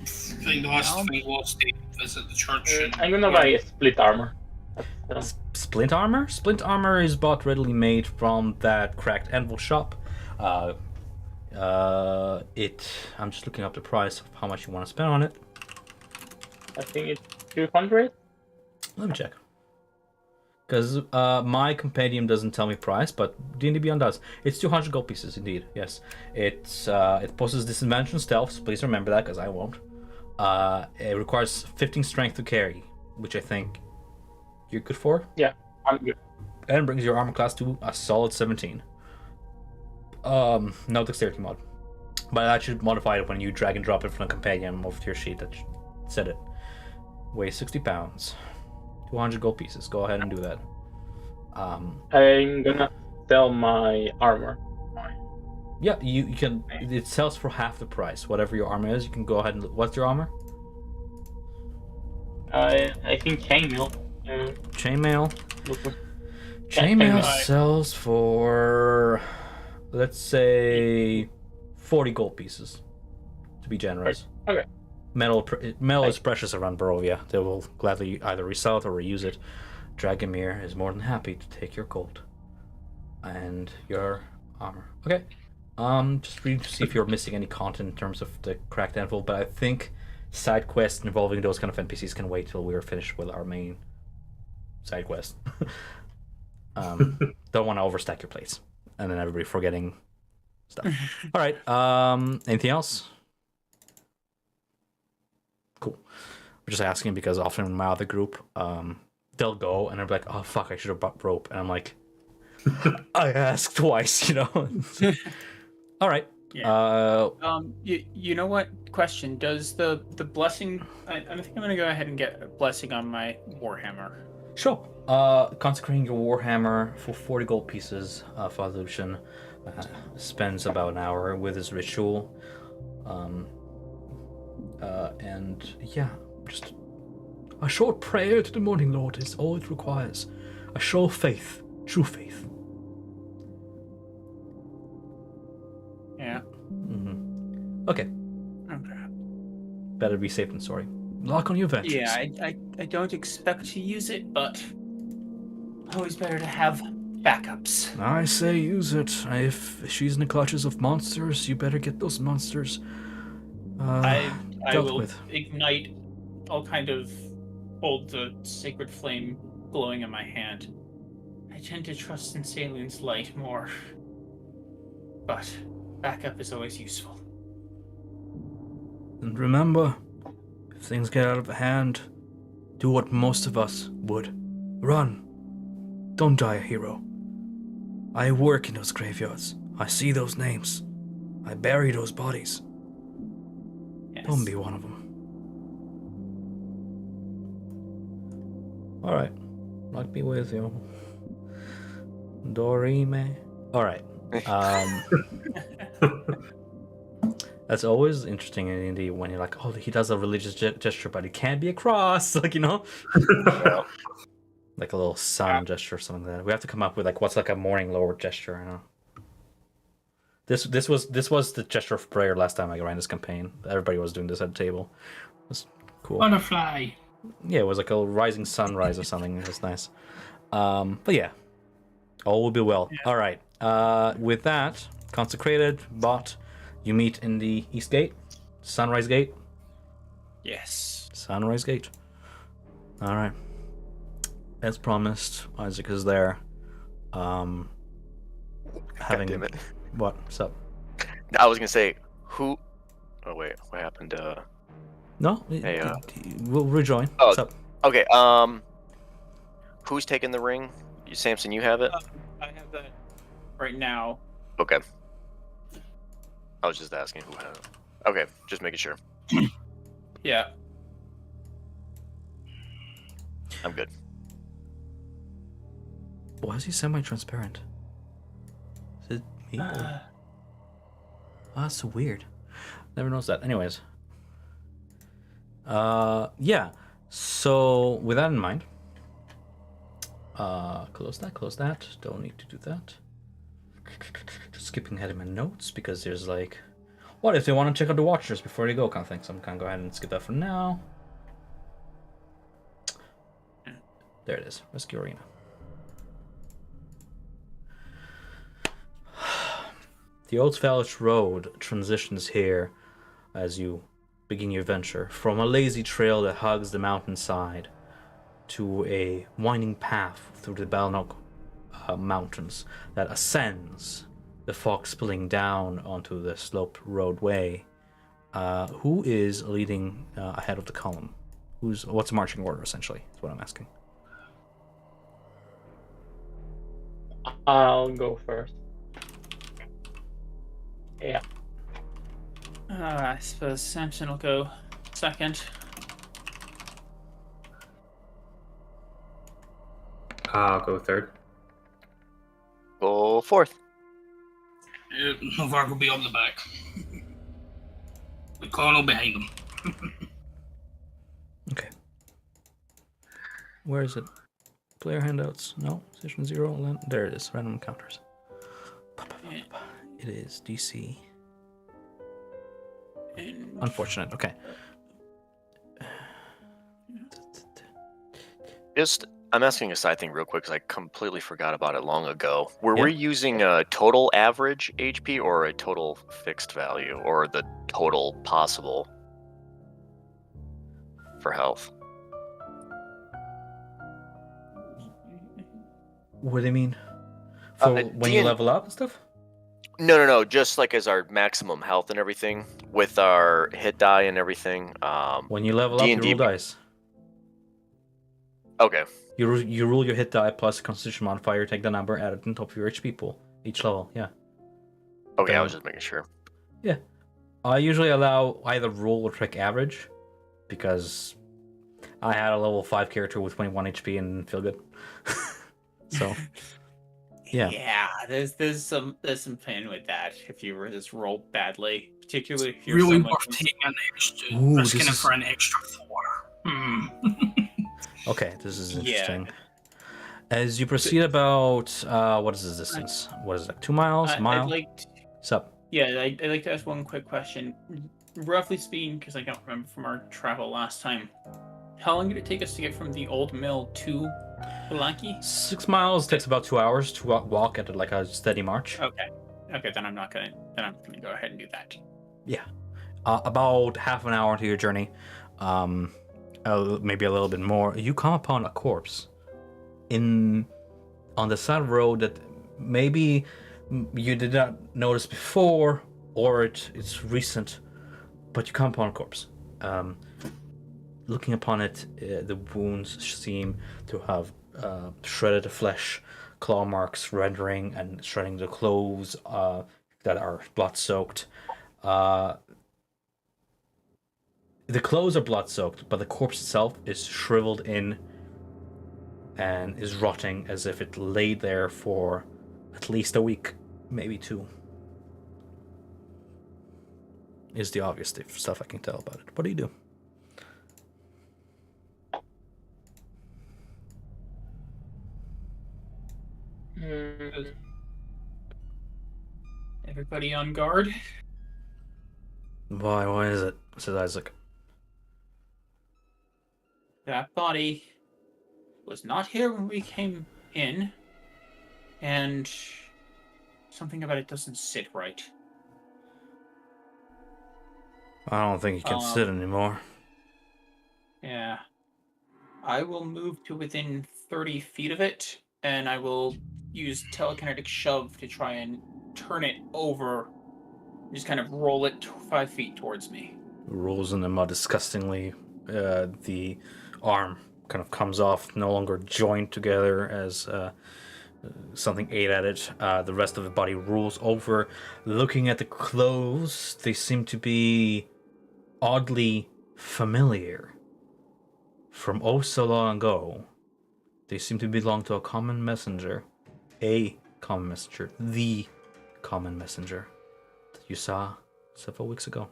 think the last thing was to visit the church. I'm gonna buy a split armor. Splint armor? Splint armor is bought readily made from that Cracked Anvil shop. I'm just looking up the price of how much you want to spend on it. I think it's 200. Let me check. Because my compendium doesn't tell me price, but D&D Beyond does. It's 200 gold pieces, indeed. Yes, it possesses disadvantage on stealth, so please remember that, because I won't. It requires 15 strength to carry, which I think you're good for. Yeah, I'm good. And brings your armor class to a solid 17. No dexterity mod, but that should modify it when you drag and drop it from a companion over to your sheet that said it. Weighs 60 pounds. 200 gold pieces. Go ahead and do that. I'm gonna sell my armor. Yeah, you can. It sells for half the price. Whatever your armor is, you can go ahead and. What's your armor? I think chainmail. Chainmail. Chainmail sells for, let's say, 40 gold pieces, to be generous. Okay. Metal is precious around Barovia. They will gladly either resell it or reuse it. Dragomir is more than happy to take your gold and your armor. Okay. Just reading to see if you're missing any content in terms of the Cracked Anvil, but I think side quests involving those kind of NPCs can wait till we're finished with our main side quest. Don't want to overstack your plates and then everybody forgetting stuff. All right. Anything else? Cool. I'm just asking because often in my other group, they'll go and they're like, "Oh fuck, I should have brought rope," and I'm like, "I asked twice," you know. All right. Yeah. You know what? Question: does the blessing? I think I'm gonna go ahead and get a blessing on my warhammer. Sure. Consecrating your warhammer for 40 gold pieces. Father Lucian spends about an hour with his ritual. And yeah, just a short prayer to the Morning Lord is all it requires. A show of faith, true faith. Yeah. Mm-hmm. Okay. Okay. Better be safe than sorry. Lock on your vengeance. Yeah, I don't expect to use it, but always better to have backups. I say use it. If she's in the clutches of monsters, you better get those monsters I dealt will with. ignite. I'll kind of hold the sacred flame glowing in my hand. I tend to trust in Salin's light more, but backup is always useful. And remember, if things get out of hand, do what most of us would. Run. Don't die a hero. I work in those graveyards. I see those names. I bury those bodies. Yes. Don't be one of them. Alright. Luck be with you. Dorime. Alright. That's always interesting in D&D when you're like, oh, he does a religious gesture, but it can't be a cross. Like, you know? Like a little sun gesture or something like that. We have to come up with like what's like a morning lord gesture, you know. This was the gesture of prayer last time I ran this campaign. Everybody was doing this at the table. It was cool. Butterfly. Yeah, it was like a rising sunrise or something. It was nice. But yeah. All will be well. Yeah. Alright. With that, consecrated, bot, you meet in the East Gate. Sunrise Gate. Yes. Sunrise Gate. Alright. As promised, Izek is there. God damn it. What's up? I was gonna say who. Oh wait, what happened? No? Hey, We'll rejoin. Oh. What's up? Okay. Who's taking the ring? Samson, you have it. I have that right now. Okay. I was just asking who had it. Okay, just making sure. Yeah. I'm good. Why is he semi-transparent? Is it me? Oh, that's so weird. Never noticed that. Anyways. Yeah. So, with that in mind, close that. Don't need to do that. Just skipping ahead in my notes because there's like, what if they want to check out the Watchers before they go kind of thing. So I'm gonna go ahead and skip that for now. There it is. Rescue Arena. The Old Village Road transitions here as you begin your venture from a lazy trail that hugs the mountainside to a winding path through the Balnog mountains that ascends the fog spilling down onto the sloped roadway. Who is leading ahead of the column? What's the marching order, essentially, is what I'm asking. I'll go first. Yeah. I suppose Samson will go second. I'll go third. Go fourth. Navarre will be on the back. The colonel behind him. Okay. Where is it? Player handouts? No. Session 0. There it is. Random encounters. It is DC. Unfortunate. Okay. I'm asking a side thing real quick because I completely forgot about it long ago. Were Yeah. we using a total average HP or a total fixed value or the total possible for health? What do you mean? For when you D&D level up and stuff? No. Just like as our maximum health and everything with our hit die and everything. When you level up, you D&D roll dice. Okay. You roll your hit die plus Constitution modifier, take the number, add it on top of your HP pool. Each level, yeah. Okay, I was just making sure. Yeah. I usually allow either roll or track average because I had a level 5 character with 21 HP and didn't feel good. So, yeah. Yeah, there's some pain with that if you were just roll badly, particularly if you're Really someone worth who's- taking an extra, Ooh, risking this it is- for an extra 4. Okay, this is interesting. Yeah. As you proceed about, what is this distance? What is it, like 2 miles? A mile? I'd like to, What's up? yeah, I'd like to ask one quick question. Roughly speaking, because I don't remember from our travel last time, how long did it take us to get from the old mill to Blanky? 6 miles takes about 2 hours to walk at like a steady march. Okay. Okay, then I'm gonna go ahead and do that. Yeah. About half an hour into your journey, maybe a little bit more, you come upon a corpse on the side of the road that maybe you did not notice before, or it's recent, but you come upon a corpse. Looking upon it, the wounds seem to have shredded the flesh, claw marks rendering and shredding the clothes that are blood-soaked. The clothes are blood-soaked, but the corpse itself is shriveled in and is rotting as if it laid there for at least a week, maybe 2. Is the obvious stuff I can tell about it. What do you do? Everybody on guard? Why is it? Says Izek. That body was not here when we came in, and something about it doesn't sit right. I don't think you can sit anymore. Yeah. I will move to within 30 feet of it, and I will use telekinetic shove to try and turn it over, just kind of roll it 5 feet towards me. Rolls in the mud disgustingly. The arm kind of comes off, no longer joined together as something ate at it. The rest of the body rolls over. Looking at the clothes, they seem to be oddly familiar. From oh so long ago, they seem to belong to a common messenger. A common messenger. The common messenger that you saw several weeks ago.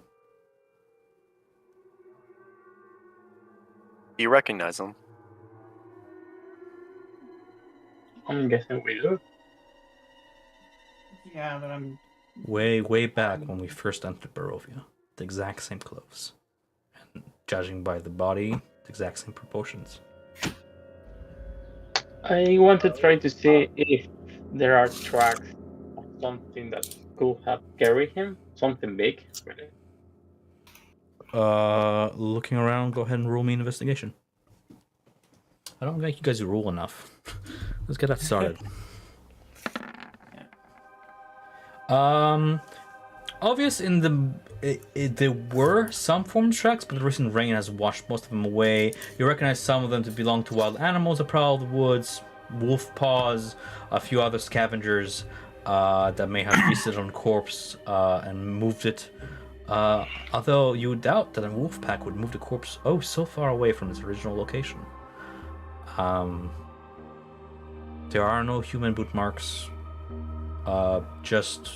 Do you recognize them? I'm guessing we do. Yeah, but I'm... Way back when we first entered Barovia. The exact same clothes. And judging by the body, the exact same proportions. I want to try to see if there are tracks of something that could have carried him. Something big. Looking around, go ahead and roll me an investigation. I don't think you guys roll enough. Let's get that started. Obvious in there were some form tracks, but the recent rain has washed most of them away. You recognize some of them to belong to wild animals that prowl the woods, wolf paws, a few other scavengers that may have feasted on corpse and moved it. Although you would doubt that a wolf pack would move the corpse so far away from its original location. There are no human boot marks. Just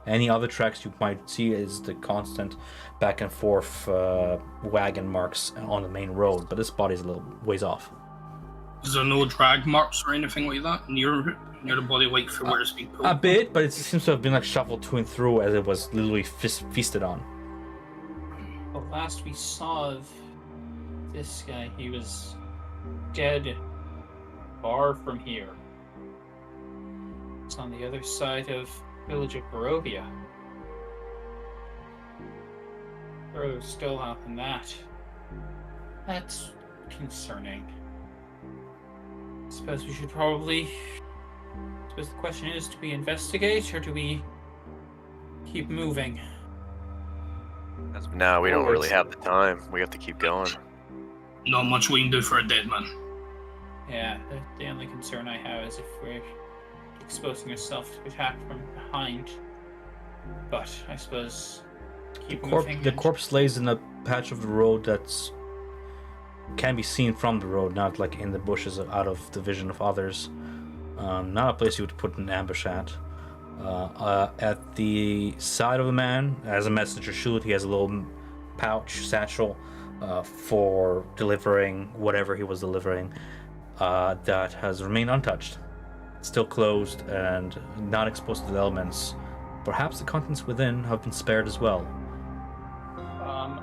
any other tracks you might see is the constant back and forth wagon marks on the main road, but this body's a little ways off. Is there no drag marks or anything like that near the body, like for where it's being pulled? A bit, but it seems to have been like shuffled to and through as it was literally feasted on. The last we saw of this guy, he was dead far from here. It's on the other side of village of Barovia. Further still out than that. That's concerning. Suppose we should probably... Suppose the question is, do we investigate or do we keep moving? As of now, we don't really have the time. We have to keep going. Not much we can do for a dead man. Yeah, the only concern I have is if we're exposing ourselves to attack from behind. But I suppose keep moving. The corpse lays in a patch of the road that's can be seen from the road, not like in the bushes out of the vision of others. Not a place you would put an ambush at. At the side of the man, as a messenger should, he has a little pouch, satchel, for delivering whatever he was delivering, that has remained untouched. Still closed and not exposed to the elements. Perhaps the contents within have been spared as well.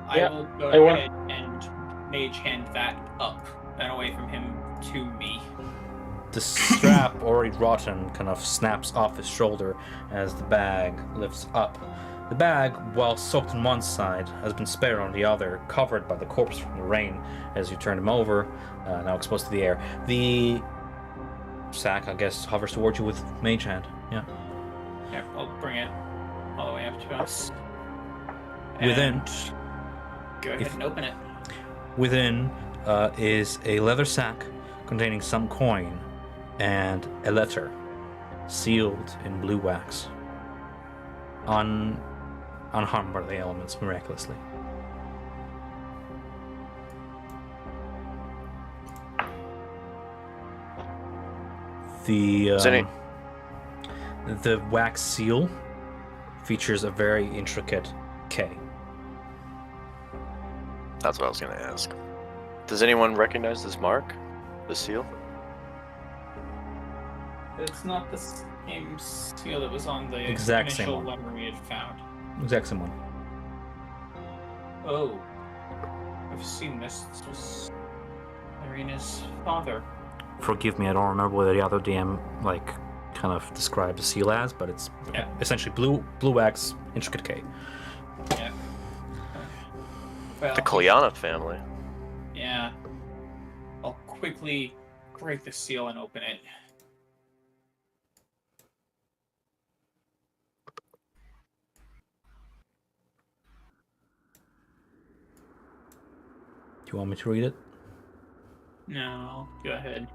I will go ahead and mage hand that up and away from him to me. the strap, already rotten, kind of snaps off his shoulder as the bag lifts up. The bag, while soaked on one side, has been spared on the other, covered by the corpse from the rain as you turn him over, now exposed to the air. The sack, I guess, hovers towards you with mage hand. Yeah. Here, I'll bring it all the way up to us. Within, And go ahead and open it. within is a leather sack containing some coin and a letter sealed in blue wax. Unharmed by the elements, miraculously. The wax seal features a very intricate K. That's what I was going to ask. Does anyone recognize this mark? The seal? It's not the same seal that was on the Exact same initial one. letter we had found. Exact same one. Oh. I've seen this. This was Irina's father. Forgive me, I don't remember whether the other DM kind of described the seal as, but it's essentially blue wax, intricate K. Yeah. Well, The Kalyana family. yeah. I'll quickly break the seal and open it. Do you want me to read it? No, go ahead.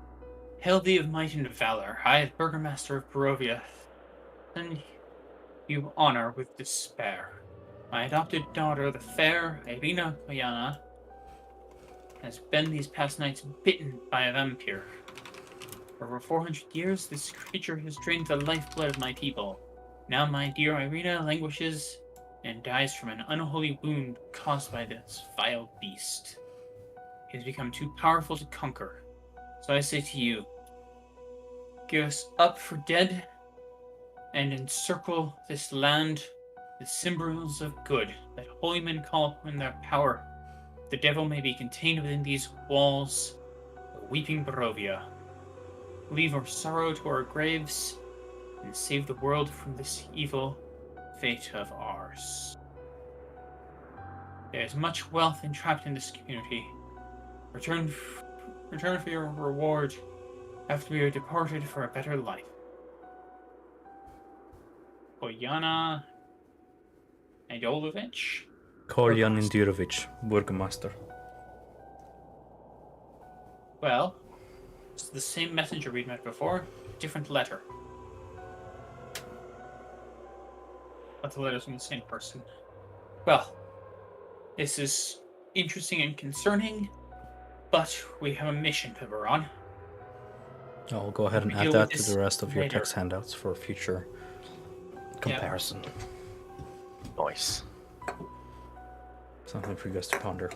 Hail thee of might and valor, I, Burgomaster of Barovia, send you honor with despair. My adopted daughter, the fair Irina Kalyana, has been these past nights bitten by a vampire. For over 400 years, this creature has drained the lifeblood of my people. Now my dear Irina languishes and dies from an unholy wound caused by this vile beast. He has become too powerful to conquer. So I say to you, give us up for dead and encircle this land with symbols of good, that holy men call upon their power. The devil may be contained within these walls of weeping Barovia. Leave our sorrow to our graves and save the world from this evil fate of ours. There is much wealth entrapped in this community. Return for your reward after we are departed for a better life. Kolyana Idolovich? Kolyan Indirovich, Burgomaster. Well, it's the same messenger we'd met before, different letter. But the letter's from the same person. Well, this is interesting and concerning, but we have a mission to be on. I'll go ahead and We add deal that with to this the rest of your later. text handouts for future comparison. Nice. Something for you guys to ponder.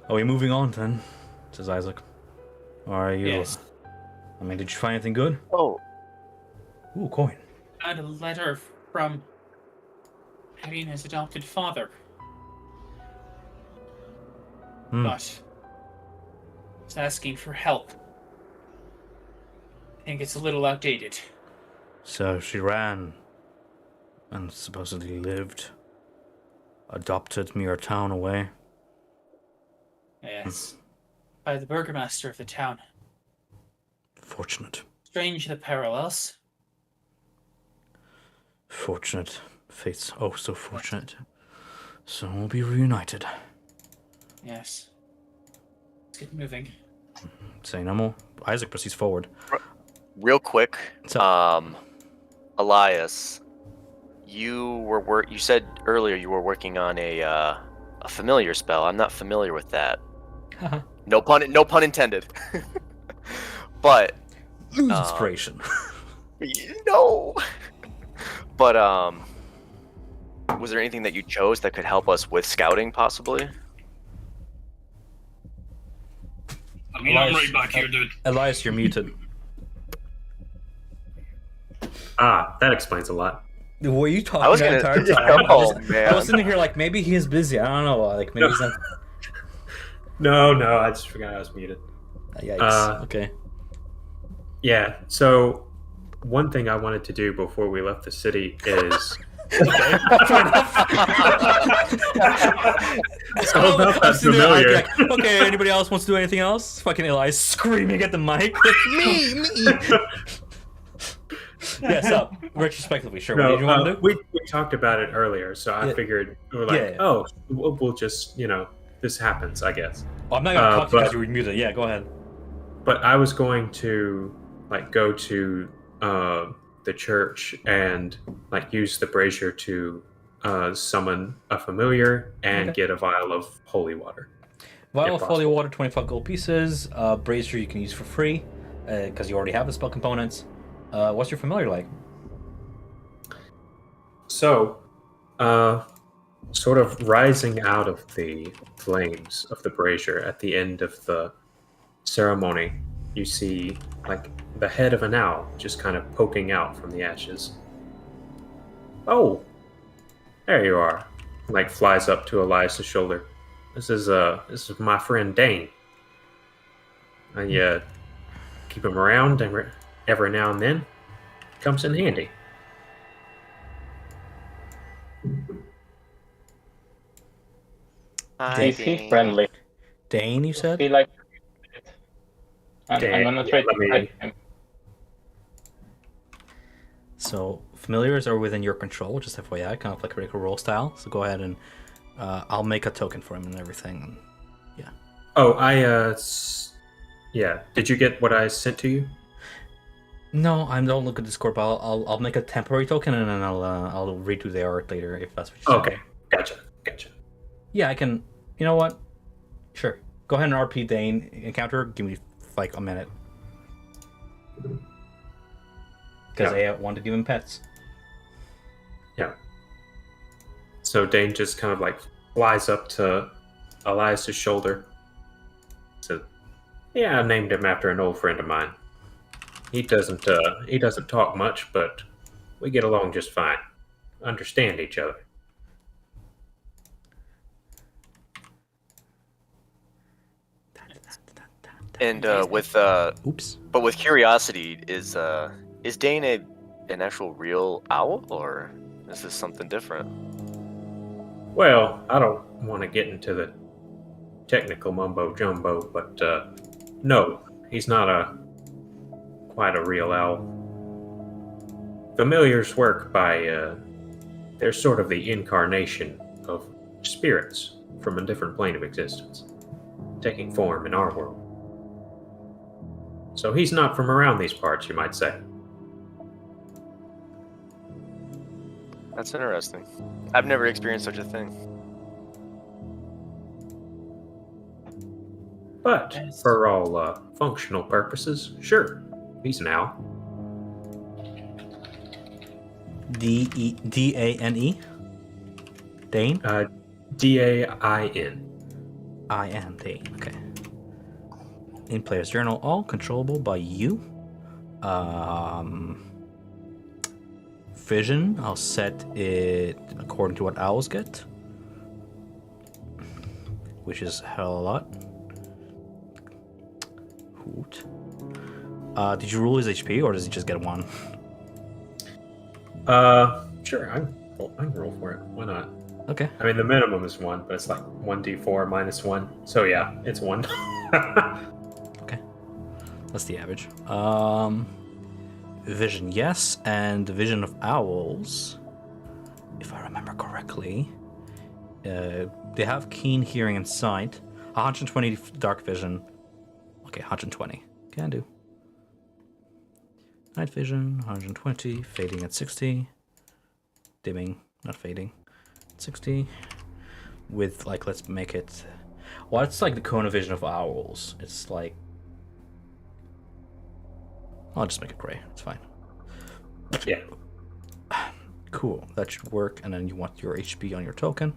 Are we moving on then? Says Isaac. Or are you? Yes. I mean, did you find anything good? Oh, Ooh, coin. I had a letter from Irina's adopted father. But it's asking for help. I think it's a little outdated. So she ran and supposedly lived, adopted mere town away. Yes. By the burgomaster of the town. Fortunate. Strange the parallels. Fortunate. Fate's oh so fortunate. So we'll be reunited. Yes. Let's get moving. Say no more. Isaac proceeds forward. real quick, So- Elias, you said earlier you were working on a familiar spell. I'm not familiar with that. No pun intended. But Lose inspiration. no. But was there anything that you chose that could help us with scouting, possibly? I mean, I'm right back here, dude. Elias, you're muted. Ah, that explains a lot. Were you talking I was the gonna. entire time? Oh I man. was sitting here like maybe he is busy. I don't know. Like maybe he's not. No, I just forgot I was muted. Yikes. Okay. Yeah. So one thing I wanted to do before we left the city is. Okay. Fair enough. It's all about that sitting there, familiar. like, okay, anybody else wants to do anything else? Fucking Eli's screaming at the mic. Like, me. Yes, up. Retrospectively, sure. What No, did you want to do? we talked about it earlier, so I Yeah. figured we were like, Yeah. oh, we'll just, this happens, I guess. Oh, I'm not going to talk to you but- because you were muted. Yeah, go ahead. But I was going to go to the church and use the brazier to summon a familiar and Okay. get a vial of holy water. Vial If of holy possible. water, 25 gold pieces. Brazier you can use for free because you already have the spell components. What's your familiar like? So, sort of rising out of the flames of the brazier at the end of the ceremony, you see the head of an owl just kind of poking out from the ashes. Oh, there you are! Flies up to Elias's shoulder. This is my friend Dane. I keep him around every now and then. Comes in handy. Is he friendly? Dane, you I said? feel like I'm Dane, gonna try yeah, to let me- fight him. So, familiars are within your control, just FYI, kind of like critical role style. So go ahead and I'll make a token for him and everything. Oh, yeah. Did you get what I sent to you? No, I don't look at Discord, but I'll make a temporary token and then I'll redo the art later if that's what you said. Okay, gotcha. Yeah, I can. You know what? Sure. Go ahead and RP Dane encounter. Give me like a minute. Because Yeah. I want to give him pets. Yeah. So Dane just kind of flies up to Elias's shoulder. So, yeah, I named him after an old friend of mine. He doesn't talk much, but we get along just fine. Understand each other. And with Oops. but with curiosity, is Dane an actual real owl, or is this something different? Well, I don't want to get into the technical mumbo jumbo, but no, he's not quite a real owl. Familiars work by they're sort of the incarnation of spirits from a different plane of existence, taking form in our world. So he's not from around these parts, you might say. That's interesting. I've never experienced such a thing. But Yes. for all functional purposes, sure, he's an owl. D-A-N-E? Dane? Dain. I-N, Dane. Okay. In player's journal, all controllable by you. Vision, I'll set it according to what owls get, which is a hell of a lot. Hoot. Did you rule his HP, or does he just get one? Sure, I can roll for it. Why not? Okay. I mean, the minimum is 1, but it's 1d4 minus 1. So yeah, it's 1. That's the average. Vision, yes, and the vision of owls, if I remember correctly, they have keen hearing and sight. 120 dark vision. Okay, 120. Can do. Night vision, 120, fading at 60. Dimming, not fading. 60. With, let's make it... Well, it's like the cone of vision of owls. It's like... I'll just make it gray. It's fine. Yeah. Cool. That should work. And then you want your HP on your token.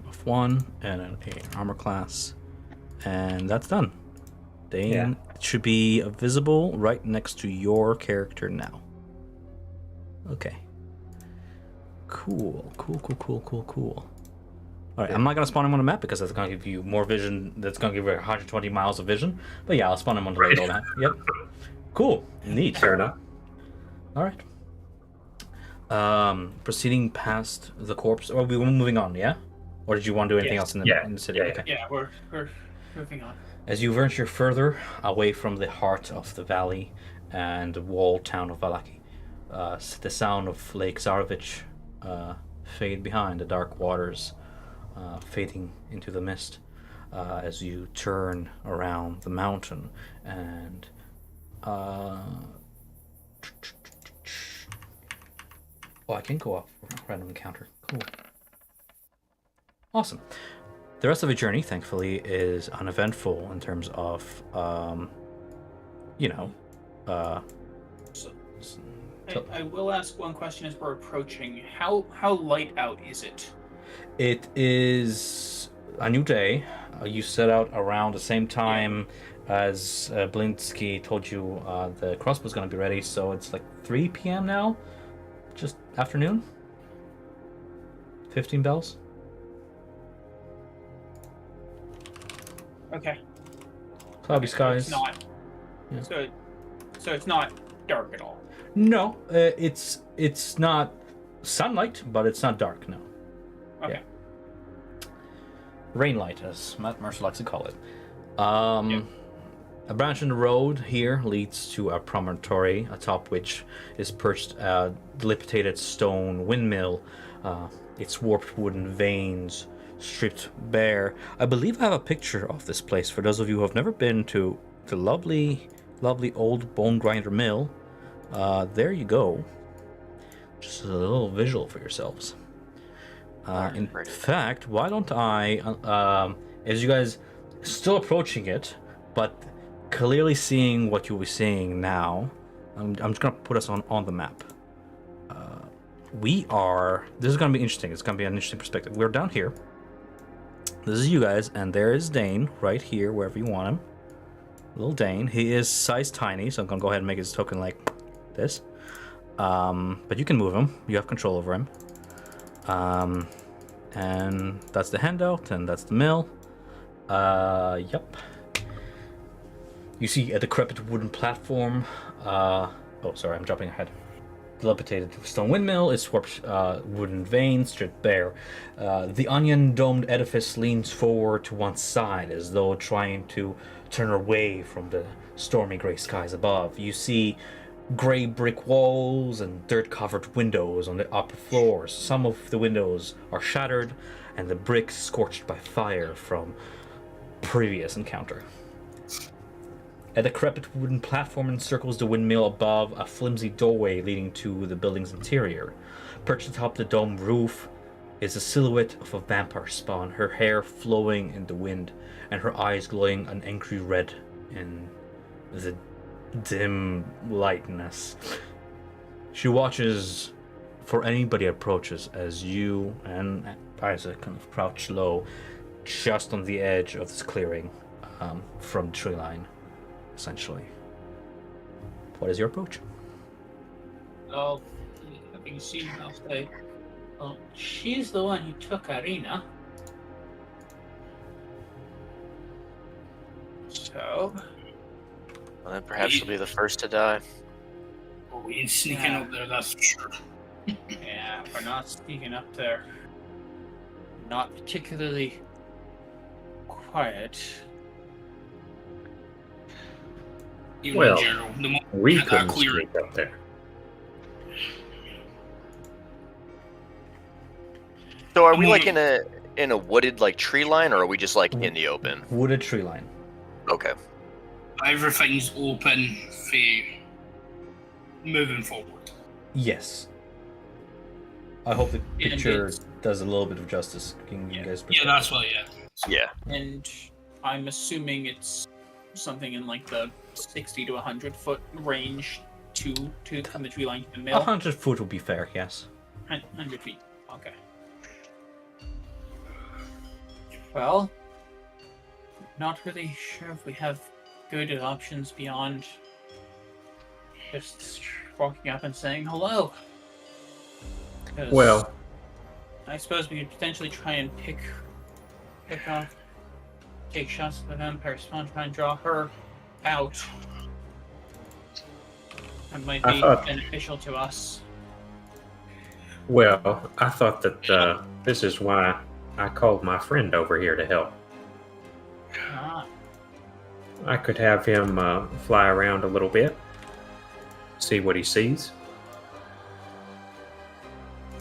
Of 1. And then a armor class. And that's done. Dane should be visible right next to your character now. Okay. Cool. All right, I'm not gonna spawn him on the map because that's gonna give you more vision. That's gonna give you 120 miles of vision. But yeah, I'll spawn him on the radar map. Yep. Cool. Neat. Fair enough. All right. Proceeding past the corpse. Or we were moving on, yeah? Or did you want to do anything else in the city? Yeah, Okay. Yeah, we're moving on. As you venture further away from the heart of the valley and the walled town of Valaki, the sound of Lake Zarovich fade behind the dark waters, fading into the mist as you turn around the mountain and I can go up for a random encounter. Cool. Awesome. The rest of the journey, thankfully, is uneventful in terms of, I will ask one question as we're approaching. How light out is it? It is a new day. You set out around the same time as Blinsky told you the crossbow's going to be ready, so it's like 3 p.m. now? Just afternoon? 15 bells? Okay. Cloudy skies. It's not. Yeah. So it's not dark at all. No, it's not sunlight, but it's not dark, no. Okay. Yeah. Rainlight, as Matt Mercer likes to call it. A branch in the road here leads to a promontory, atop which is perched a dilapidated stone windmill. Its warped wooden vanes stripped bare. I believe I have a picture of this place for those of you who have never been to the lovely old bone grinder mill. There you go. Just a little visual for yourselves. In fact, why don't I, as you guys still approaching it, but clearly seeing what you'll be seeing now, I'm just gonna put us on the map. This is gonna be interesting. It's gonna be an interesting perspective. We're down here. This is you guys, and there is Dane right here, wherever you want him. Little Dane. He is size tiny, so I'm gonna go ahead and make his token like this. But you can move him. You have control over him. And that's the handout, and that's the mill. Yep. You see a decrepit wooden platform. Oh, sorry, I'm jumping ahead. Dilapidated stone windmill is warped wooden vanes stripped bare. The onion-domed edifice leans forward to one side as though trying to turn away from the stormy gray skies above. You see gray brick walls and dirt-covered windows on the upper floors. Some of the windows are shattered and the bricks scorched by fire from previous encounter. A decrepit wooden platform encircles the windmill above a flimsy doorway leading to the building's interior. Perched atop the dome roof is a silhouette of a vampire spawn, her hair flowing in the wind and her eyes glowing an angry red in the dim lightness. She watches for anybody approaches as you and Izek kind of crouch low just on the edge of this clearing from the tree line. Essentially. What is your approach? Well, having seen how say, well, she's the one who took Arena. So. Well, then perhaps she'll be the first to die. Oh, we ain't sneaking up there, that's for sure. Yeah, we're not sneaking up there. Not particularly quiet. Even Well, in general, the moment We that couldn't clearing. sneak up there. So are we like in a wooded like tree line, or are we just like in the open? Wooded tree line. Okay. Everything's open for moving forward. Yes. I hope the Yeah, picture it's- does a little bit of justice. Can you guys Yeah, that's what. Yeah. Yeah. And I'm assuming it's something in like the 60 to 100 foot range to from the tree line to the mill. 100 foot would be fair, yes. 100 feet. Okay. Well, not really sure if we have good options beyond just walking up and saying hello. 'Cause Well, I suppose we could potentially try and pick take shots at the vampire spawn, try and draw her out. That might be beneficial to us. Well, I thought that this is why I called my friend over here to help. Ah, I could have him fly around a little bit, see what he sees.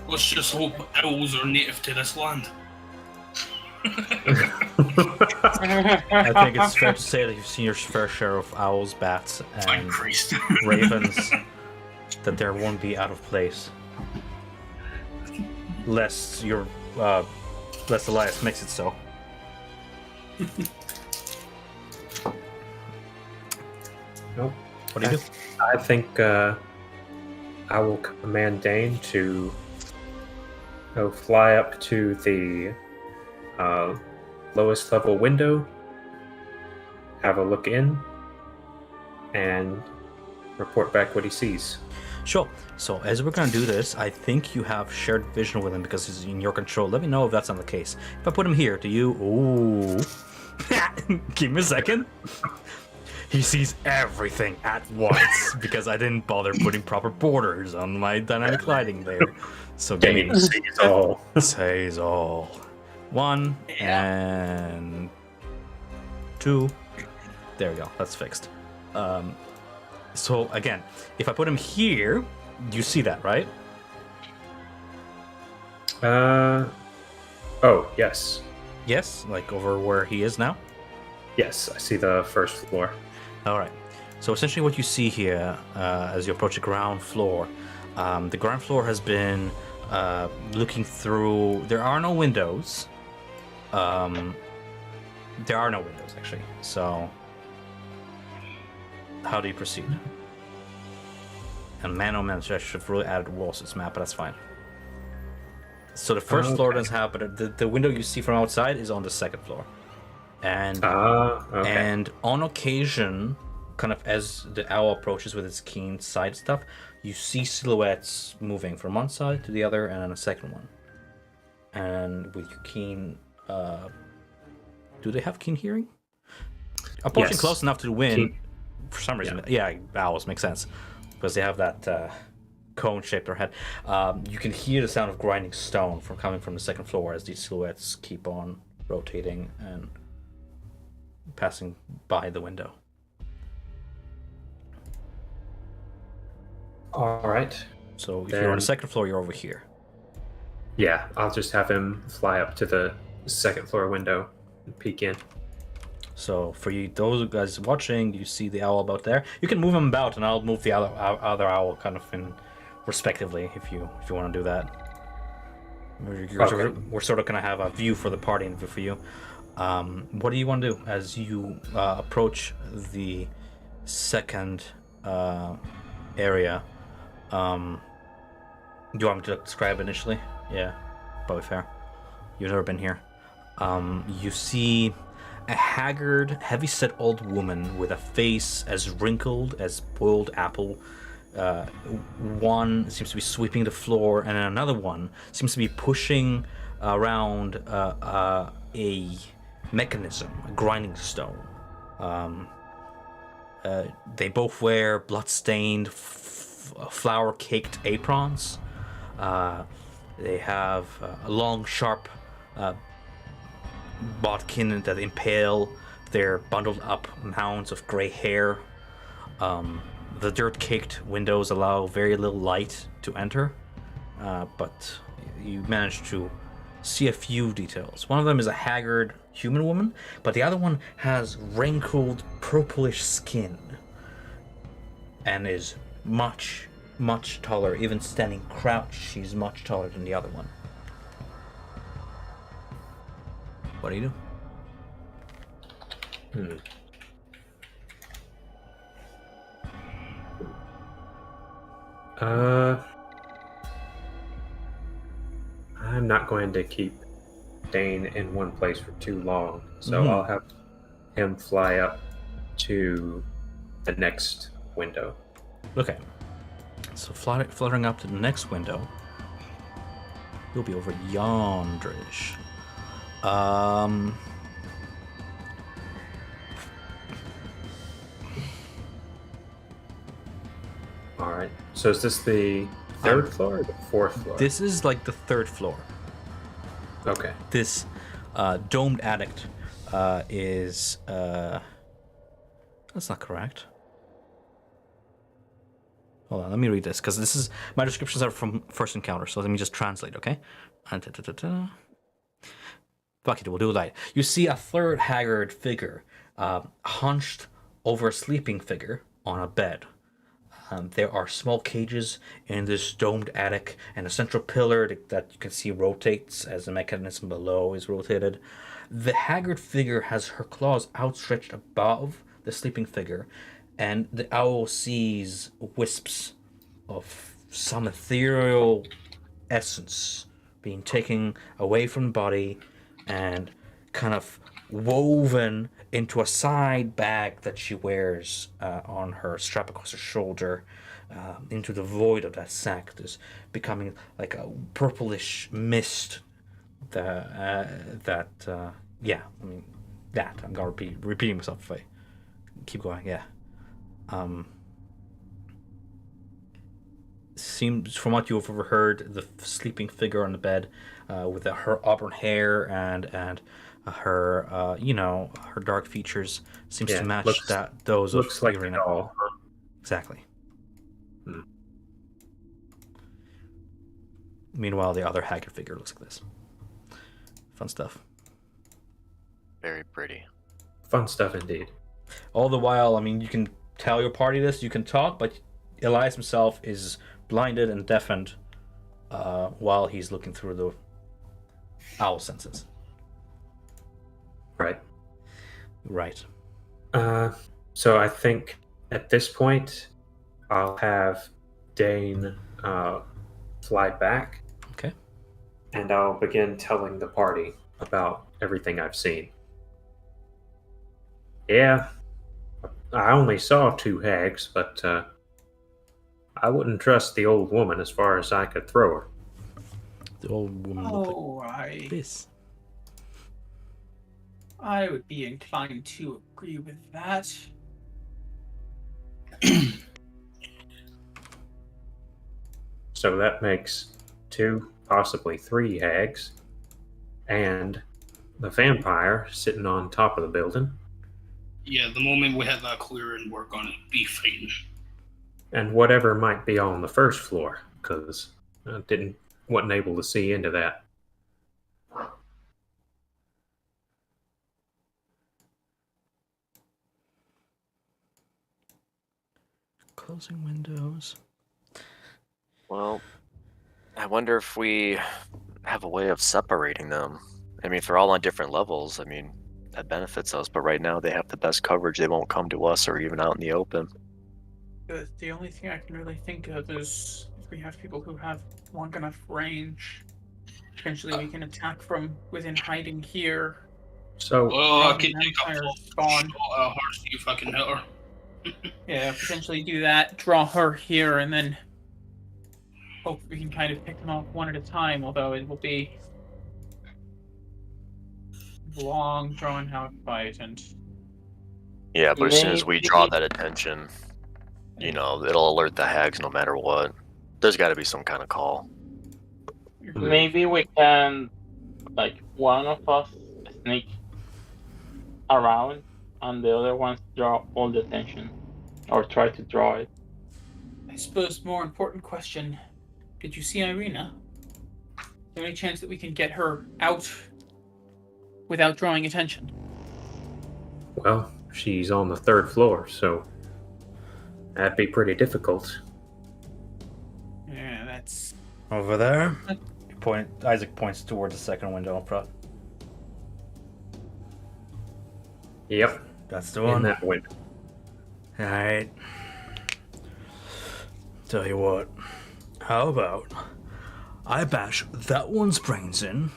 Let's just hope owls are native to this land. I think it's fair to say that you've seen your fair share of owls, bats, Thank and Christ. ravens, that there won't be out of place. Lest Elias makes it so. Nope. What do you do? I think I will command Dane to go fly up to the lowest level window, have a look in, and report back what he sees. Sure. So as we're gonna do this, I think you have shared vision with him because he's in your control. Let me know if that's not the case. If I put him here, do you? Ooh. Give me a second. He sees everything at once because I didn't bother putting proper borders on my dynamic lighting there. So give me Dane sees all. says all. 1 and 2. There we go. That's fixed. So again, if I put him here, you see that, right? Oh, yes. Yes, like over where he is now. Yes, I see the first floor. All right. So essentially, what you see here as you approach the ground floor, the ground floor has been looking through. There are no windows. There are no windows actually. So, how do you proceed? And man, oh man, I should have really added walls to this map, but that's fine. So the first floor doesn't have, but the window you see from outside is on the second floor. And Okay. and on occasion, kind of as the owl approaches with its keen side stuff, you see silhouettes moving from one side to the other and then a second one. And with your keen, do they have keen hearing? Approaching Yes. close enough to the wind, Keen- for some reason, yeah, owls make sense because they have that cone-shaped head. You can hear the sound of grinding stone from coming from the second floor as these silhouettes keep on rotating and passing by the window. All right. So if you're on Then- the second floor, you're over here. Yeah, I'll just have him fly up to the second floor window and peek in. So for you, those guys watching, you see the owl about there. You can move him about, and I'll move the other owl kind of in respectively if you want to do that. We're sort of gonna have a view for the party and view for you. What do you want to do as you approach the second area? Do you want me to describe initially? Yeah, probably fair. You've never been here. You see a haggard, heavy-set old woman with a face as wrinkled as boiled apple. One seems to be sweeping the floor, and another one seems to be pushing around a mechanism, a grinding stone. They both wear blood-stained, flour-caked aprons. They have long, sharp bodkin that impale their bundled up mounds of gray hair. The dirt-caked windows allow very little light to enter, but you manage to see a few details. One of them is a haggard human woman, but the other one has wrinkled, purplish skin and is much, much taller. Even standing crouched, she's much taller than the other one. What do you do? I'm not going to keep Dane in one place for too long, so Mhm. I'll have him fly up to the next window. Okay. So fluttering up to the next window, you'll be over yonderish. Um. All right. So is this the third floor or the fourth floor? This is like the third floor. Okay. This domed attic is. That's not correct. Hold on, let me read this because this is my descriptions are from First Encounter. So let me just translate, okay? Fuck it, we'll do it like you see a third haggard figure, hunched over a sleeping figure on a bed. There are small cages in this domed attic, and a central pillar that you can see rotates as the mechanism below is rotated. The haggard figure has her claws outstretched above the sleeping figure, and the owl sees wisps of some ethereal essence being taken away from the body and kind of woven into a side bag that she wears on her strap across her shoulder. Into the void of that sack, there's becoming like a purplish mist. I'm gonna repeating myself if I keep going. Yeah. Seems from what you've overheard, the sleeping figure on the bed, with her auburn hair and her her dark features seems to match those looks of like Irina. a doll. Exactly. Hmm. Meanwhile, the other haggard figure looks like this. Fun stuff. Very pretty. Fun stuff indeed. All the while, I mean, you can tell your party this, you can talk, but Elias himself is blinded and deafened while he's looking through the owl senses. Right. Right. So I think at this point, I'll have Dane fly back. Okay. And I'll begin telling the party about everything I've seen. Yeah, I only saw 2 hags, but I wouldn't trust the old woman as far as I could throw her. The old woman looked like this. I would be inclined to agree with that. So that makes 2, possibly 3 hags, and the vampire sitting on top of the building. Yeah, the moment we have that clear and work on it, be fine. And whatever might be on the first floor, because I wasn't able to see into that. Closing windows. Well, I wonder if we have a way of separating them. I mean, if they're all on different levels, I mean, that benefits us. But right now, they have the best coverage. They won't come to us or even out in the open. The only thing I can really think of is if we have people who have long enough range, potentially we can attack from within hiding here. So, Oh, I can take a vampire full spawn. shot at her, see if I can hit her. Yeah, potentially do that, draw her here, and then hope we can kind of pick them off one at a time, although it will be a long, drawn-out fight, and... Yeah, but as soon as we draw that attention, you know, it'll alert the hags no matter what. There's got to be some kind of call. Maybe we can, like, one of us sneak around and the other ones draw all the attention, or try to draw it. I suppose more important question, did you see Irina? Is there any chance that we can get her out without drawing attention? well, she's on the 3rd floor, so that'd be pretty difficult. Yeah, that's... Over there. Isaac points towards the second window in front. Yep, That's the in one. that window. Alright. Tell you what. How about I bash that one's brains in,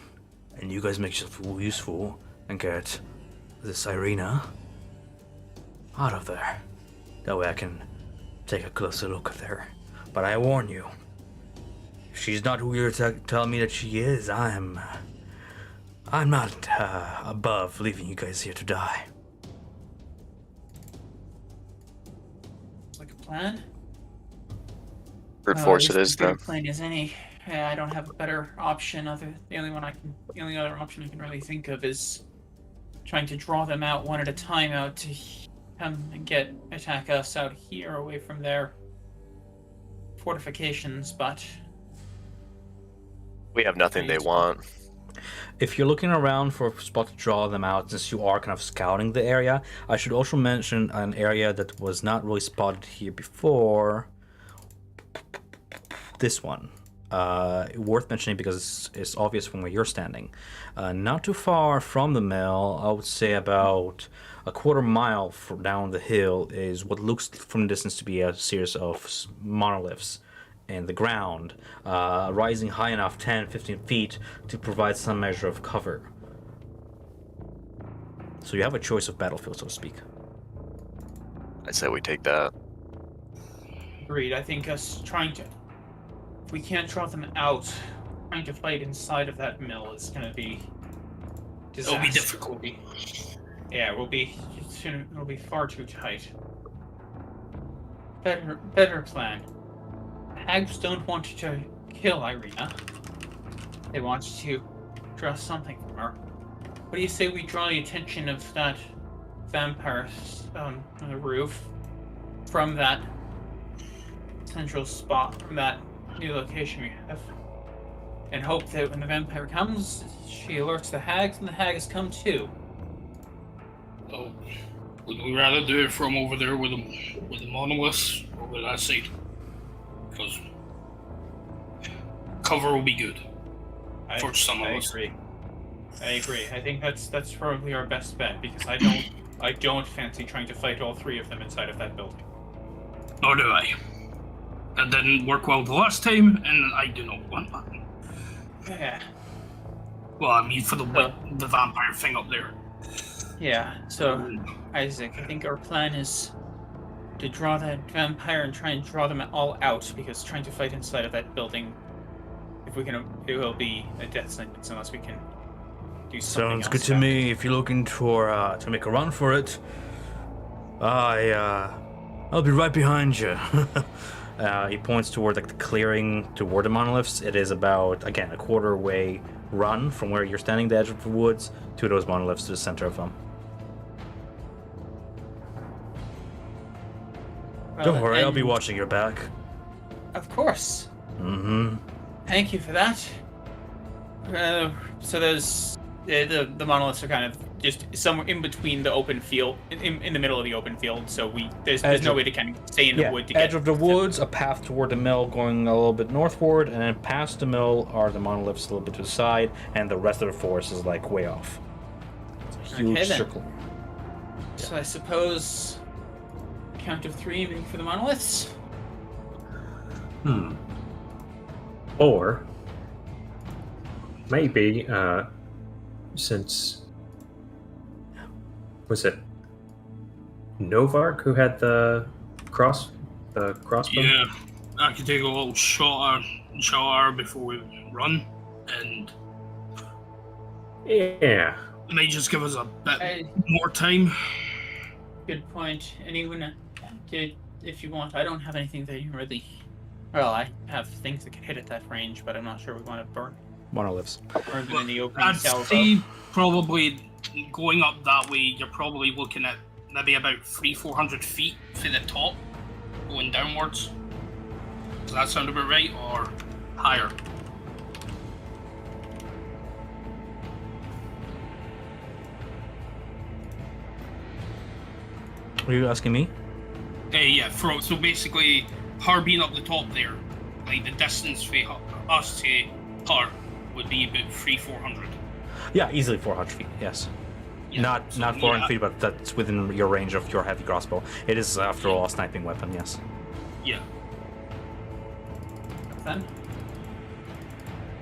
and you guys make yourself useful and get this Irina out of there. That way I can take a closer look at her. But I warn you, if she's not who you're telling me that she is, I'm I'm not above leaving you guys here to die. Like a plan? Brute Well, force at it least is as good then. a plan as any. I don't have a better option. The only other option I can really think of is trying to draw them out one at a time out to come and attack us out here away from their fortifications. But We have nothing they want. If you're looking around for a spot to draw them out, since you are kind of scouting the area, I should also mention an area that was not really spotted here before. This one. Worth mentioning because it's obvious from where you're standing. Not too far from the mill, I would say about a quarter mile down the hill is what looks from a distance to be a series of monoliths in the ground, rising high enough 10-15 feet to provide some measure of cover. So you have a choice of battlefield, so to speak. I say we take that. agreed. I think us trying to, if we can't draw them out, trying to fight inside of that mill is going to be disaster. It'll be difficult. Yeah, it'll be far too tight. Better plan. Hags don't want to kill Irina. They want to draw something from her. What do you say we draw the attention of that vampire on the roof from that central spot, from that new location we have, and hope that when the vampire comes, she alerts the hags, and the hags come too. Oh, would we rather do it from over there with the monoliths or with that side? Because cover will be good for some of us. I agree. I think that's probably our best bet because I don't fancy trying to fight all three of them inside of that building. Nor do I. That didn't work well the last time, and I do not want that. Yeah. Well, I mean, for the vampire thing up there. Yeah. So, Isaac, I think our plan is to draw that vampire and try and draw them all out because trying to fight inside of that building, it will be a death sentence unless we can do something Sounds else good to about me. If you're looking to make a run for it, I'll be right behind you. He points toward the clearing toward the monoliths. It is about, again, a quarter way run from where you're standing, the edge of the woods, to those monoliths to the center of them. Don't worry, I'll and- be watching your back. Of course. Mm-hmm. Thank you for that. So there's the monoliths are kind of just somewhere in between the open field, in the middle of the open field. So there's no way to kind of stay in the wood to get edge of the woods, a path toward the mill going a little bit northward, and then past the mill are the monoliths a little bit to the side, and the rest of the forest is like way off. It's a huge Okay, then. circle. So I suppose count of 3 aiming for the monoliths. Or maybe, since was it Novark who had the crossbow? Yeah, I could take a little shot at her before we run, and Yeah. it may just give us a bit I- more time. Good point. Anyone, if you want, I don't have anything that you really. Well, I have things that can hit at that range, but I'm not sure we want to burn Monoliths. them in the opening I'd salvo. say probably going up that way, you're probably looking at maybe about 300-400 feet for the top, going downwards. Does that sound about right, or higher? Are you asking me? Yeah, so basically, her being up the top there, like the distance for us to her would be about 300-400. Yeah, easily 400 feet, yes. Yeah, Not so, 400 yeah, feet, but that's within your range of your heavy crossbow. It is, after all, a sniping weapon, yes. Yeah. Then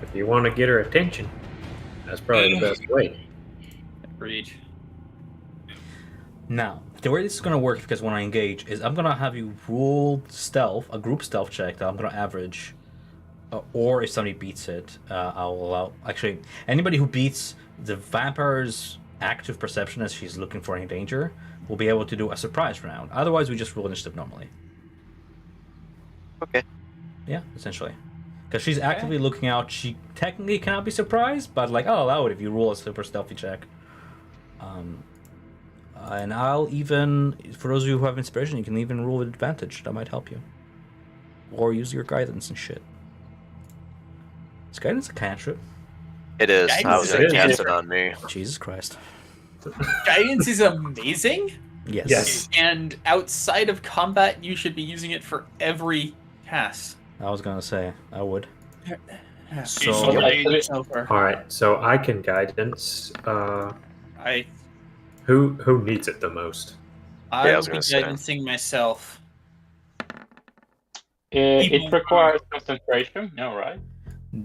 If you want to get her attention, that's probably the best way. agreed. Now, the way this is going to work, because when I engage, is I'm going to have you roll stealth, a group stealth check that I'm going to average. Or if somebody beats it, I'll allow... Actually, anybody who beats the vampire's active perception as she's looking for any danger will be able to do a surprise round. Otherwise, we just roll initiative normally. Okay. Yeah, essentially. Because she's actively looking out, she technically cannot be surprised, but like I'll allow it if you roll a super stealthy check. And I'll even, for those of you who have inspiration, you can even roll with advantage. That might help you. Or use your guidance and shit. Is guidance a cantrip? It is. I Guidance was is gonna a cast cantrip. it on me. Jesus Christ. Guidance is amazing, Yes. and outside of combat, you should be using it for every cast. I was gonna say, I would. So- So, All right, so I can guidance. I Who needs it the most? I will was be gonna say. guidancing myself. It requires concentration, no, right?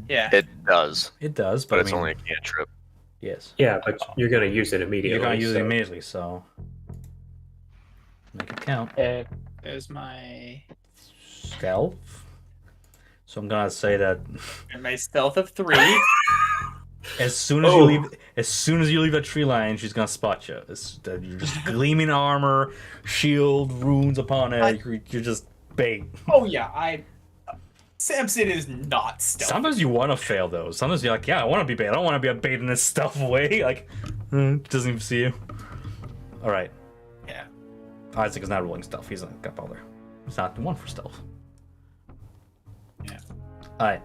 Yeah. It does, it does, but but it's I mean, only a cantrip. yes. Yeah, but you're gonna use it immediately. You're gonna use it so- immediately, so make it count. There's my Stealth. So I'm gonna say that stealth of 3. as soon as you leave that tree line, she's gonna spot you. That you're just gleaming armor, shield, runes upon it. You're just bait. Oh yeah, Samson is not stealthy. Sometimes you want to fail though. Sometimes you're like, yeah, I want to be bait. I don't want to be a bait in this stealth way. Like, doesn't even see you. All right. Yeah. Izek is not rolling stealth. He's not gonna bother. He's not the one for stealth. Yeah. All right.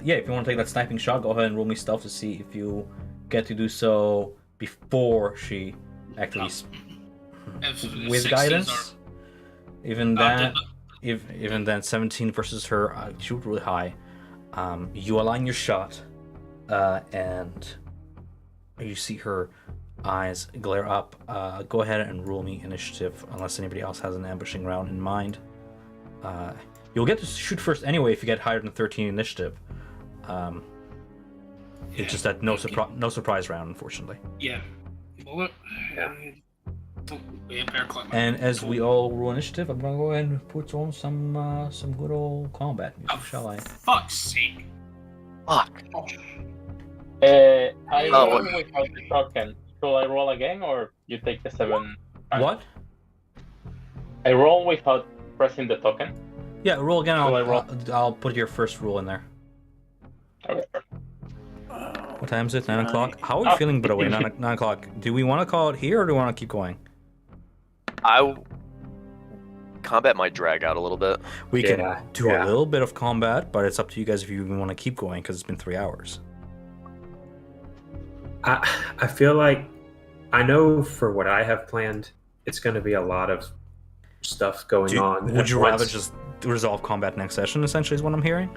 Yeah. If you want to take that sniping shot, go ahead and roll me stealth to see if you get to do so before she actually If with 16s guidance. Even are- that. Even then, 17 versus her, shoot really high. You align your shot, and you see her eyes glare up. Go ahead and roll me initiative, unless anybody else has an ambushing round in mind. You'll get to shoot first anyway if you get higher than 13 initiative. It's just that no surprise round, unfortunately. Yeah. Bullet. Yeah. And as we all roll initiative, I'm gonna go ahead and put on some good old combat music, shall I? Fuck's sake. Fuck. I Oh, roll without the token. Should I roll again, or you take the 7? What? I roll without pressing the token. Yeah, roll again. Shall I roll? I'll put your first rule in there. Okay. What time is it? 9 o'clock? How are we feeling, by the way? 9 o'clock. Do we want to call it here, or do we want to keep going? Combat might drag out a little bit. We can Yeah, do yeah. a little bit of combat, but it's up to you guys if you even want to keep going, because it's been 3 hours. I feel like I know for what I have planned, it's going to be a lot of stuff going on. Would at you once. rather just resolve combat next session, essentially, is what I'm hearing?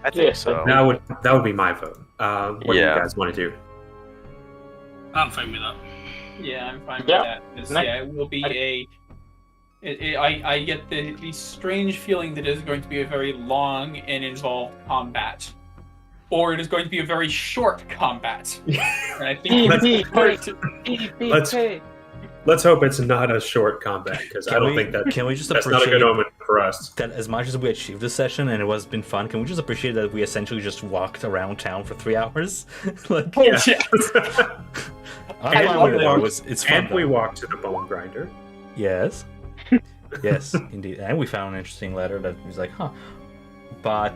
I think Yeah, so. That would be my vote. What do you Yeah. guys want to do? I'm fine with that. Yeah, I'm fine with Yeah. that. 'Cause, Nice. yeah, it will be I get the strange feeling that it is going to be a very long and involved combat. Or it is going to be a very short combat. And I think Let's hope it's not a short combat, because I don't think Can we just that's not a appreciate good omen for us. that as much as we achieved this session and it was been fun, can we just appreciate that we essentially just walked around town for 3 hours? Like, Oh, yeah. I'm And fine with we it. walked- It's fun. And we though. walked to the bone grinder. Yes. Yes, indeed. And we found an interesting letter that was like, huh. But,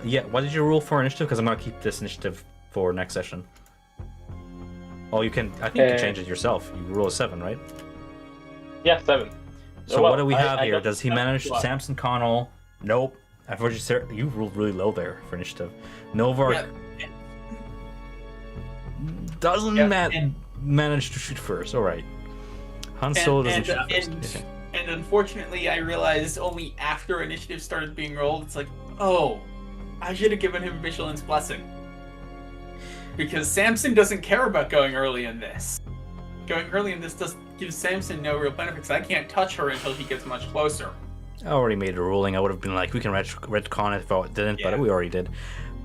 yeah, what did you rule for initiative? Because I'm going to keep this initiative for next session. Oh, you can, I think you can change it yourself. You roll a 7, right? Yeah, 7. So Well, what do we have I here? got Does he 7 manage plus. Samson Connell? Nope. I've heard you ruled really low there for initiative. Novark Yeah. doesn't Yeah, and- manage to shoot first. All right. Han Solo doesn't shoot first. Okay. And unfortunately, I realized only after initiative started being rolled, it's like, oh, I should have given him Vigilance Blessing. Because Samson doesn't care about going early in this. Going early in this does give Samson no real benefits. I can't touch her until he gets much closer. I already made a ruling. I would have been like, we can retcon it if I didn't, Yeah. but we already did.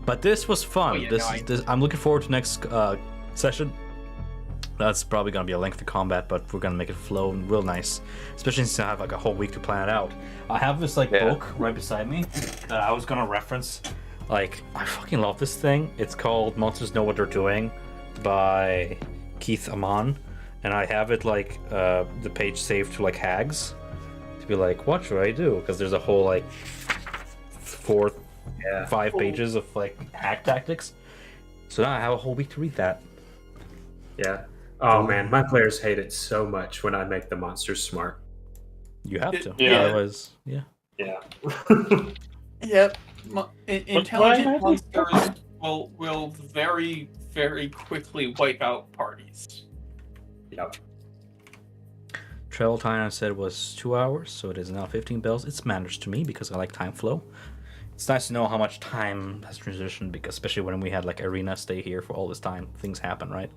But this was fun. Oh, yeah, I'm looking forward to next session. That's probably going to be a lengthy combat, but we're going to make it flow real nice. Especially since I have like a whole week to plan it out. I have this Yeah. book right beside me that I was going to reference Like, I fucking love this thing. It's called Monsters Know What They're Doing by Keith Amon. And I have it, like, the page saved to, like, hags. To be like, what should I do? Because there's a whole, like, 5 pages of, like, hag tactics. So now I have a whole week to read that. Yeah. Oh man, my players hate it so much when I make the monsters smart. You have to. Yeah. Otherwise, yeah. Yeah. Yep. why Intelligent am I monsters will very, very quickly wipe out parties. Yep. Travel time I said was 2 hours, so it is now 15 bells. It's managed to me because I like time flow. It's nice to know how much time has transitioned, because especially when we had like Arena stay here for all this time, things happen, right?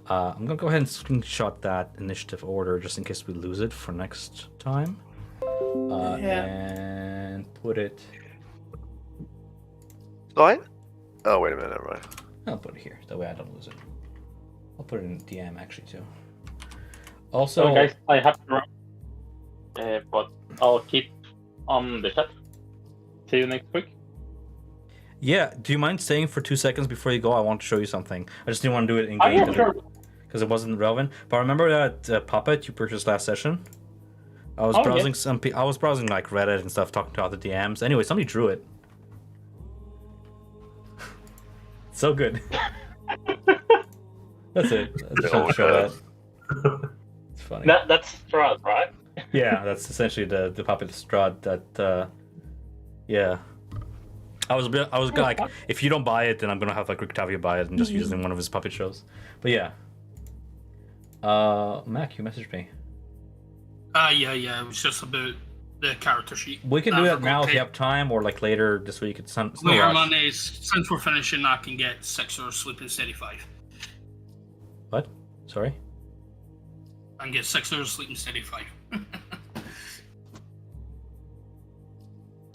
I'm gonna go ahead and screenshot that initiative order just in case we lose it for next time. And put it. Fine? Oh, wait a minute, never mind. I'll put it here. That way I don't lose it. I'll put it in DM actually too. Also, So guys, I have to run. But I'll keep on the chat. See you next week. yeah. Do you mind staying for 2 seconds before you go? I want to show you something. I just didn't want to do it in Oh game yeah, sure. because it wasn't relevant. But remember that puppet you purchased last session? I was Oh, browsing I was browsing like Reddit and stuff, talking to other DMs. Anyway, somebody drew it. So good. That's it. I just want to show that. It's funny. That's Strahd, right? Yeah, that's essentially the puppet Strahd that. Yeah. I was like, if you don't buy it, then I'm gonna have like Rictavia buy it and just use it in one of his puppet shows. But yeah. Mac, you messaged me. Yeah. It was just about the character sheet. We can I do that forgot now if to- you have time, or like later this week. It's no Later rush. on is, since we're finishing, I can get 6 hours sleep instead of 5. What? Sorry. I can get 6 hours sleep instead of 5.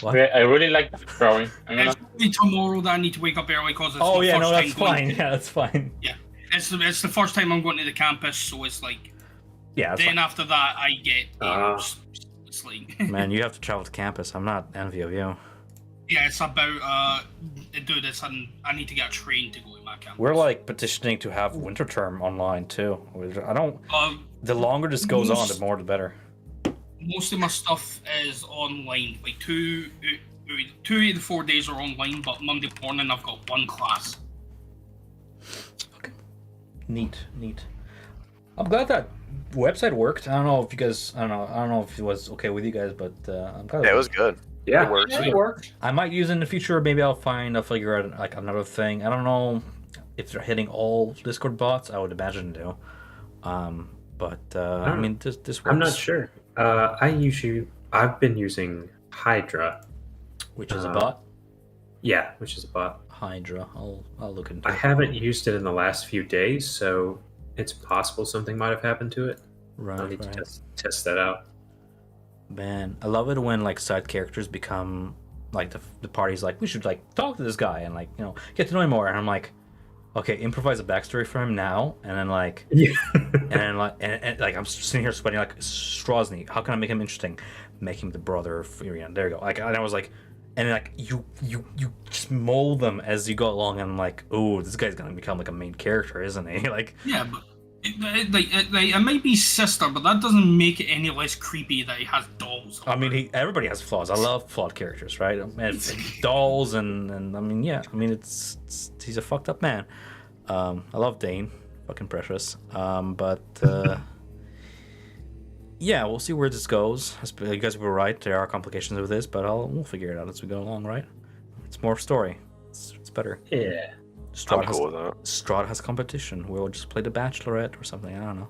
What? Okay, I really like that drawing. I'm gonna... It's only tomorrow that I need to wake up early because it's Oh the yeah, first no, that's time going fine. to- Yeah, that's fine. It's the first time I'm going to the campus, so it's like. Yeah, that's Then fine. after that, I get 8 Ah. hours. It's like. Man, you have to travel to campus. I'm not envy of you. Yeah, it's about dude. I need to get a train to go to my campus. We're like petitioning to have winter term online too. I don't. The longer this goes on, the more the better. Most of my stuff is online. Like 2 of the 4 days are online, but Monday morning I've got 1 class. Okay. Neat. I'm glad that website worked. I don't know if you guys. I don't know if it was okay with you guys, but I'm glad. Yeah, it was good. Yeah. It works. Yeah, it worked. I might use it in the future. Maybe I'll figure out like another thing. I don't know if they're hitting all Discord bots. I would imagine they do. But I mean, this works. I'm not sure. I've been using Hydra. Which is a bot. Yeah, which is a bot. Hydra. I'll look into I it. haven't used it in the last few days, so it's possible something might have happened to it. I'll Right. need to test that out. Man, I love it when like side characters become like the party's like, we should like talk to this guy and like, you know, get to know him more. And I'm like, okay, improvise a backstory for him now. And then like, Yeah. and like I'm sitting here sweating like Strazni. How can I make him interesting? Make him the brother of Irian. There you go. Like, and I was like, and then like you just mold them as you go along. And I'm like, oh, this guy's gonna become like a main character, isn't he? Like, Yeah, but it might be sister, but that doesn't make it any less creepy that he has dolls. I mean, everybody has flaws. I love flawed characters, right? And dolls and I mean, yeah. I mean, he's a fucked up man. I love Dane, fucking precious. But yeah, we'll see where this goes. You guys were right. There are complications with this, but we'll figure it out as we go along, right? It's more story. It's better. Yeah. I'm cool with that. Strahd has competition. We'll just play the Bachelorette or something. I don't know.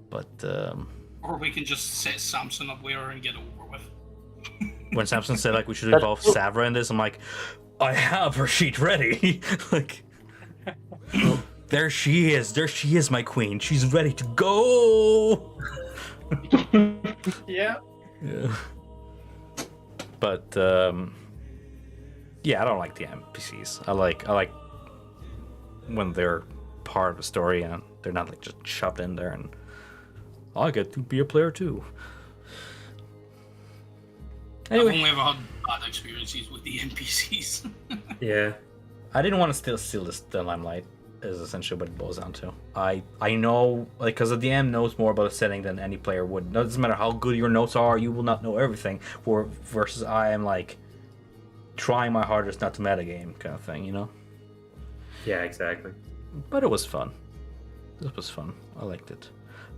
But Or we can just set Samson up there and get it over with. when Samson said like we should involve Savra in this, I'm like, I have her sheet ready. Like, there she is, my queen. She's ready to go. Yeah. Yeah. But yeah, I don't like the NPCs. I like when they're part of the story and they're not like just shoved in there and I get to be a player too. Anyway. I've only ever had bad experiences with the NPCs. Yeah. I didn't want to still steal the limelight, is essentially what it boils down to. I know, like, because the DM knows more about a setting than any player would. It doesn't matter how good your notes are, you will not know everything. Versus I am, like, trying my hardest not to metagame kind of thing, you know? Yeah, exactly. But it was fun. This was fun. I liked it.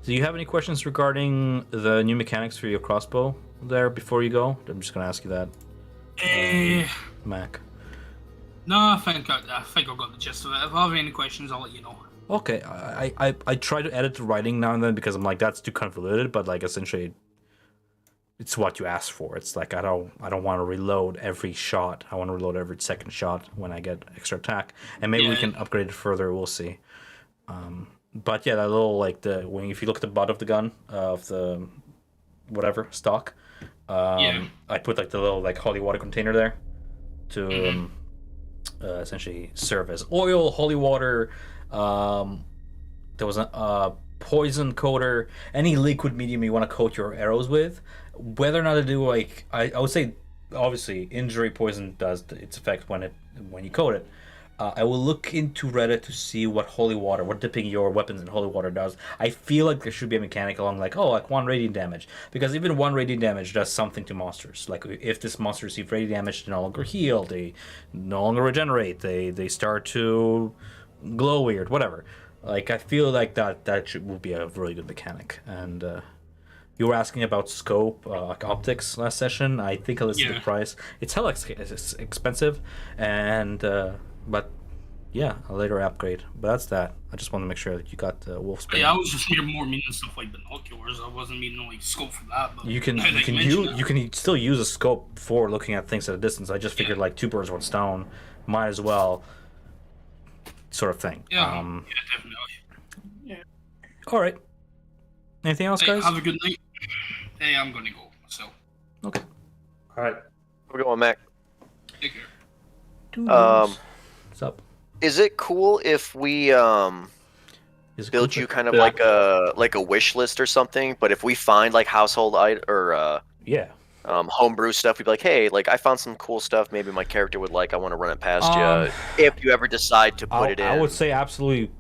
Do you have any questions regarding the new mechanics for your crossbow there before you go? I'm just going to ask you that. Mac. No, I think I've got the gist of it. If I have any questions, I'll let you know. Okay, I try to edit the writing now and then because I'm like, that's too convoluted, but like essentially it's what you ask for. It's like I don't want to reload every shot. I want to reload every second shot when I get extra attack. And maybe we can upgrade it further, we'll see. But yeah, that little like the when if you look at the butt of the gun of the whatever stock, I put like the little like holy water container there to essentially serve as oil, holy water. There was a poison coater, any liquid medium you want to coat your arrows with. Whether or not to do like I would say, obviously injury poison does its effect when you coat it. I will look into Reddit to see what dipping your weapons in holy water does. I feel like there should be a mechanic along like one radiant damage, because even one radiant damage does something to monsters. Like if this monster receives radiant damage, they no longer heal, they no longer regenerate, they start to glow weird, whatever. Like I feel like that would be a really good mechanic. And you were asking about scope, like optics last session. I think I listed the price. It's hella expensive, and but yeah, a later upgrade. But that's that. I just want to make sure that you got the wolf spin. Yeah, I was just more meaning stuff like binoculars. I wasn't meaning like scope for that. But you can still use a scope for looking at things at a distance. I just figured like two birds, one stone, might as well, sort of thing. Yeah, definitely. Yeah. All right. Anything else, guys? Have a good night. Hey, I'm gonna go. So. Okay. All right. We're going, Mac. Take care. What's up? Is it cool if we build you kind of like a wish list or something? But if we find like household homebrew stuff, we'd be like, hey, like I found some cool stuff. Maybe my character would like. I want to run it past you. If you ever decide to put it in, I would say absolutely,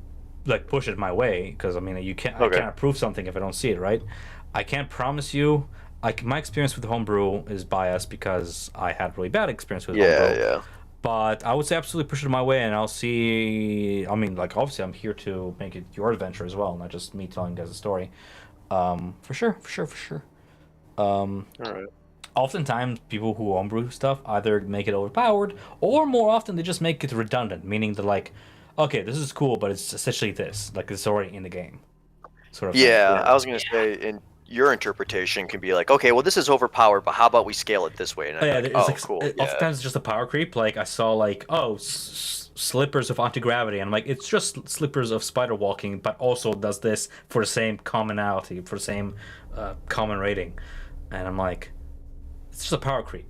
like push it my way, because I mean I can't approve something if I don't see it, right? I can't promise you. My experience with homebrew is biased because I had really bad experience with homebrew. Yeah. But I would say absolutely push it my way, and I'll see. I mean, like obviously, I'm here to make it your adventure as well, not just me telling you guys a story. For sure. All right. Oftentimes, people who homebrew stuff either make it overpowered, or more often they just make it redundant, meaning that like, okay, this is cool, but it's essentially this, like it's already in the game. Sort of. Yeah, I was gonna say in. Your interpretation can be like, okay, well, this is overpowered, but how about we scale it this way? And cool. Oftentimes it's just a power creep. Like I saw, like, slippers of anti-gravity, and I'm like, it's just slippers of spider walking, but also does this for the same commonality, for the same common rating. And I'm like, it's just a power creep.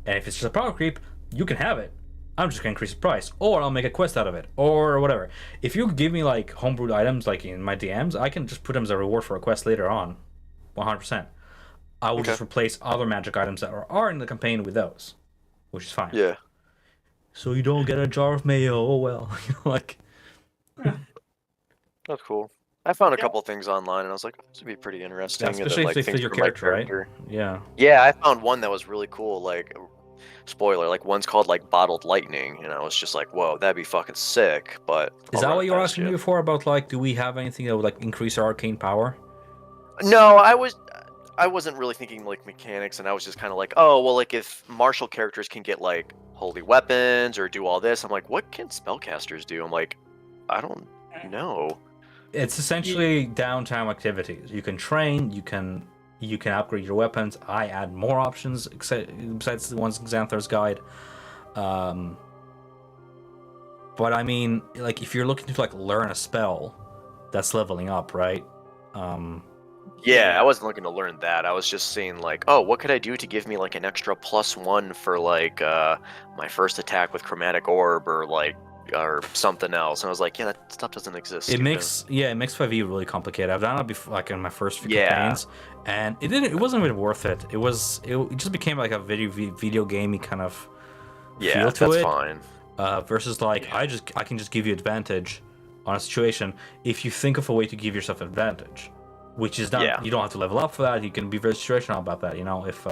And if it's just a power creep, you can have it. I'm just gonna increase the price, or I'll make a quest out of it, or whatever. If you give me like homebrewed items, like in my DMs, I can just put them as a reward for a quest later on. 100%. I will just replace other magic items that are in the campaign with those, which is fine. Yeah. So you don't get a jar of mayo. Oh well, like. That's cool. I found a couple things online, and I was like, this would be pretty interesting. Especially if they fit your character, right? Yeah. Yeah, I found one that was really cool. Like, spoiler, like one's called like Bottled Lightning, and I was just like, whoa, that'd be fucking sick. But is that what you were asking me before about like, do we have anything that would like increase our arcane power? No, I wasn't really thinking like mechanics, and I was just kind of like, oh, well, like if martial characters can get like holy weapons or do all this, I'm like, what can spellcasters do? I'm like, I don't know. It's essentially downtime activities. You can train, you can upgrade your weapons. I add more options besides the ones in Xanthar's guide. But I mean, like if you're looking to like learn a spell, that's leveling up, right? Yeah, I wasn't looking to learn that. I was just saying like, oh, what could I do to give me like an extra +1 for like my first attack with Chromatic Orb, or like or something else, and I was like, yeah, that stuff doesn't exist. It stupid. makes 5e really complicated. I've done it before, like in my first few Yeah. campaigns, and it wasn't even worth it. It just became like a video gamey kind of Yeah, feel to that's it. fine. Versus like I can just give you advantage on a situation if you think of a way to give yourself advantage, which is not you don't have to level up for that. You can be very situational about that. You know, if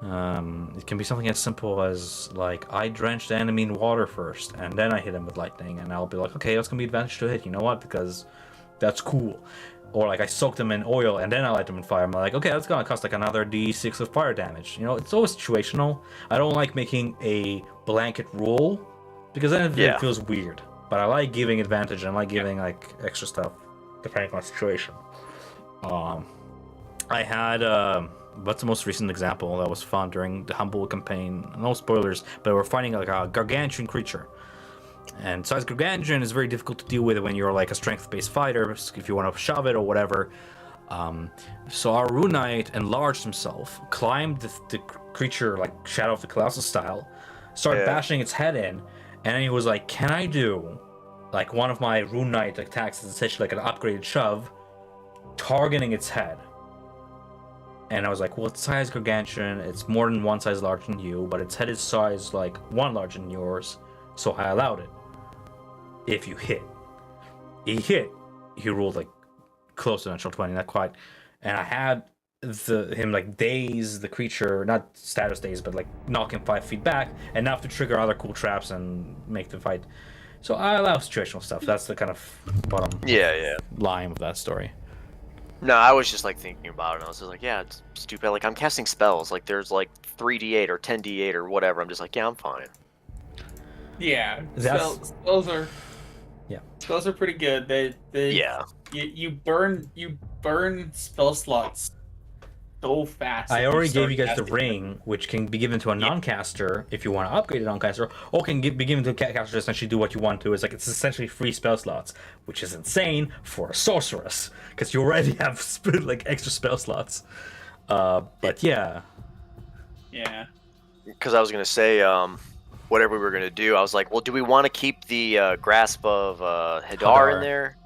it can be something as simple as like I drench the enemy in water first and then I hit him with lightning, and I'll be like, okay, that's gonna be advantage to hit. You know what? Because that's cool. Or like I soak them in oil and then I light them in fire. I'm like, okay, that's gonna cost like another d6 of fire damage. You know, it's always situational. I don't like making a blanket rule because then it feels weird. But I like giving advantage and I like giving like extra stuff depending on the situation. I had what's the most recent example that was fun during the Humble campaign? No spoilers, but we're fighting like a gargantuan creature. And size gargantuan is very difficult to deal with when you're like a strength-based fighter, if you want to shove it or whatever. So our Rune Knight enlarged himself, climbed the creature like Shadow of the Colossus style, started bashing its head in, and then he was like, can I do like one of my Rune Knight attacks is essentially like an upgraded shove, targeting its head? And I was like, well, it's size gargantuan, it's more than one size larger than you, but its head is size like one larger than yours, so I allowed it. If you hit. He hit. He rolled like close to natural 20, not quite. And I had him like daze the creature, not status daze, but like knock him 5 feet back, enough to trigger other cool traps and make the fight. So I allow situational stuff. That's the kind of bottom line of that story. No, I was just like thinking about it, and I was just like, yeah, it's stupid. Like I'm casting spells. Like there's like 3d8 or 10d8 or whatever. I'm just like, yeah, I'm fine. Yeah, spells are. Yeah, spells are pretty good. They You burn spell slots so fast. I already gave you guys the ring, which can be given to a non-caster if you want to upgrade a non-caster, or can be given to a caster to essentially do what you want to. It's essentially free spell slots, which is insane for a sorceress because you already have like extra spell slots. But yeah. Because I was gonna say, whatever we were gonna do, I was like, well, do we want to keep the grasp of Hadar in there?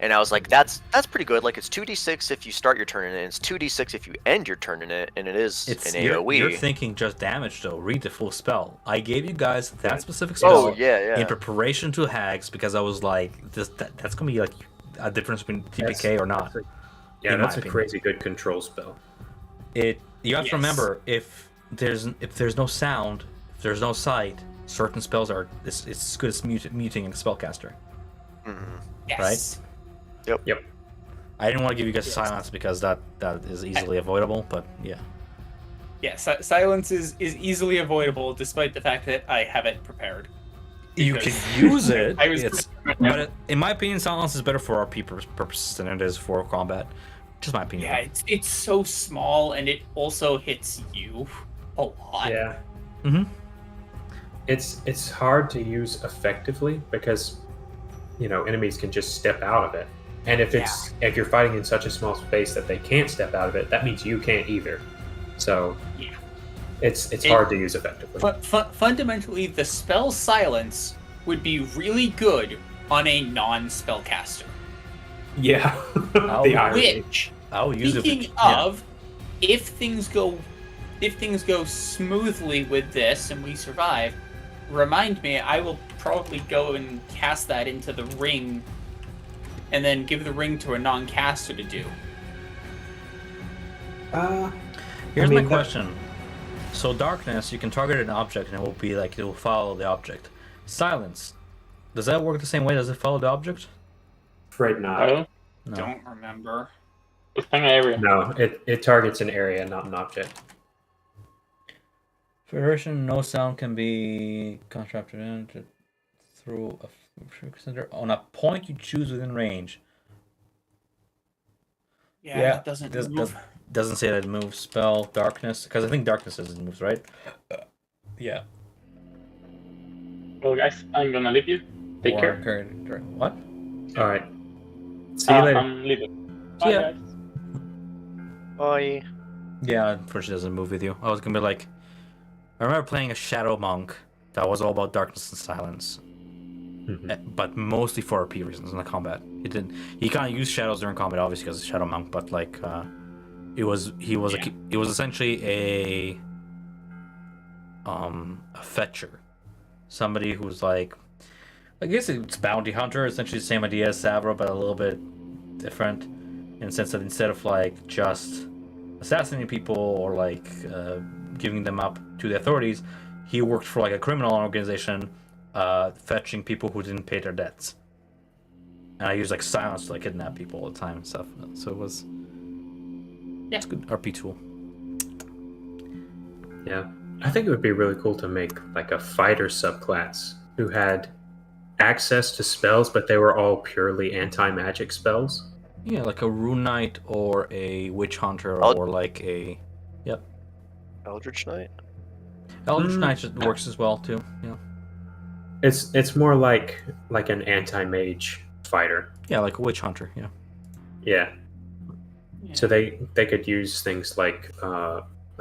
And I was like, that's pretty good. Like it's 2d6 if you start your turn in it, and it's 2d6 if you end your turn in it, and it's an AoE. You're thinking just damage though. Read the full spell. I gave you guys that specific spell in preparation to Hags because I was like, that's gonna be like a difference between TPK or not. That's a crazy good control spell. You have to remember if there's no sound, if there's no sight, certain spells are it's as good as muting in a spellcaster. Mm-hmm. Yes. Right? Yep. I didn't want to give you guys silence because that is easily avoidable, but yeah. Yeah, silence is easily avoidable despite the fact that I have it prepared. You can use it. But in my opinion, silence is better for RP purposes than it is for combat. Just my opinion. Yeah, it's so small and it also hits you a lot. Yeah. Mm-hmm. It's hard to use effectively because enemies can just step out of it. And if you're fighting in such a small space that they can't step out of it, that means you can't either. So it's hard to use effectively. Fundamentally, the spell silence would be really good on a non-spellcaster. Yeah. The irony. Which, I'll use speaking of, if things go smoothly with this and we survive, remind me, I will probably go and cast that into the ring and then give the ring to a non-caster to do. Here's my question. So darkness, you can target an object and it will follow the object. Silence, does that work the same way? Does it follow the object? Afraid not. I don't remember. It's an area. No, it targets an area, not an object. For duration, no sound can be contracted through a on a point you choose within range. Yeah, it doesn't move. Doesn't say that it moves. Spell darkness, because I think darkness says it moves, right? Yeah. Well, guys, I'm gonna leave you. Take care. What? All right. See you later. I'm leaving. Bye, ya. guys. Bye. Yeah, unfortunately, it doesn't move with you. I was gonna be like, I remember playing a shadow monk that was all about darkness and silence. but mostly for RP reasons in the combat. He kind of used shadows during combat, obviously because it's Shadow Monk, but like he was essentially a fetcher, somebody who's like, I guess it's bounty hunter, essentially the same idea as Savro, but a little bit different in the sense that instead of like just assassinating people or like giving them up to the authorities, he worked for like a criminal organization, fetching people who didn't pay their debts. And I used like silence to like kidnap people all the time and stuff. So it's a good RP tool. Yeah. I think it would be really cool to make like a fighter subclass who had access to spells, but they were all purely anti-magic spells. Yeah, like a Rune Knight or a Witch Hunter or like a... Yep. Eldritch Knight? Eldritch Knight works as well too, yeah. It's more like an anti-mage fighter. Yeah, like a Witch Hunter, yeah. Yeah. So they could use things like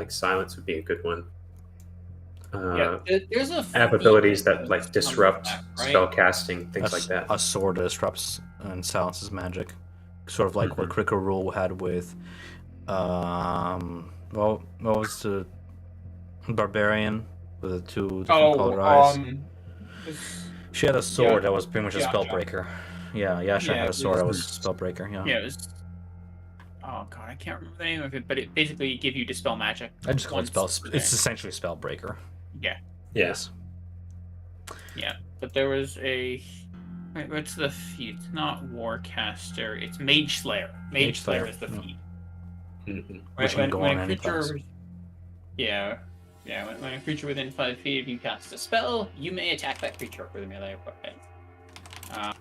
silence would be a good one. There's a have abilities that like comes disrupt back, right? spell casting, things like that. A sword that disrupts and silences magic. Sort of like what Critical Role had with what was the Barbarian with the two different colored eyes? She had a sword that was pretty much a spellbreaker. Yeah, Yasha had a sword that was a spellbreaker, yeah. Yeah, it was... Oh god, I can't remember the name of it, but it basically gave you Dispel Magic. I just call it spell. It's essentially Spellbreaker. Yeah. Yes. Yeah, but there was a... Wait, what's the feat? It's not Warcaster, it's Mage Slayer. Mage Slayer is the feat. Which can go on any class. When a creature within 5 feet of you casts a spell, you may attack that creature with a melee weapon.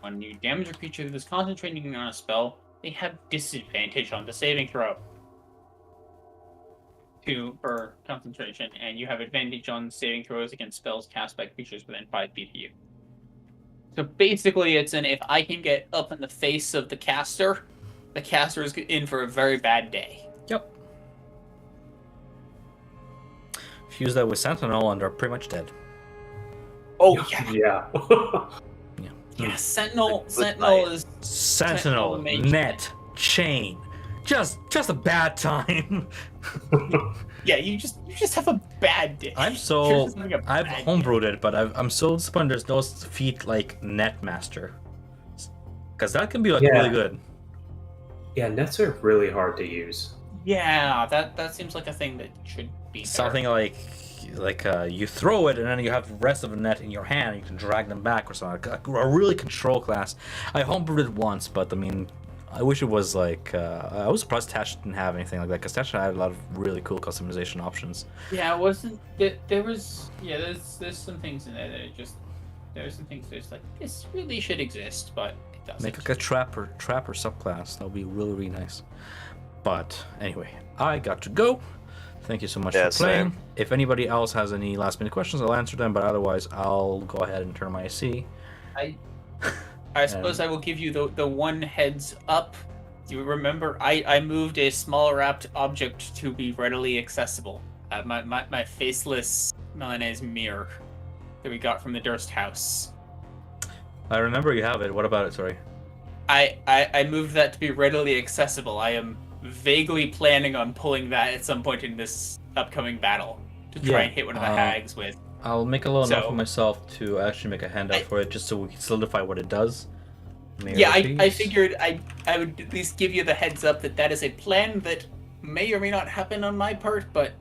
When you damage a creature that is concentrating on a spell, they have disadvantage on the saving throw. 2 per concentration, and you have advantage on saving throws against spells cast by creatures within 5 feet of you. So basically, it's if I can get up in the face of the caster is in for a very bad day. Yep. Fuse that with Sentinel and they're pretty much dead. Oh yeah. Yeah. Yeah, Sentinel is Sentinel, net, chain. Just a bad time. Yeah, you just have a bad day. I've homebrewed it, but I'm so disappointed there's no feat like Netmaster. Because that can be like really good. Yeah, nets are really hard to use. Yeah, that seems like a thing that should be there. Something like you throw it and then you have the rest of the net in your hand and you can drag them back or something. A really control class. I homebrewed it once, but I mean, I wish it was like I was surprised Tash didn't have anything like that because Tash had a lot of really cool customization options. Yeah, it wasn't. There's some things in there that there's some things that's like this really should exist, but it doesn't. Make like a trapper subclass. That would be really, really nice. But anyway, I got to go. Thank you so much for playing. Same. If anybody else has any last minute questions, I'll answer them. But otherwise, I'll go ahead and turn my SC. I suppose I will give you the one heads up. Do you remember I moved a small wrapped object to be readily accessible? My faceless Milanese mirror that we got from the Durst house. I remember you have it. What about it? Sorry. I moved that to be readily accessible. I am vaguely planning on pulling that at some point in this upcoming battle to try and hit one of the hags with. I'll make a little note for myself to actually make a handout for it, just so we can solidify what it does. I figured I would at least give you the heads up that is a plan that may or may not happen on my part, but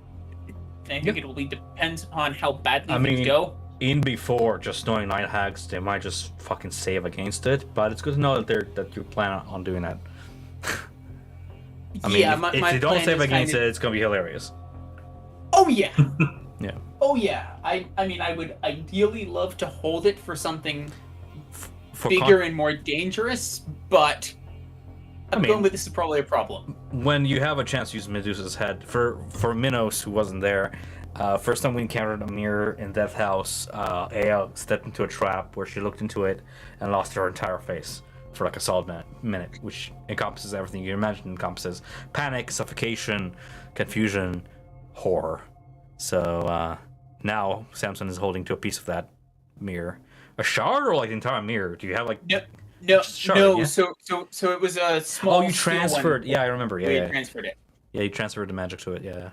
I think it will depends upon how badly things go. In before, just knowing 9 hags, they might just fucking save against it, but it's good to know that you plan on doing that. I mean, if they don't save against it, it's gonna be hilarious. Oh yeah. Yeah. Oh yeah. I mean, I would ideally love to hold it for something bigger and more dangerous, but I'm going with this is probably a problem. When you have a chance to use Medusa's head, for Minos who wasn't there, first time we encountered a mirror in Death House, Aya stepped into a trap where she looked into it and lost her entire face for like a solid minute, which encompasses everything you imagine encompasses: panic, suffocation, confusion, horror. So now Samson is holding to a piece of that mirror, A shard or like the entire mirror? Do you have like? No, Shard, no. yeah? So it was a small. Oh, you steel one. transferred. Yeah, I remember. Yeah, We yeah. transferred it. Yeah, you transferred the magic to it. Yeah.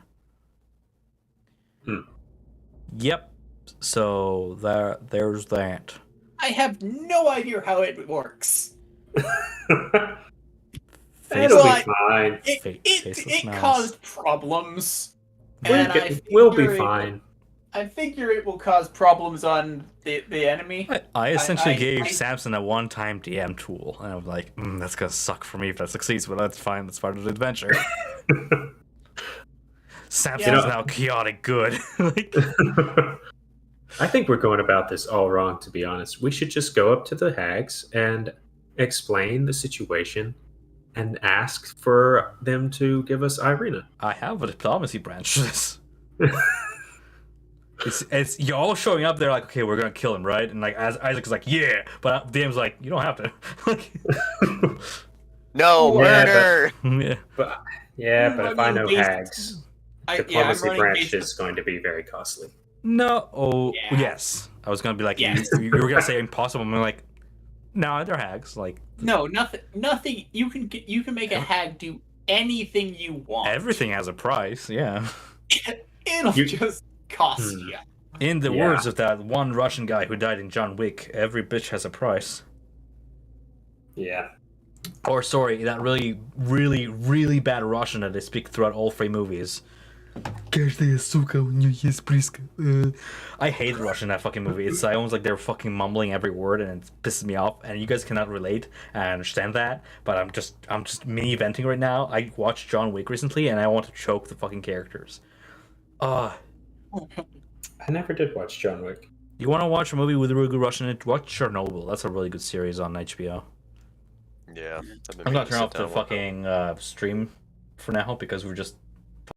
Hmm. Yep. So there's that. I have no idea how it works. It'll But be fine. It caused problems. We'll, And we'll be fine. I figure it will cause problems on the enemy. I essentially gave I- Samson a one-time DM tool, and I was like, "That's gonna suck for me if that succeeds, but that's fine. That's part of the adventure." Samson is now chaotic good. Like, I think we're going about this all wrong, to be honest. We should just go up to the hags and explain the situation and ask for them to give us Irina. I have a diplomacy branch for this. It's you're all showing up there like, okay, we're gonna kill him, right? And like, as Isaac's like, yeah, but DM's like, you don't have to. No, Yeah, murder! Yeah. But if I know hags, diplomacy I'm branch running is going to be very costly. No. Oh, Yeah. yes. I was gonna be like, Yes. you were gonna say impossible. I'm like, no, they're hags. Like, No, nothing. You can make a hag do anything you want. everything has a price. Yeah. It'll You- just cost you. In the Yeah. words of that one Russian guy who died in John Wick, every bitch has a price. Yeah. Or sorry, that really, really, really bad Russian that they speak throughout all three movies. I hate Russian in that fucking movie. It's almost like they're fucking mumbling every word, and it pisses me off. And you guys cannot relate. And I understand that, but I'm just mini venting right now. I watched John Wick recently, and I want to choke the fucking characters. I never did watch John Wick. You want to watch a movie with a really good Russian in it? Watch Chernobyl. That's a really good series on HBO. Yeah. I'm gonna turn off the fucking stream for now because we're just